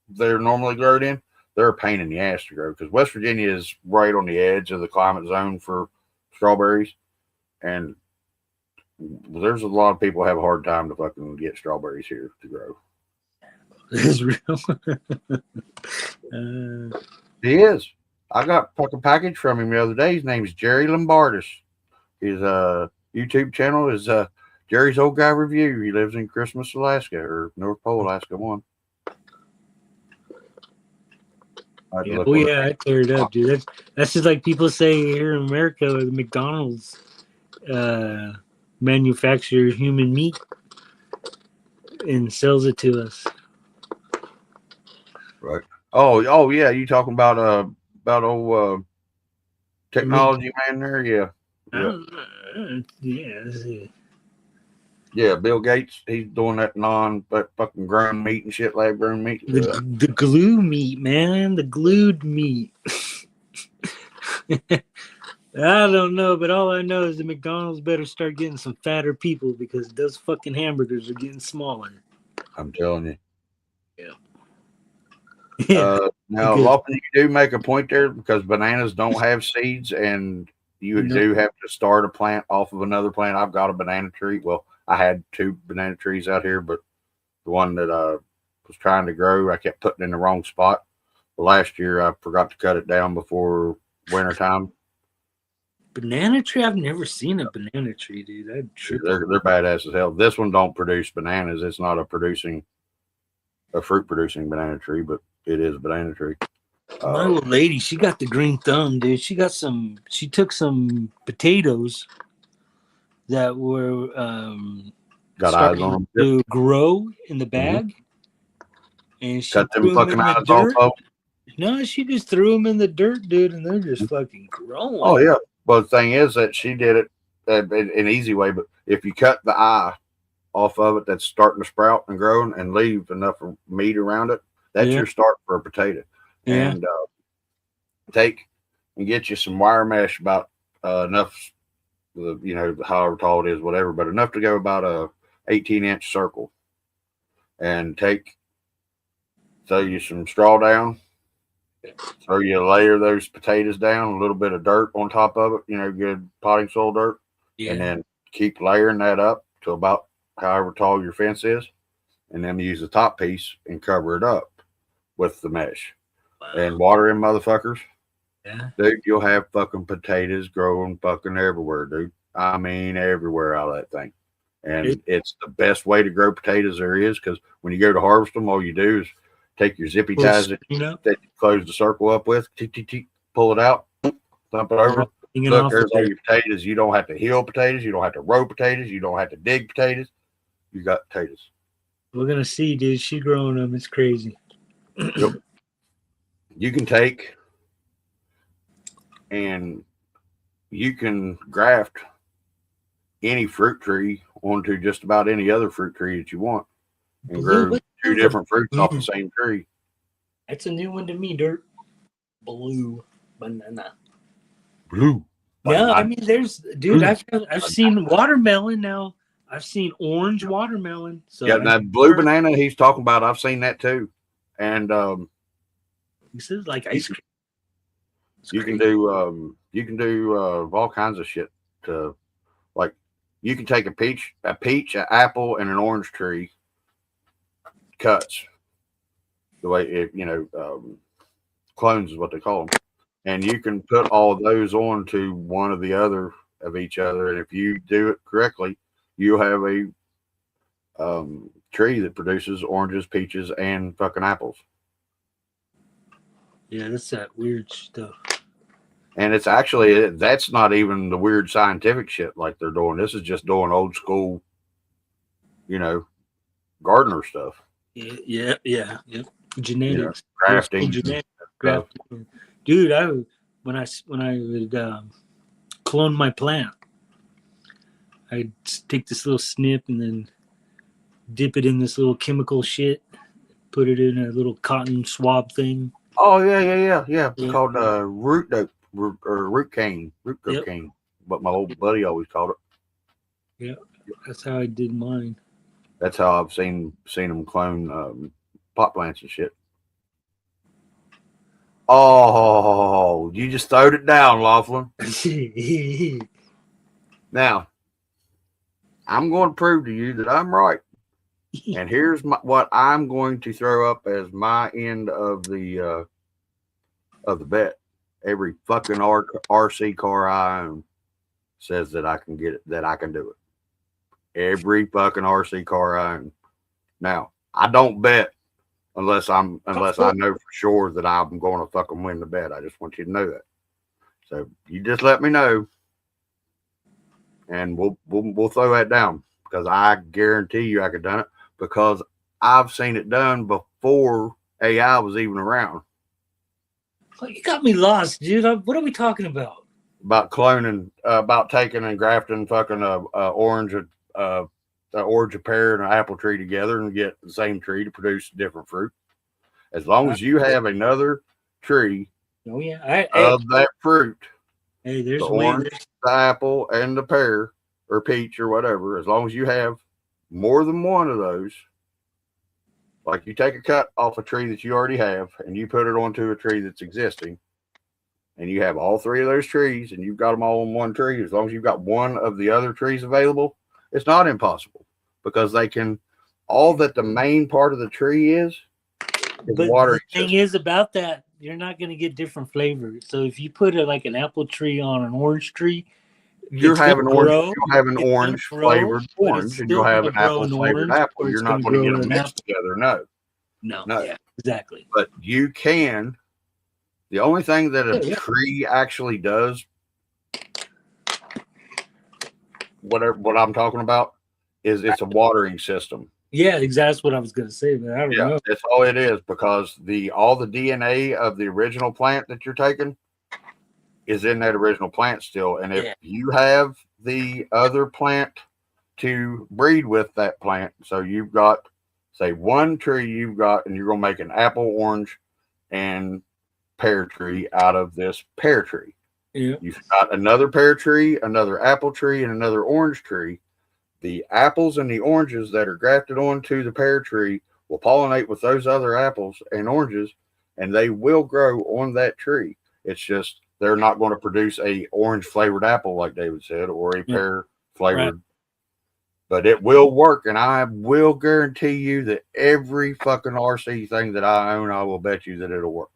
they're normally grown in, they're a pain in the ass to grow because West Virginia is right on the edge of the climate zone for strawberries, and there's a lot of people have a hard time to fucking get strawberries here to grow. It's real. He is. I got a fucking package from him the other day. His name's Jerry Lombardis. His YouTube channel is Jerry's Old Guy Review. He lives in Christmas, Alaska, or North Pole, Alaska 1. Yeah, I tear it up, dude. That's just like people say here in America, the McDonald's manufacture human meat and sells it to us. Right. Oh yeah. You talking about old technology man there? Yeah. Yeah, Bill Gates, he's doing that fucking grown meat and shit, lab grown meat. The glue meat, man. The glued meat. I don't know, but all I know is the McDonald's better start getting some fatter people because those fucking hamburgers are getting smaller. I'm telling you. Yeah. Now, often you do make a point there because bananas don't have seeds, and you do have to start a plant off of another plant. I've got a banana tree. Well, I had 2 banana trees out here, but the one that I was trying to grow, I kept putting in the wrong spot. Last year, I forgot to cut it down before winter time. Banana tree? I've never seen a banana tree, dude. They're badass as hell. This one don't produce bananas. It's not a fruit producing banana tree, but it is a banana tree. My old lady, she got the green thumb, dude. She took some potatoes that were got eyes on them to grow in the bag, and she cut them fucking eyes off of. No, she just threw them in the dirt, dude, and they're just fucking growing. Oh yeah. Well, the thing is that she did it in an easy way, but if you cut the eye off of it that's starting to sprout and growing and leave enough meat around it, that's your start for a potato. Yeah. And take and get you some wire mesh about enough, however tall it is, whatever, but enough to go about a 18-inch circle, and throw you some straw down, throw you a layer of those potatoes down, a little bit of dirt on top of it, good potting soil dirt, and then keep layering that up to about however tall your fence is, and then use the top piece and cover it up with the mesh. Wow. And water them motherfuckers. Yeah. Dude, you'll have fucking potatoes growing fucking everywhere, dude. I mean, everywhere out of that thing. And it's the best way to grow potatoes there is, because when you go to harvest them, all you do is take your zippy ties that you close the circle up with, pull it out, dump it over. Look, there's all your potatoes. You don't have to heel potatoes. You don't have to row potatoes. You don't have to dig potatoes. You got potatoes. We're going to see, dude. She's growing them. It's crazy. Yep. You can take and you can graft any fruit tree onto just about any other fruit tree that you want and grow 2 different fruits off the same tree. That's a new one to me, Dirt. Blue banana. Blue. Yeah, I mean, I've seen watermelon now. I've seen orange watermelon. So yeah, that blue banana he's talking about, I've seen that too. And this is like ice cream. You can do all kinds of shit to, like, you can take a peach, an apple, and an orange tree cuts the way it, clones is what they call them, and you can put all of those onto one of the other of each other, and if you do it correctly, you'll have a tree that produces oranges, peaches, and fucking apples. Yeah, that's that weird stuff. And it's actually, that's not even the weird scientific shit like they're doing. This is just doing old school, gardener stuff. Yeah. Genetics. Grafting. Dude, when I would clone my plant, I'd take this little snip and then dip it in this little chemical shit, put it in a little cotton swab thing. Oh yeah. It's Yeah. called root dope or root Yep. cocaine. But my old buddy always called it. Yeah, that's how I did mine. That's how I've seen them clone pot plants and shit. Oh, you just throwed it down, Laughlin. Now, I'm going to prove to you that I'm right. And here's what I'm going to throw up as my end of the bet. Every fucking RC car I own says that I can get it, that I can do it. Every fucking RC car I own. Now, I don't bet unless I know for sure that I'm going to fucking win the bet. I just want you to know that. So you just let me know, and we'll throw that down, because I guarantee you I could done it, because I've seen it done before AI was even around. You got me lost, dude. What are we talking about? About cloning, about taking and grafting fucking orange, an orange, a pear, and an apple tree together and get the same tree to produce different fruit. As long as you have another tree of that fruit, hey, there's the orange, the apple, and the pear or peach or whatever, as long as you have more than one of those, like you take a cut off a tree that you already have and you put it onto a tree that's existing, and you have all three of those trees and you've got them all on one tree, as long as you've got one of the other trees available, it's not impossible, because they can, all that the main part of the tree is but water. The thing is about that, you're not going to get different flavors. So if you put like an apple tree on an orange tree, you'll have an orange flavored orange, and you'll have an apple flavored apple. You're not going to get them mixed together. No. Yeah, exactly. But you can. The only thing that a tree actually does, what I'm talking about, is it's a watering system. Yeah, exactly. That's what I was going to say, but I don't know. That's all it is, because all the DNA of the original plant that you're taking is in that original plant still. And if you have the other plant to breed with that plant, so you've got, say, one tree you've got, and you're going to make an apple, orange, and pear tree out of this pear tree. Yeah. You've got another pear tree, another apple tree, and another orange tree. The apples and the oranges that are grafted onto the pear tree will pollinate with those other apples and oranges, and they will grow on that tree. It's just they're not going to produce a orange flavored apple, like David said, or a pear flavored. Right. But it will work, and I will guarantee you that every fucking RC thing that I own, I will bet you that it'll work.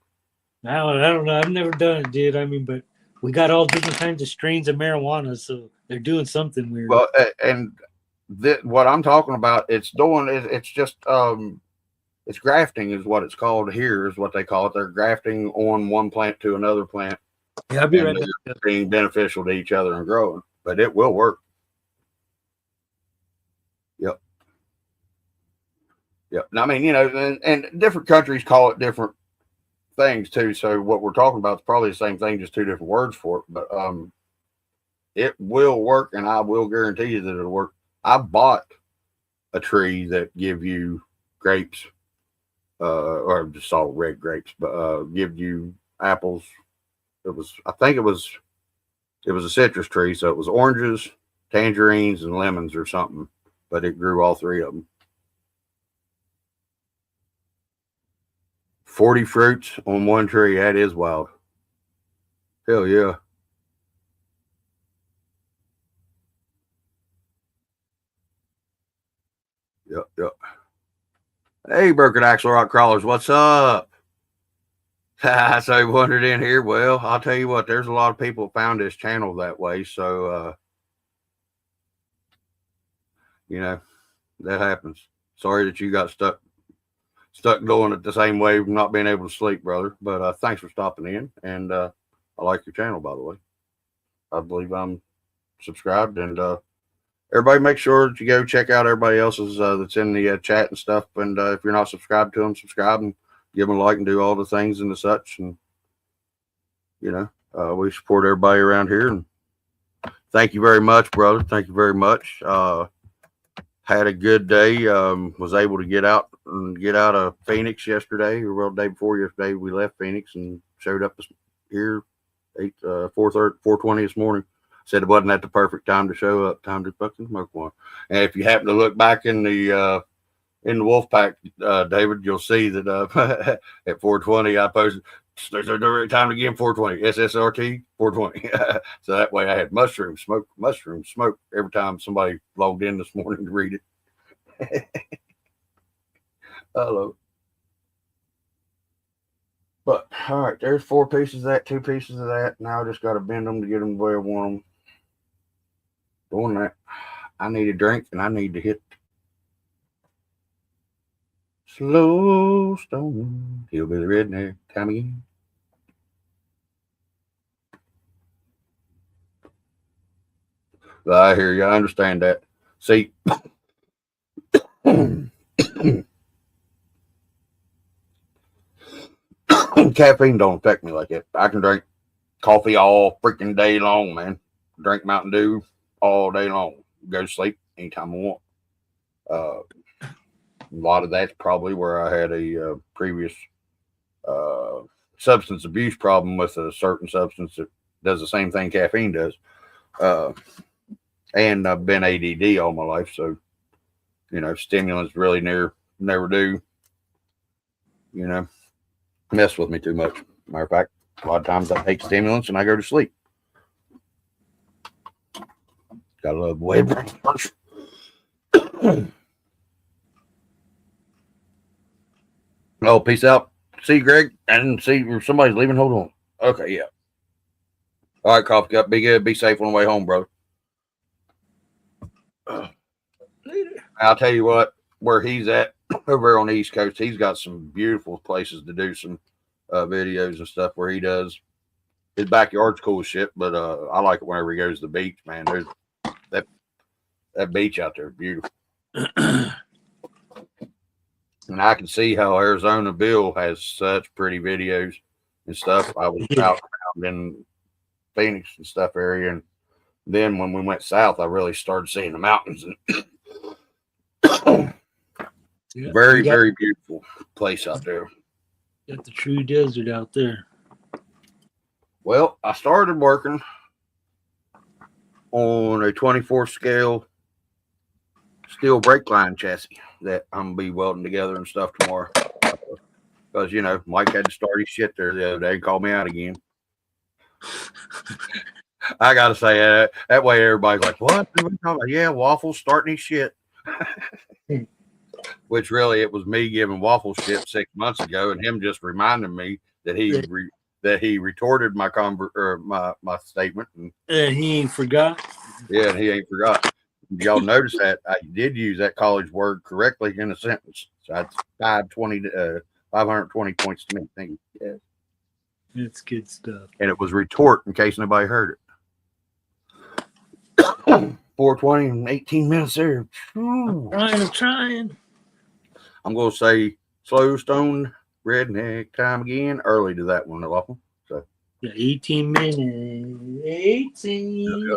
I don't know. I've never done it, dude. I mean, but we got all different kinds of strains of marijuana, so they're doing something weird. Well, and what I'm talking about, it's just it's grafting is what it's called here, is what they call it. They're grafting on one plant to another plant. Yeah, I'll be right back. Being beneficial to each other and growing, but it will work. Yep. I mean, and different countries call it different things too. So what we're talking about is probably the same thing, just two different words for it. But it will work, and I will guarantee you that it'll work. I bought a tree that give you grapes, or just all red grapes, but give you apples. I think it was a citrus tree, so it was oranges, tangerines, and lemons or something. But it grew all three of them. 40 fruits on one tree. That is wild. Hell yeah. Yep. Hey, Burkett Axle Rock Crawlers, what's up? So you wandered in here. Well, I'll tell you what, there's a lot of people found this channel that way. So, that happens. Sorry that you got stuck going it the same way, not being able to sleep, brother. But thanks for stopping in. And I like your channel, by the way. I believe I'm subscribed. And everybody make sure that you go check out everybody else's that's in the chat and stuff. And if you're not subscribed to them, subscribe and give them a like and do all the things and the such. And, we support everybody around here. And thank you very much, brother. Thank you very much. Had a good day. Was able to get out of Phoenix yesterday, or well, the day before yesterday. We left Phoenix and showed up here 4:20 this morning. Said it wasn't at the perfect time to show up. Time to fucking smoke one. And if you happen to look back in the Wolfpack, David, you'll see that at 4:20 I posted. There's a direct time to get 420 SSRT 420. So that way I had mushroom smoke every time somebody logged in this morning to read it. Hello. But all right, there's 4 pieces of that, 2 pieces of that. Now I just got to bend them to get them the way I want them. Doing that, I need a drink and I need to hit Slow Stone. He'll be the redneck time again. I hear you. I understand that. See, caffeine don't affect me like that. I can drink coffee all freaking day long, man. Drink Mountain Dew all day long. Go to sleep anytime I want. A lot of that's probably where I had a previous substance abuse problem with a certain substance that does the same thing caffeine does. And I've been ADD all my life, so stimulants really never do, mess with me too much. Matter of fact, a lot of times I take stimulants and I go to sleep. Gotta love the way it works. Oh, peace out. See you, Greg. And see somebody's leaving. Hold on. Okay, yeah. All right, Coffee Cup. Be good. Be safe on the way home, brother. I'll tell you what, where he's at over on the East Coast, he's got some beautiful places to do some videos and stuff where he does. His backyard's cool as shit, but I like it whenever he goes to the beach, man. There's that beach out there is beautiful. And I can see how Arizona Bill has such pretty videos and stuff. I was out around in Phoenix and stuff area, and then when we went south, I really started seeing the mountains. And very beautiful place out there. Got the true desert out there. Well, I started working on a 24 scale steel brake line chassis that I'm gonna be welding together and stuff tomorrow. Because Mike had to start his shit there the other day and call me out again. I gotta say that way everybody's like, what? Yeah, Waffle's starting his shit. Which really it was me giving Waffle shit 6 months ago and him just reminding me that he retorted my my statement and he ain't forgot. Yeah, and he ain't forgot. Y'all notice that I did use that college word correctly in a sentence. So that's 520 points to me. Thank you. Yeah. It's good stuff. And it was retort in case nobody heard it. 420 and 18 minutes there. I'm trying. I'm going to say Slow Stone redneck time again. Early to that one, Waffle. So yeah, 18 minutes. 18. Yeah.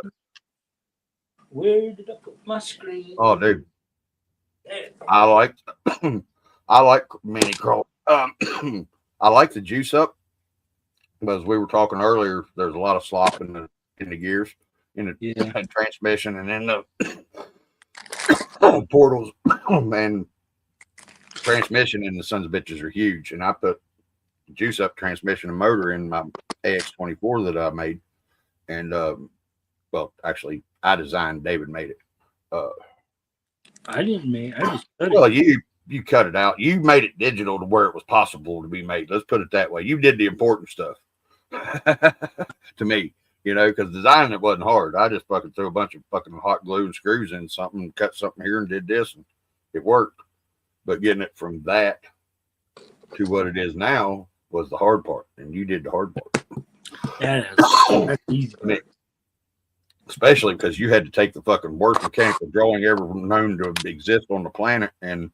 Where did I put my screen? Oh, dude. I like mini crawl. I like the juice up. But as we were talking earlier, there's a lot of slop in the gears, in the transmission, and in the portals. And transmission in the sons of bitches are huge. And I put juice up transmission and motor in my AX24 that I made. And well, actually, I designed. David made it. I didn't make. I just cut well, it. You cut it out. You made it digital to where it was possible to be made. Let's put it that way. You did the important stuff. To me, because designing it wasn't hard. I just fucking threw a bunch of fucking hot glue and screws in something, and cut something here and did this, and it worked. But getting it from that to what it is now was the hard part, and you did the hard part. That's easy. Especially because you had to take the fucking worst mechanical drawing ever known to exist on the planet and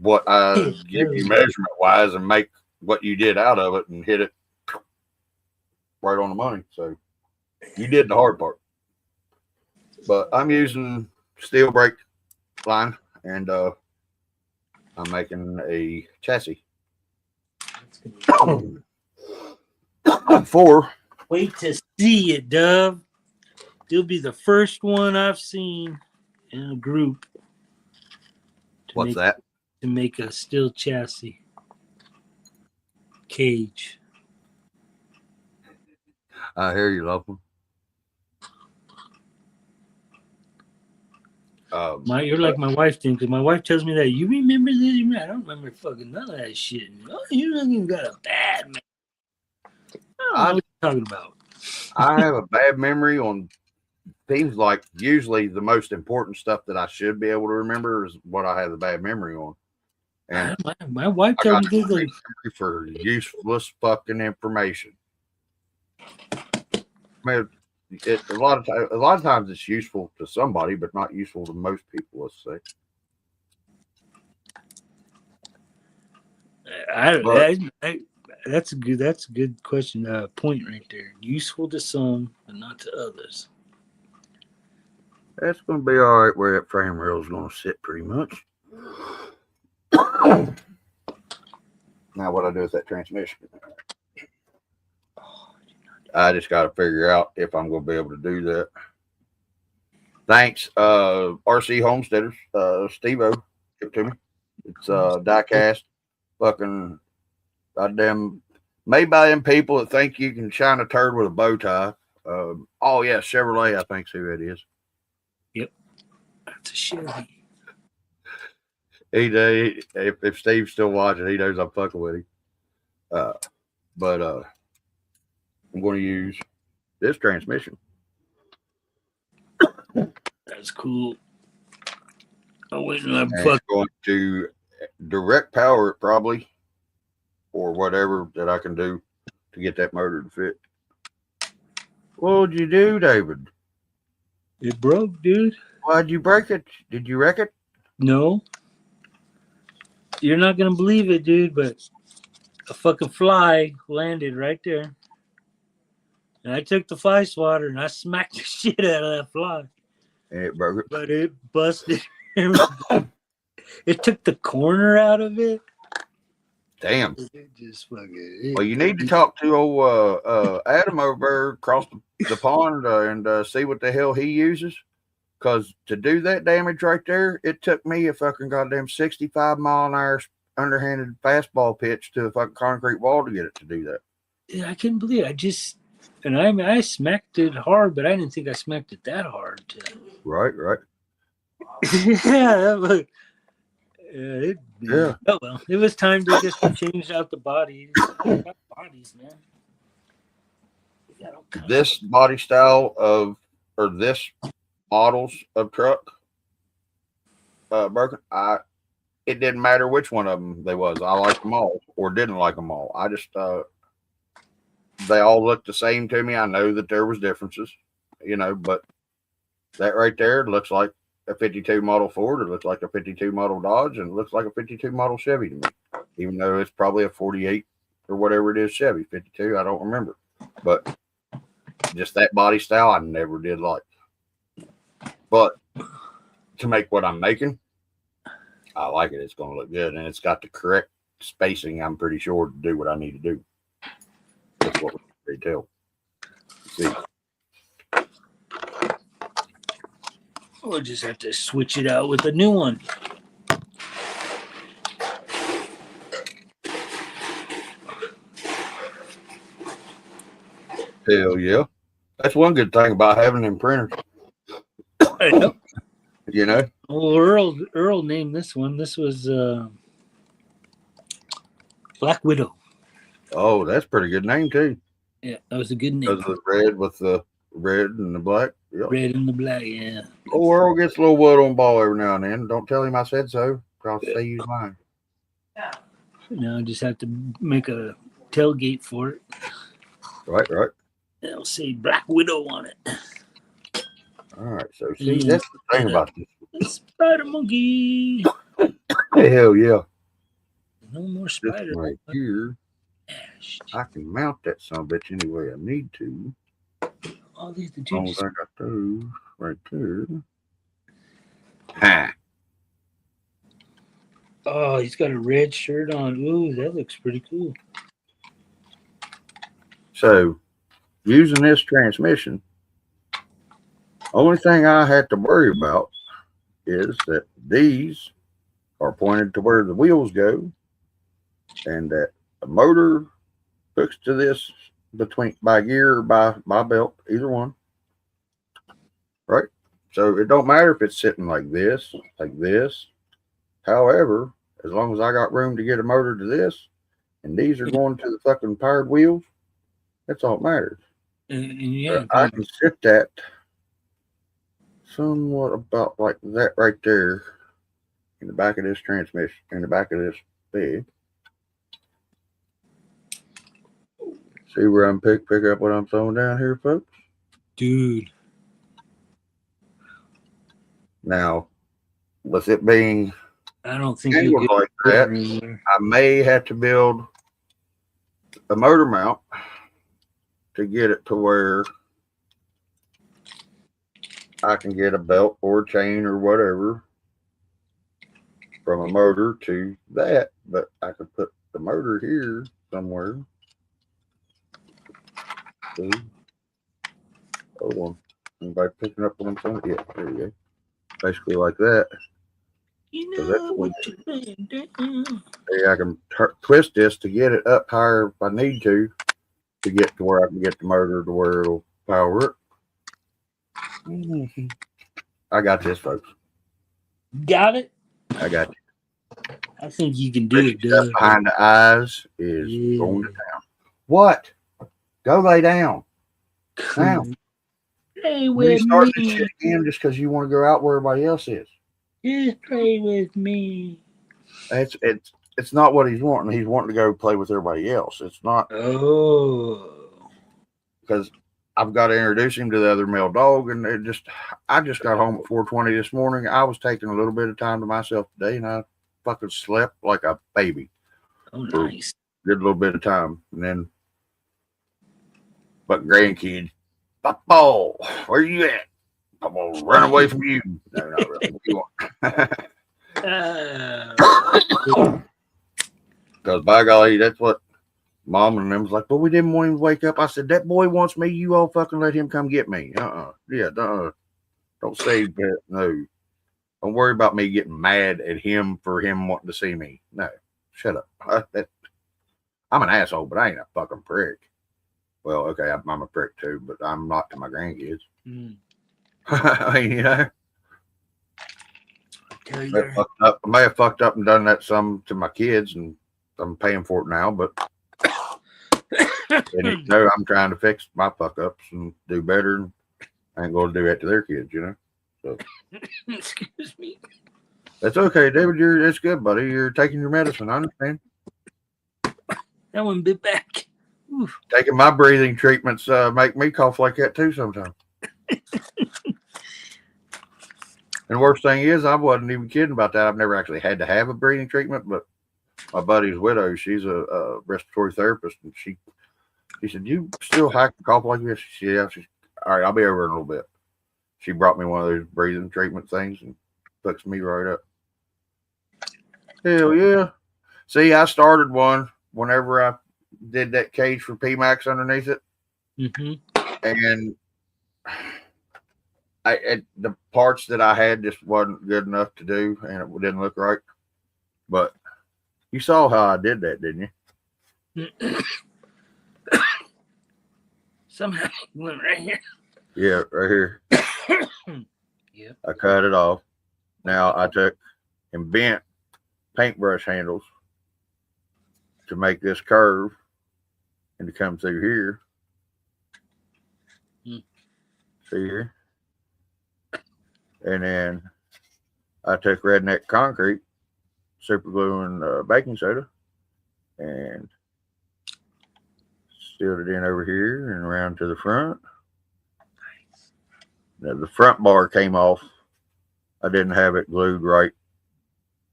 what I give you measurement wise and make what you did out of it and hit it right on the money. So you did the hard part. But I'm using steel brake line, and I'm making a chassis for. Wait to see it, Dove. It'll be the first one I've seen in a group. What's that? To make a steel chassis cage. I hear you, love one. You're like my wife thing, because my wife tells me that, you remember this? I don't remember fucking none of that shit. Oh, you don't even got a bad man. I don't know what you're talking about. I have a bad memory on things like usually the most important stuff that I should be able to remember is what I have a bad memory on. And my wife tells me this for useless fucking information. I mean, a lot of times it's useful to somebody, but not useful to most people. Let's say. That's a good question. Point right there. Useful to some, but not to others. That's going to be all right where that frame rail is going to sit pretty much. Now, what I do with that transmission? I just got to figure out if I'm going to be able to do that. Thanks, RC Homesteaders, Steve-O, give it to me. It's die cast, fucking goddamn, made by them people that think you can shine a turd with a bow tie. Oh yeah, Chevrolet, I think's who it is. Yep, that's a Chevy. If Steve's still watching, he knows I'm fucking with him. But I'm going to use this transmission. That's cool. I'm going to direct power it probably, or whatever that I can do to get that motor to fit. What'd you do, David? It broke, dude. Why'd you break it? Did you wreck it? No. You're not gonna believe it, dude, but a fucking fly landed right there. And I took the fly swatter and I smacked the shit out of that fly. And it broke it. But it busted. It took the corner out of it. Damn. It just fucking. Well, you need to talk to old Adam over across the pond and see what the hell he uses. Because to do that damage right there, it took me a fucking goddamn 65-mile-an-hour underhanded fastball pitch to a fucking concrete wall to get it to do that. Yeah, I couldn't believe it. I smacked it hard, but I didn't think I smacked it that hard. Right. Yeah, Oh well, it was time to just change out the body. Bodies, man. This body style or this models of truck, Birkin, it didn't matter which one of them they was. I liked them all or didn't like them all. I just they all looked the same to me. I know that there was differences, but that right there looks like a 52 model Ford. It looks like a 52 model Dodge, and it looks like a 52 model Chevy to me, even though it's probably a 48 or whatever it is Chevy. 52, I don't remember. But just that body style I never did like. But to make what I'm making, I like it. It's going to look good, and it's got the correct spacing, I'm pretty sure, to do what I need to do. That's what we tell. See. We'll just have to switch it out with a new one. Hell yeah. That's one good thing about having them printers. I know. Well, Earl named this one. This was Black Widow. Oh, that's a pretty good name too. Yeah, that was a good name. Because of the red with the red and the black. Yep. Red and the black, yeah. Oh, Earl gets a little wood on ball every now and then. Don't tell him I said so. I'll say he's lying. Yeah. Now I just have to make a tailgate for it. Right. It'll say Black Widow on it. All right. So see, that's the thing about this. Spider monkey. Hell yeah. No more spider. Right here. I can mount that son of a bitch any way I need to. All these I got those right there. Ha. Oh, he's got a red shirt on. Ooh, that looks pretty cool. So, using this transmission, only thing I had to worry about is that these are pointed to where the wheels go, and that the motor hooks to this by gear or by belt, either one. Right? So it don't matter if it's sitting like this. However, as long as I got room to get a motor to this, and these are going to the fucking powered wheels, that's all that matters. Yeah, I can sit that somewhat about like that right there in the back of this transmission, in the back of this bed. See where I'm pick up what I'm throwing down here, folks? dude. Now, with it being I don't think angled you'll like that, I may have to build a motor mount to get it to where I can get a belt or a chain or whatever from a motor to that, but I could put the motor here somewhere. See? Hold on. Anybody picking up what I'm saying? Yeah, there you go. Basically like that. You know what you're saying. I can twist this to get it up higher if I need to get to where I can get the motor to where it'll power it. I got this, folks. Got it? I got you. I think you can do it, Doug. Behind the eyes is going to town. What? Go lay down. Now. Play with restart me. The shit again just because you want to go out where everybody else is. Just play with me. It's not what he's wanting. He's wanting to go play with everybody else. It's not. Oh. Because I've got to introduce him to the other male dog, and I just got home at 4:20 this morning. I was taking a little bit of time to myself today, and I fucking slept like a baby. Oh, nice. Did a little bit of time, and then, but grandkid, Papa, where you at? I'm gonna run away from you. No, not really. You want? Because by golly, that's what Mom and them was like. But we didn't want him to wake up. I said, that boy wants me. You all fucking let him come get me. Yeah, don't say that. No. Don't worry about me getting mad at him for him wanting to see me. No. Shut up. I'm an asshole, but I ain't a fucking prick. Well, okay, I'm a prick too, but I'm not to my grandkids. I mean, you know. I may have fucked up and done that some to my kids, and I'm paying for it now, but you know, I'm trying to fix my fuck ups and do better, and I ain't going to do that to their kids, you know. So excuse me. That's okay, David. It's good, buddy. You're taking your medicine. I understand. That one bit back. Oof. Taking my breathing treatments make me cough like that too sometimes. And the worst thing is, I wasn't even kidding about that. I've never actually had to have a breathing treatment, but my buddy's widow, she's a respiratory therapist, and she said, "You still hack and cough like this?" She said, "Yeah." She's, all right, I'll be over in a little bit. She brought me one of those breathing treatment things and hooks me right up. Hell yeah. See, I started one whenever I did that cage for PMAX underneath it. And the parts that I had just wasn't good enough to do, and it didn't look right. But you saw how I did that, didn't you? Somehow it went right here. Yeah, right here. Yep. I cut it off. Now I took and bent paintbrush handles to make this curve and to come through here. See here? And then I took redneck concrete, super glue, and baking soda, and sealed it in over here and around to the front. Now, the front bar came off. I didn't have it glued right,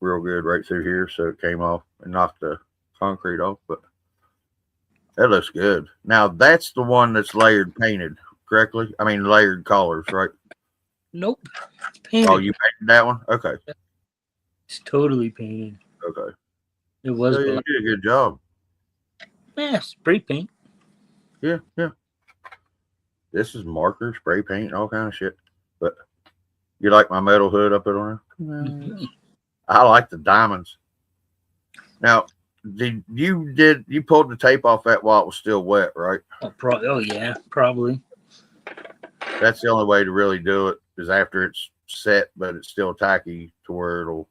real good right through here, so it came off and knocked the concrete off, but that looks good. Now, that's the one that's layered painted correctly. I mean, layered collars, right? Nope. Painted. Oh, you painted that one? Okay. It's totally painted. Okay. It was So you black. did a good job. Yeah, spray paint. Yeah, yeah. This is marker, spray paint, all kind of shit. But you like my metal hood up there on there? Mm-hmm. I like the diamonds. Now, you pulled the tape off that while it was still wet, right? Oh yeah, probably. That's the only way to really do it is after it's set, but it's still tacky to where it'll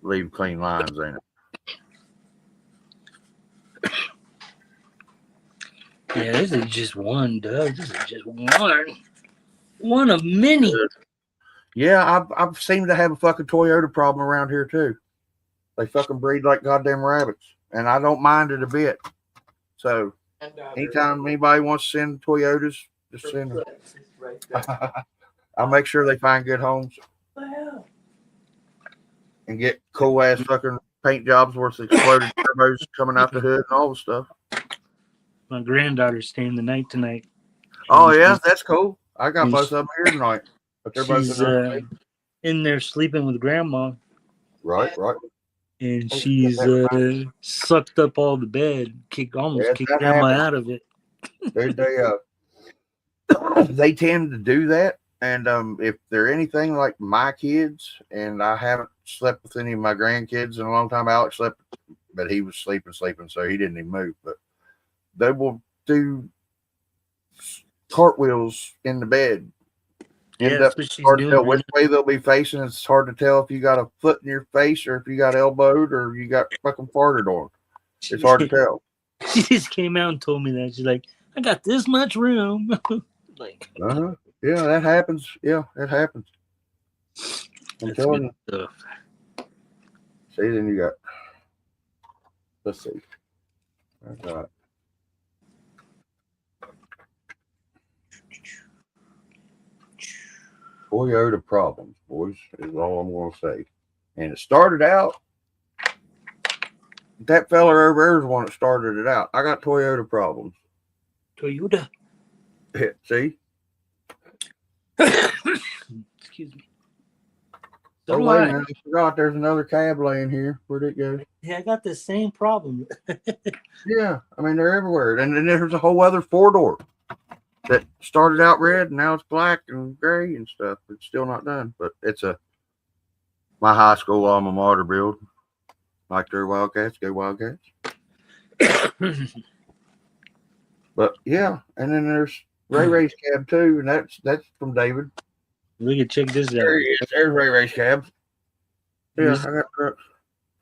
leave clean lines in it. Yeah, this is just one, Doug. This is just one of many. Yeah, I've seemed to have a fucking Toyota problem around here too. They fucking breed like goddamn rabbits, and I don't mind it a bit. So anytime anybody wants to send Toyotas, just send them. I'll make sure they find good homes and get cool ass fucking paint jobs worth exploded turbos coming out the hood and all the stuff. My granddaughter's staying the night tonight. Oh yeah, that's cool. I got both of them here tonight, but they're both She's in there sleeping with grandma. Right. And she's sucked up all the bed, almost kicked grandma out of it. They tend to do that, and if they're anything like my kids, and I haven't slept with any of my grandkids in a long time. Alex slept, but he was sleeping, so he didn't even move. But they will do cartwheels in the bed. That's what she's hard doing. to tell which way they'll be facing. It's hard to tell if you got a foot in your face or if you got elbowed or you got fucking farted on. It's hard to tell. She just came out and told me that. She's like, I got this much room. Like, yeah, that happens. Yeah, it happens. I'm telling you. Stuff. See, then you got. Let's see. I got. Toyota problems, boys, is all I'm going to say. And it started out. That fella over there is the one that started it out. I got Toyota problems. Toyota. See? Excuse me. So wait a minute. I forgot there's another cab laying here. Where'd it go? Yeah, I got the same problem. Yeah. I mean, they're everywhere. And then there's a whole other 4-door that started out red and now it's black and gray and stuff. It's still not done. But it's my high school alma mater build. Like their Wildcats, go Wildcats. But yeah, and then there's Ray's cab too, and that's from David. We can check this out. There's Ray's cab. Yeah, I got trucks.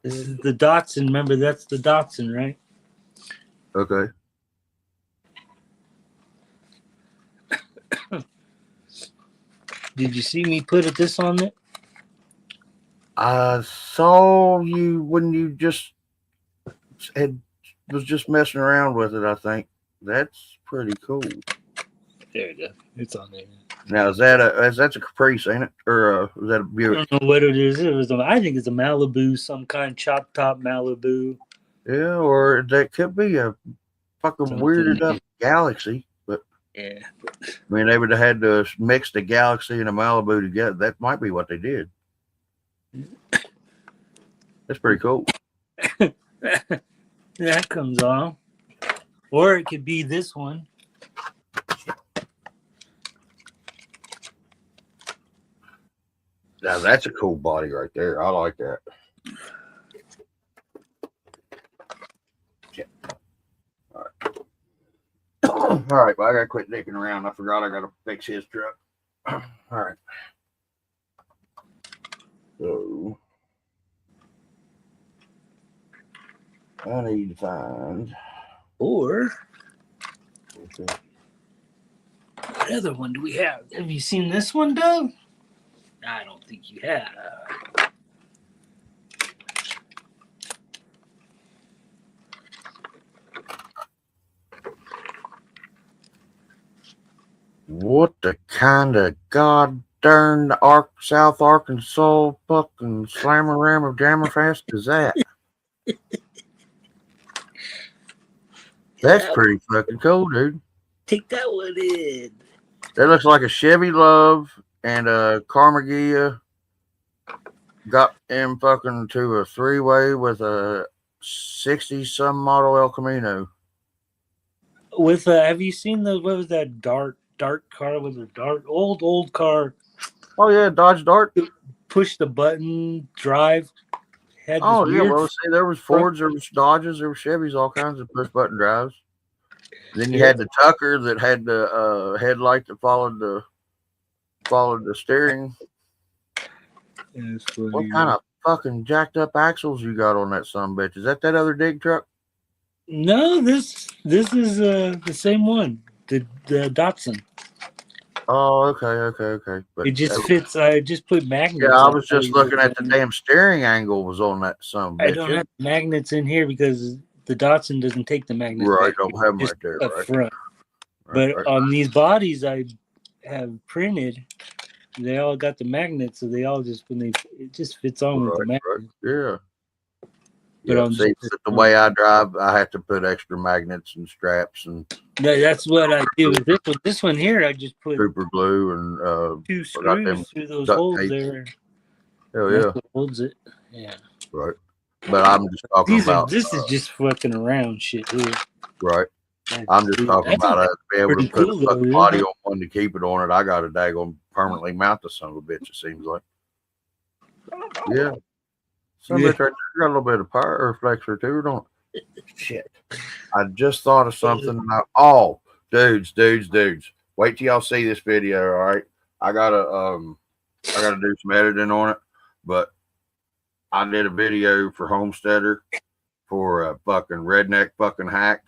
This is the Datsun. Remember, that's the Datsun, right? Okay. Did you see me put this on it? I saw you when you just was just messing around with it. I think that's pretty cool. There you go. It's on there. Now that's a Caprice, ain't it? Or is that a Buick? I don't know what it is. I think it's a Malibu, some kind of chop top Malibu. Yeah, or that could be a fucking weirded up Galaxy. But yeah, I mean, they would have had to mix the Galaxy and a Malibu together. That might be what they did. That's pretty cool. That comes off. Or it could be this one. Now that's a cool body right there. I like that. Yeah. All right. All right, but I gotta quit dicking around. I forgot I gotta fix his truck. All right. So I need to find. Or what other one do we have? Have you seen this one, Doug? I don't think you have. What the kind of god darn South Arkansas fucking slammer jammerfest is that? That's pretty fucking cool, dude. Take that one in. That looks like a Chevy Love and a Carmagia got him fucking to a 3-way with a 60-some model El Camino. With have you seen the what was that Dart car with a Dart old car? Oh yeah, Dodge Dart. Push the button, drive. Had this Oh yeah, weird well, see, there was Fords, there was Dodges, there was Chevys, all kinds of push button drives. Then you had the Tucker that had the headlight that followed the steering. What kind of fucking jacked up axles you got on that son bitch? Is that other dig truck? No, this is the same one, the Datsun. Oh, okay. But it just fits. I just put magnets. Yeah, I was just looking at the damn steering angle was on that son bitch. I don't have magnets in here because the Datsun doesn't take the magnets. Right, don't have them right there. Up right. front. Right, but on these bodies I have printed, they all got the magnets, so they all just it just fits on with the magnets. Yeah. But see, the way I drive, I have to put extra magnets and straps and. That's what I do with this one. This one here, I just put super glue and 2 screws through those holes there. Hell yeah. Holds it. Yeah. Right. But I'm just talking about. This is just fucking around shit here. Right. I'm just talking about being able to put a fucking body on one to keep it on it. I got a daggone permanently mount the son of a bitch, it seems like. Yeah. Some bitch right there got a little bit of power reflexor too, don't it? Shit. I just thought of something. Oh, dudes. Wait till y'all see this video, all right? I gotta do some editing on it, but I did a video for Homesteader for a fucking redneck fucking hack.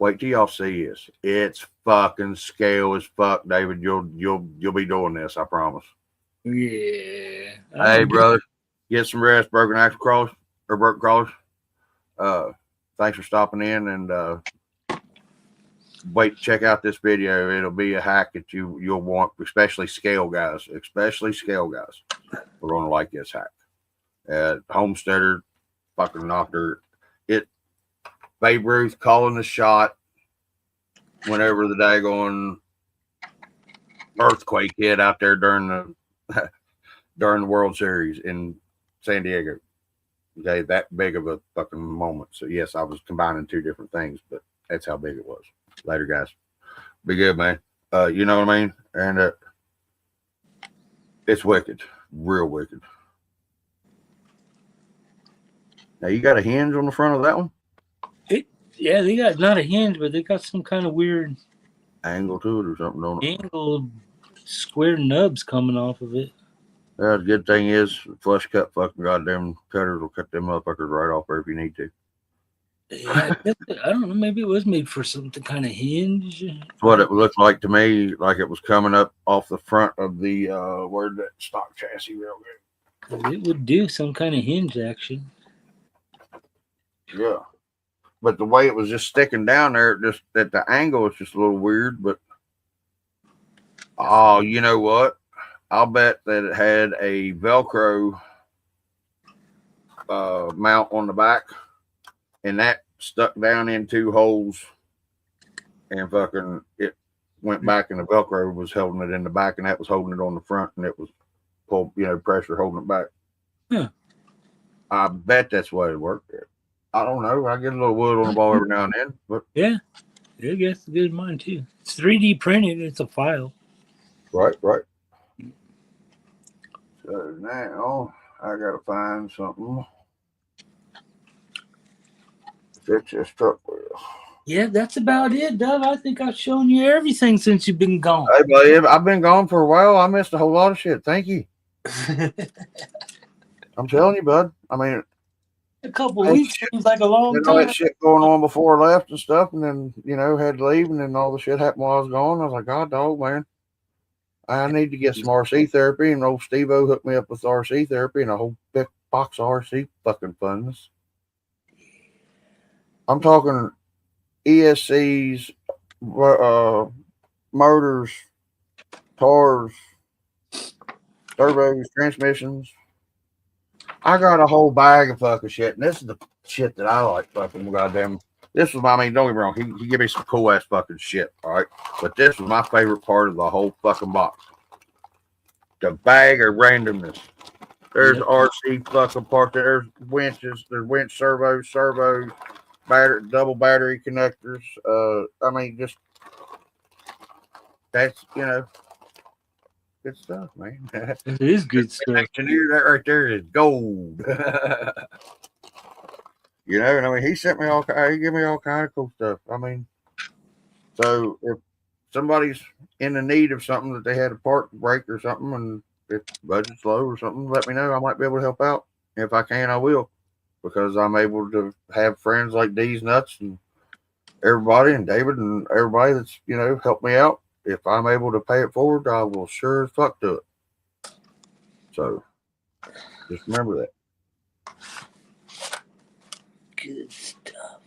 Wait till y'all see this. It's fucking scale as fuck, David. You'll be doing this, I promise. Yeah. Hey, brother, get some rest, broken axle crawlers or broken crawlers. Thanks for stopping in and wait, check out this video. It'll be a hack that you'll want, especially scale guys. We're gonna like this hack. Homesteader fucking knocked her. Babe Ruth calling the shot whenever the daggone earthquake hit out there during the World Series in San Diego. Okay, that big of a fucking moment. So yes, I was combining 2 different things, but that's how big it was. Later, guys. Be good, man. You know what I mean? And it's wicked, real wicked. Now you got a hinge on the front of that one? Yeah, they got not a hinge, but they got some kind of weird angle to it or something, don't it? Angled square nubs coming off of it. Yeah, the good thing is flush cut fucking goddamn cutters will cut them motherfuckers right off there if you need to. Yeah, I don't know. Maybe it was made for some kind of hinge. That's what it looked like to me, like it was coming up off the front of the where'd that stock chassis real good. It would do some kind of hinge action. Yeah. But the way it was just sticking down there, just at the angle was just a little weird. But oh, you know what? I'll bet that it had a Velcro mount on the back, and that stuck down in 2 holes, and fucking it went back, and the Velcro was holding it in the back, and that was holding it on the front, and it was pull, pressure holding it back. Yeah. I bet that's the way it worked there. I don't know. I get a little wood on the ball every now and then, but yeah, I guess it's good mine too. It's 3D printed. It's a file. Right. So now I gotta find something to fix this truck with. Yeah, that's about it, Dove. I think I've shown you everything since you've been gone. Hey, buddy, I've been gone for a while. I missed a whole lot of shit. Thank you. I'm telling you, bud. I mean, a couple weeks seems like a long time. All that shit going on before I left and stuff, and then had to leave, and then all the shit happened while I was gone. I was like, God, dog, man, I need to get some RC therapy. And old Steve-O hooked me up with RC therapy and a whole big box of RC fucking funds. I'm talking ESCs, motors, tars, turbos, transmissions. I got a whole bag of fucking shit, and this is the shit that I like fucking goddamn. This was don't get me wrong, he gave me some cool ass fucking shit, all right? But this was my favorite part of the whole fucking box. The bag of randomness. There's Yep. RC fucking part there. There's winches. There's winch servos, battery, double battery connectors. I mean, just that's good stuff, man. It is good stuff. Engineer, that right there is gold. And I mean, he sent me he gave me all kind of cool stuff. I mean, so if somebody's in the need of something that they had a part break or something, and if budget's low or something, let me know. I might be able to help out. If I can, I will, because I'm able to have friends like D's Nuts and everybody and David and everybody that's helped me out. If I'm able to pay it forward, I will sure as fuck do it. So just remember that. Good stuff.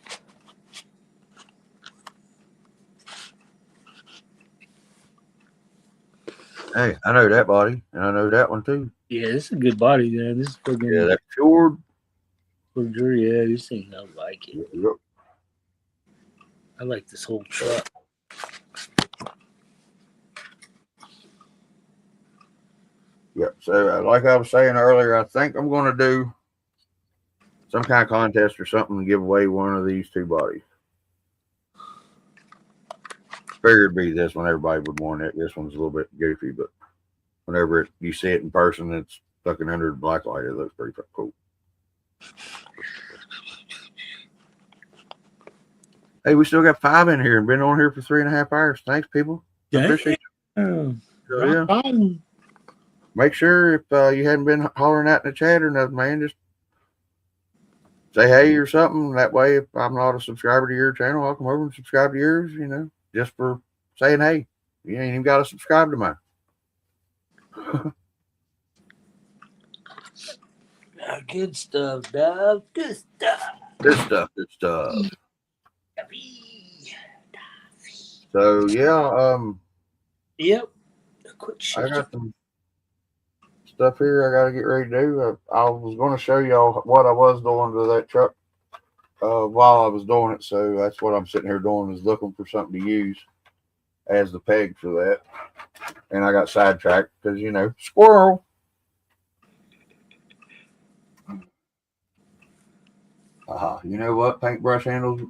Hey, I know that body, and I know that one too. Yeah, this is a good body, man. This is fucking. Yeah, that Fjord. Yeah, this ain't nothing like it. Yep. I like this whole truck. Yep. So, like I was saying earlier, I think I'm going to do some kind of contest or something to give away one of these two bodies. Figured it'd be this one. Everybody would want it. This one's a little bit goofy, but whenever you see it in person, it's fucking under the black light. It looks pretty cool. Hey, we still got 5 in here and been on here for 3.5 hours. Thanks, people. Yeah. Appreciate you. Yeah. Make sure if you hadn't been hollering out in the chat or nothing, man, just say hey or something. That way, if I'm not a subscriber to your channel, I'll come over and subscribe to yours, just for saying hey. You ain't even got to subscribe to mine. Good stuff, Dove. Good stuff. Good stuff. So, yeah. Yep. I got some stuff here I got to get ready to do. I was going to show y'all what I was doing to that truck while I was doing it. So that's what I'm sitting here doing, is looking for something to use as the peg for that. And I got sidetracked because, squirrel. You know what paintbrush handles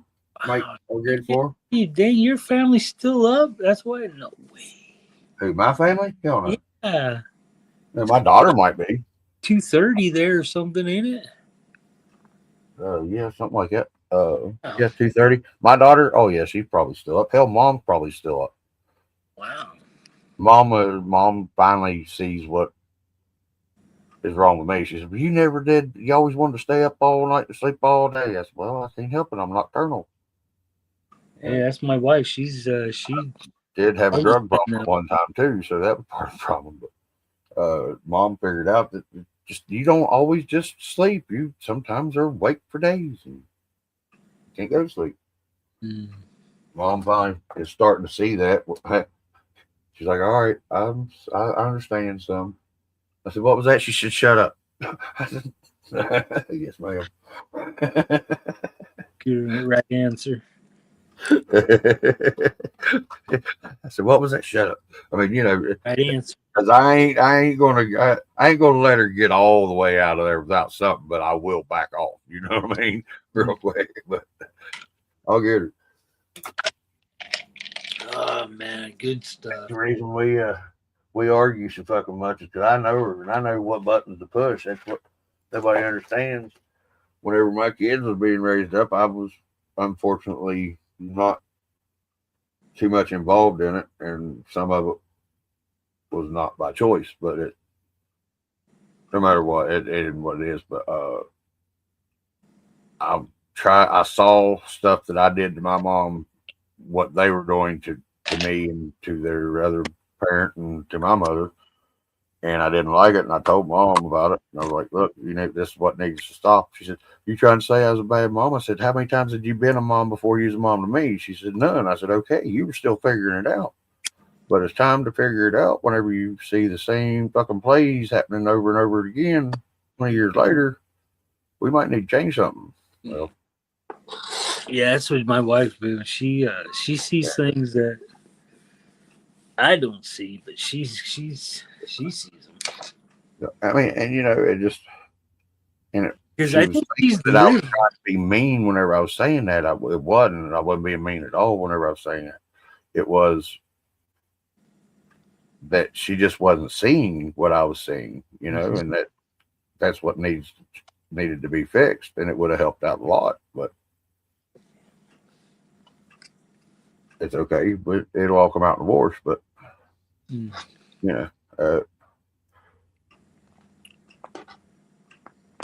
are good for? Dang, your family's still up? That's why. No way. Who, my family? Hell no. Yeah. My daughter might be. 2:30 there or something, ain't it? Yeah, something like that. Yeah, 2:30. My daughter, oh yeah, she's probably still up. Hell, mom's probably still up. Wow. Mom finally sees what is wrong with me. She said, "You never did. You always wanted to stay up all night to sleep all day." I said, "Well, I can't help it. I'm nocturnal." Yeah, that's my wife. She did have a drug problem at one time too, so that was part of the problem. But Mom figured out that you don't always just sleep. You sometimes are awake for days and can't go to sleep. Mom finally is starting to see that. She's like, "All right, I understand some." I said, "What was that?" She said, "Shut up." I said, "Yes, ma'am." Good right answer. I said, "What was that?" Shut up. I mean, right answer. Because I ain't gonna let her get all the way out of there without something, but I will back off. You know what I mean? Real quick, but I'll get her. Oh man, good stuff. That's the reason we argue so fucking much is because I know her and I know what buttons to push. That's what nobody understands. Whenever my kids was being raised up, I was unfortunately not too much involved in it, and some of it was not by choice, but no matter what, it is what it is. But I saw stuff that I did to my mom, what they were doing to me and to their other parent and to my mother, and I didn't like it, and I told Mom about it. And I was like, "Look, this is what needs to stop." She said, "You trying to say I was a bad mom?" I said, "How many times had you been a mom before you was a mom to me?" She said, "None." I said, "Okay, you were still figuring it out. But it's time to figure it out whenever you see the same fucking plays happening over and over again 20 years later. We might need to change something." Well, yeah, that's what my wife do. She sees things that I don't see, but she sees them. I mean, and it just, and Because she I was think thinking these that I was live. trying to be mean whenever I was saying that. It wasn't. I wasn't being mean at all whenever I was saying it. It was that she just wasn't seeing what I was seeing, and that's what needed to be fixed, and it would have helped out a lot. But it's okay. But it'll all come out in the wash. But Mm.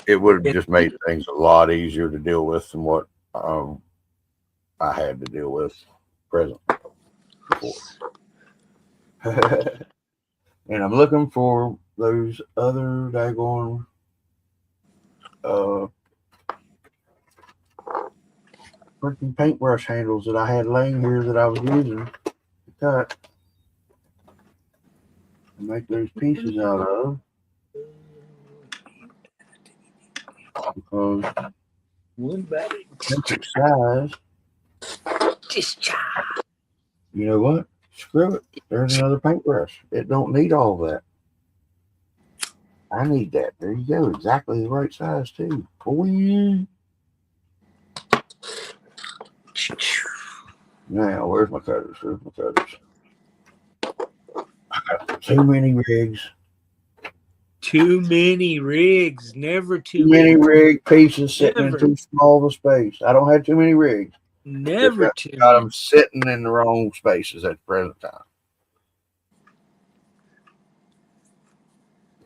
It would have just made things a lot easier to deal with than what I had to deal with presently before. And I'm looking for those other daggone freaking paintbrush handles that I had laying here that I was using to cut and make those pieces out of. Because perfect size. You know what? Screw it. There's another paintbrush. It don't need all that. I need that. There you go. Exactly the right size too. Boy. Now, where's my cutters? I got too many rigs. Too many rigs. Never Too many rig pieces sitting Never. in too small of a space. I don't have too many rigs. Never Just too got many. them sitting in the wrong spaces at the present time.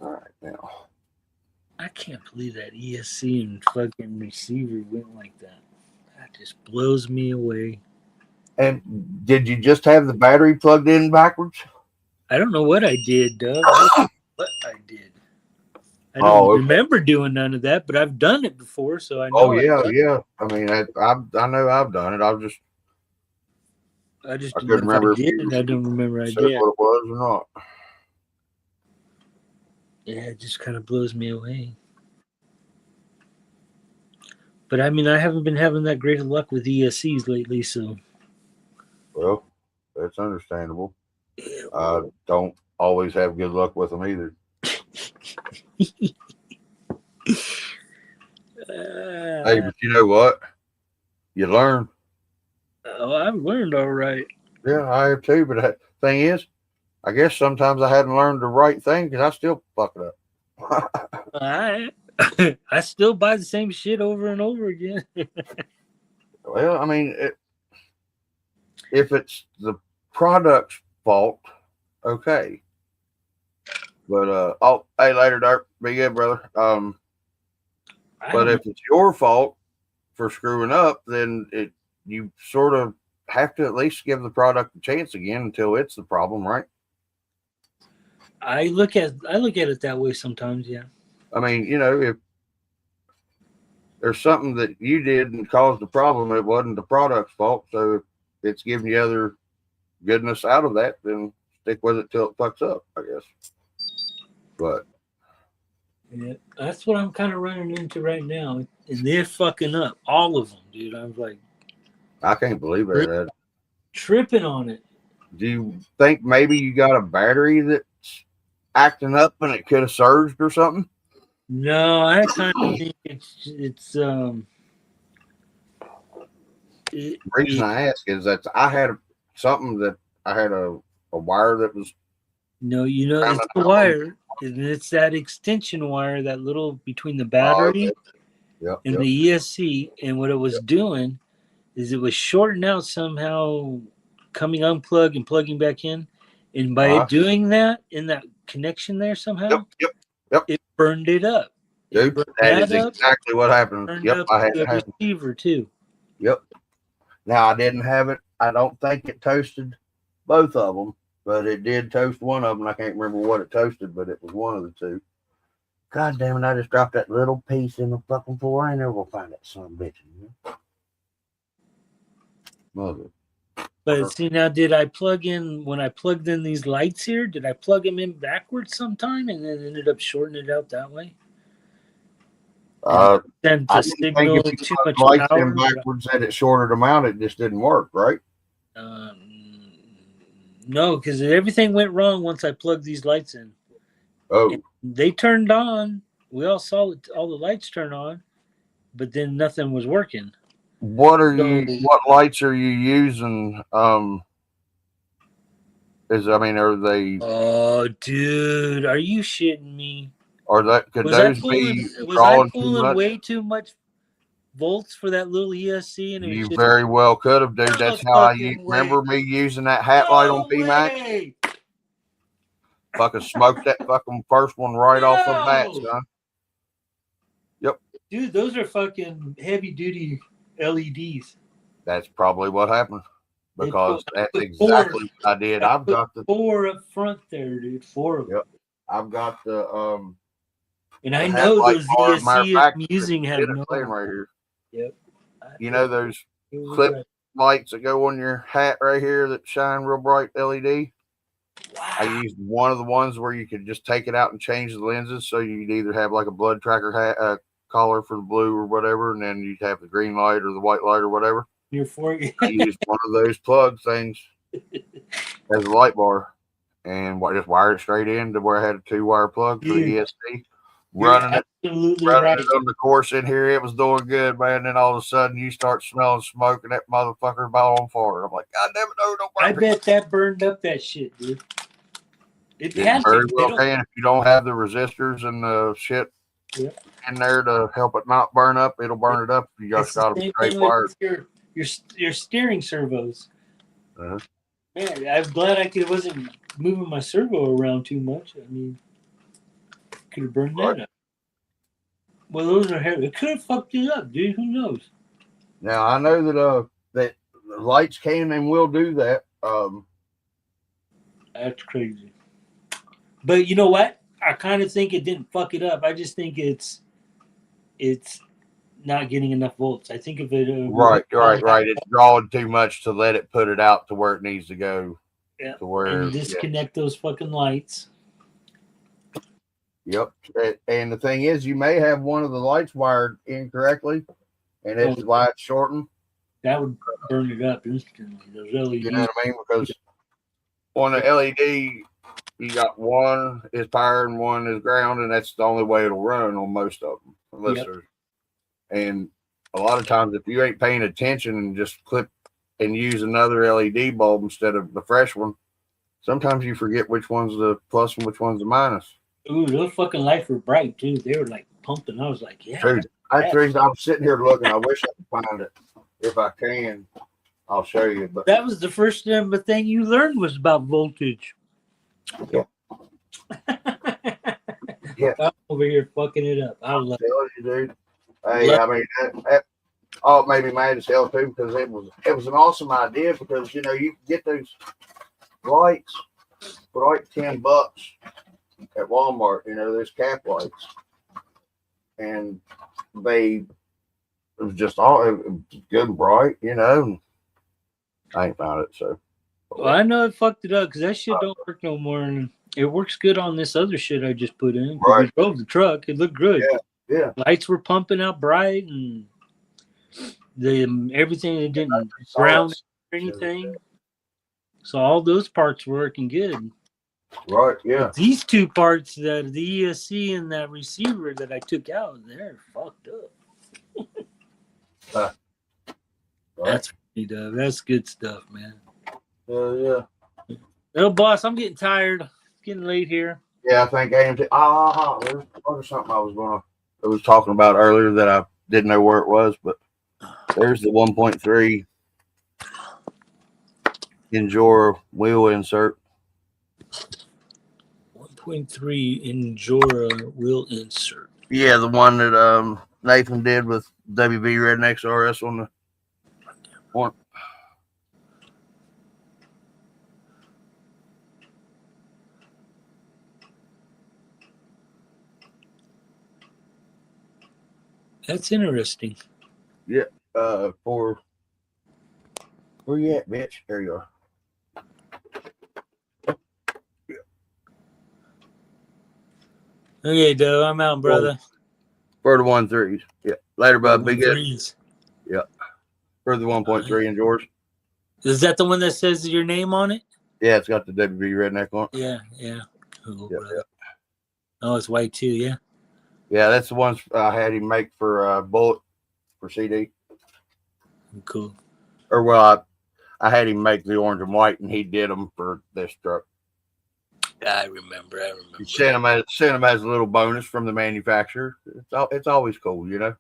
All right, now. I can't believe that ESC and fucking receiver went like that. That just blows me away. And did you just have the battery plugged in backwards? I don't know what I did, Doug. What I did. I don't remember doing none of that, but I've done it before, so I know. Oh yeah. I mean, I know I've done it. I couldn't remember if you I don't remember I said did. what it was or not. Yeah, it just kind of blows me away. But I mean, I haven't been having that great of luck with ESCs lately, so. Well, that's understandable. I don't always have good luck with them either. Hey, but you know what? You learn. Oh, I've learned all right. Yeah, I have too. But the thing is, I guess sometimes I hadn't learned the right thing because I still fuck it up. I still buy the same shit over and over again. Well, I mean, if it's the product's fault, okay. But hey, later, Dirk. Be good, brother. But if it's your fault for screwing up, then you sort of have to at least give the product a chance again until it's the problem, right? I look at it that way sometimes, yeah. I mean, if there's something that you did and caused the problem, it wasn't the product's fault. So if it's giving you other goodness out of that, then stick with it till it fucks up, I guess. But yeah, that's what I'm kind of running into right now, and they're fucking up, all of them, dude. I'm like, I can't believe it. Tripping on it. Do you think maybe you got a battery that's acting up and it could have surged or something? No, I kind of think the reason I ask is that I had something that I had a wire that was. No, it's the wire, and it's that extension wire, that little between the battery and the ESC. And what it was doing is it was shorting out somehow, coming unplugged and plugging back in. And by it doing that in that connection there somehow, it burned it up. Dude, that is exactly what happened. I had the receiver too. Yep. Now I didn't have it. I don't think it toasted both of them, but it did toast one of them. I can't remember what it toasted, but it was one of the two. God damn it! I just dropped that little piece in the fucking floor. I ain't never gonna find that son of a bitch. Mother. But see, now, did I plug in, when I plugged in these lights here, did I plug them in backwards sometime and then ended up shorting it out that way? I think if you too much lights in backwards and it shorted them out, it just didn't work, right? No, because everything went wrong once I plugged these lights in. Oh, They turned on. We all saw it, all the lights turn on, but then nothing was working. what So, lights are you using? Are they? oh, dude, are you shitting me? Could Was I those pulling? be Was I drawing too pulling much? way too much volts for that little ESC? And it was You just very well could have, dude. no That's how fucking way. remember me using that hat light on No PMAX. way. Fucking smoked that fucking first one right off the bat, No. son. Yep. Dude, those are fucking heavy duty LEDs. That's probably what happened. Because that's put exactly what I did. I've got the 4 up front there, dude. 4 of them. Yep. I've got the And I the know hat light those bar. Matter of ESC fact, I'm using have it's no. playing right here. Yep. You know those It was clip right. lights that go on your hat right here that shine real bright LED? Wow. I used one of the ones where you could just take it out and change the lenses, so you'd either have like a blood tracker hat collar for the blue or whatever, and then you'd have the green light or the white light or whatever. You're for I used one of those plug things as a light bar, and just wired it straight in to where I had a 2-wire plug for the ESC. Running it on the course in here, it was doing good, man. Then all of a sudden, you start smelling smoke, and that motherfucker about on fire. I'm like, God damn it, no, don't burn. I bet that burned up that shit, dude. It very well can if you don't have the resistors and the shit in there to help it not burn up. It'll burn it up if you just got a straight wire. Your steering servos. Uh-huh. Man, I'm glad I wasn't moving my servo around too much. I mean, could have burned that up. Well, those are heavy. It could have fucked it up, dude. Who knows? Now I know that that the lights can and will do that. That's crazy. But you know what? I kind of think it didn't fuck it up. I just think it's not getting enough volts. I think if it right. It's drawing too much to let it put it out to where it needs to go. Yeah. To where and disconnect those fucking lights. Yep. And the thing is, you may have one of the lights wired incorrectly, and it's why it's shortened. That would burn it up instantly. Those LEDs. You know what I mean? Because on the LED, you got one is power and one is ground, and that's the only way it'll run on most of them. Unless there's, and a lot of times, if you ain't paying attention and just clip and use another LED bulb instead of the fresh one, sometimes you forget which one's the plus and which one's the minus. Ooh, those fucking lights were bright too. They were like pumping. I was like, yeah. Dude, I'm sitting here looking. I wish I could find it. If I can, I'll show you. But that was the first thing you learned was about voltage. Yeah. Yeah. I'm over here fucking it up. I love you, dude. Hey, I mean, that it made me mad as hell too, because it was an awesome idea, because you can get those lights for like $10 at Walmart. Those cap lights, and it was just it was good and bright. I ain't found it, so. Well, I know it fucked it up because that shit don't work no more, and it works good on this other shit I just put in. Right. We drove the truck; it looked good. Yeah. Lights were pumping out bright, and everything that didn't brown or anything. So all those parts were working good. Right. Yeah. But these two parts, the ESC and that receiver that I took out, they're fucked up. That's pretty dope. That's good stuff, man. Yeah. Well, boss, I'm getting tired. It's getting late here. Yeah, I think AMT. There's something I was talking about earlier that I didn't know where it was, but there's the 1.3 Injora wheel insert. 1.3 Injora wheel insert. Yeah, the one that Nathan did with WB Rednex RS on the one. That's interesting. Yeah. Where you at, bitch? There you are. Yeah. Okay, Doe, I'm out, brother. For the 1.3s. Yeah. Later, bud. Be good. Yeah. For the 1.3 in George. Is that the one that says your name on it? Yeah, it's got the WB Redneck on it. Yeah. Cool, yeah. Oh, it's white too. Yeah. Yeah, that's the ones I had him make for Bullet for CD. Cool. Or well, I had him make the orange and white, and he did them for this truck. I remember. He sent them as a little bonus from the manufacturer. It's always cool, you know.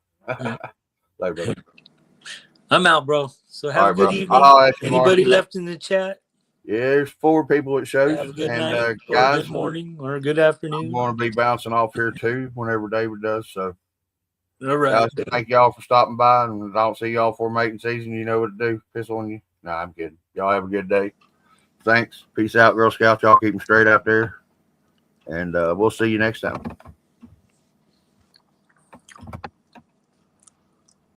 Like, brother. I'm out, bro. So have All a good bro. evening. Anybody Mark. left in the chat? Yeah, there's 4 people at shows. Have a good and night, or guys, good morning, or good I'm afternoon. going to be bouncing off here too whenever David does. So, All right. guys, thank y'all for stopping by. And if I don't see y'all for mating season, you know what to do. Piss on you. Nah, I'm kidding. Y'all have a good day. Thanks. Peace out, Girl Scouts. Y'all keep them straight out there. And we'll see you next time.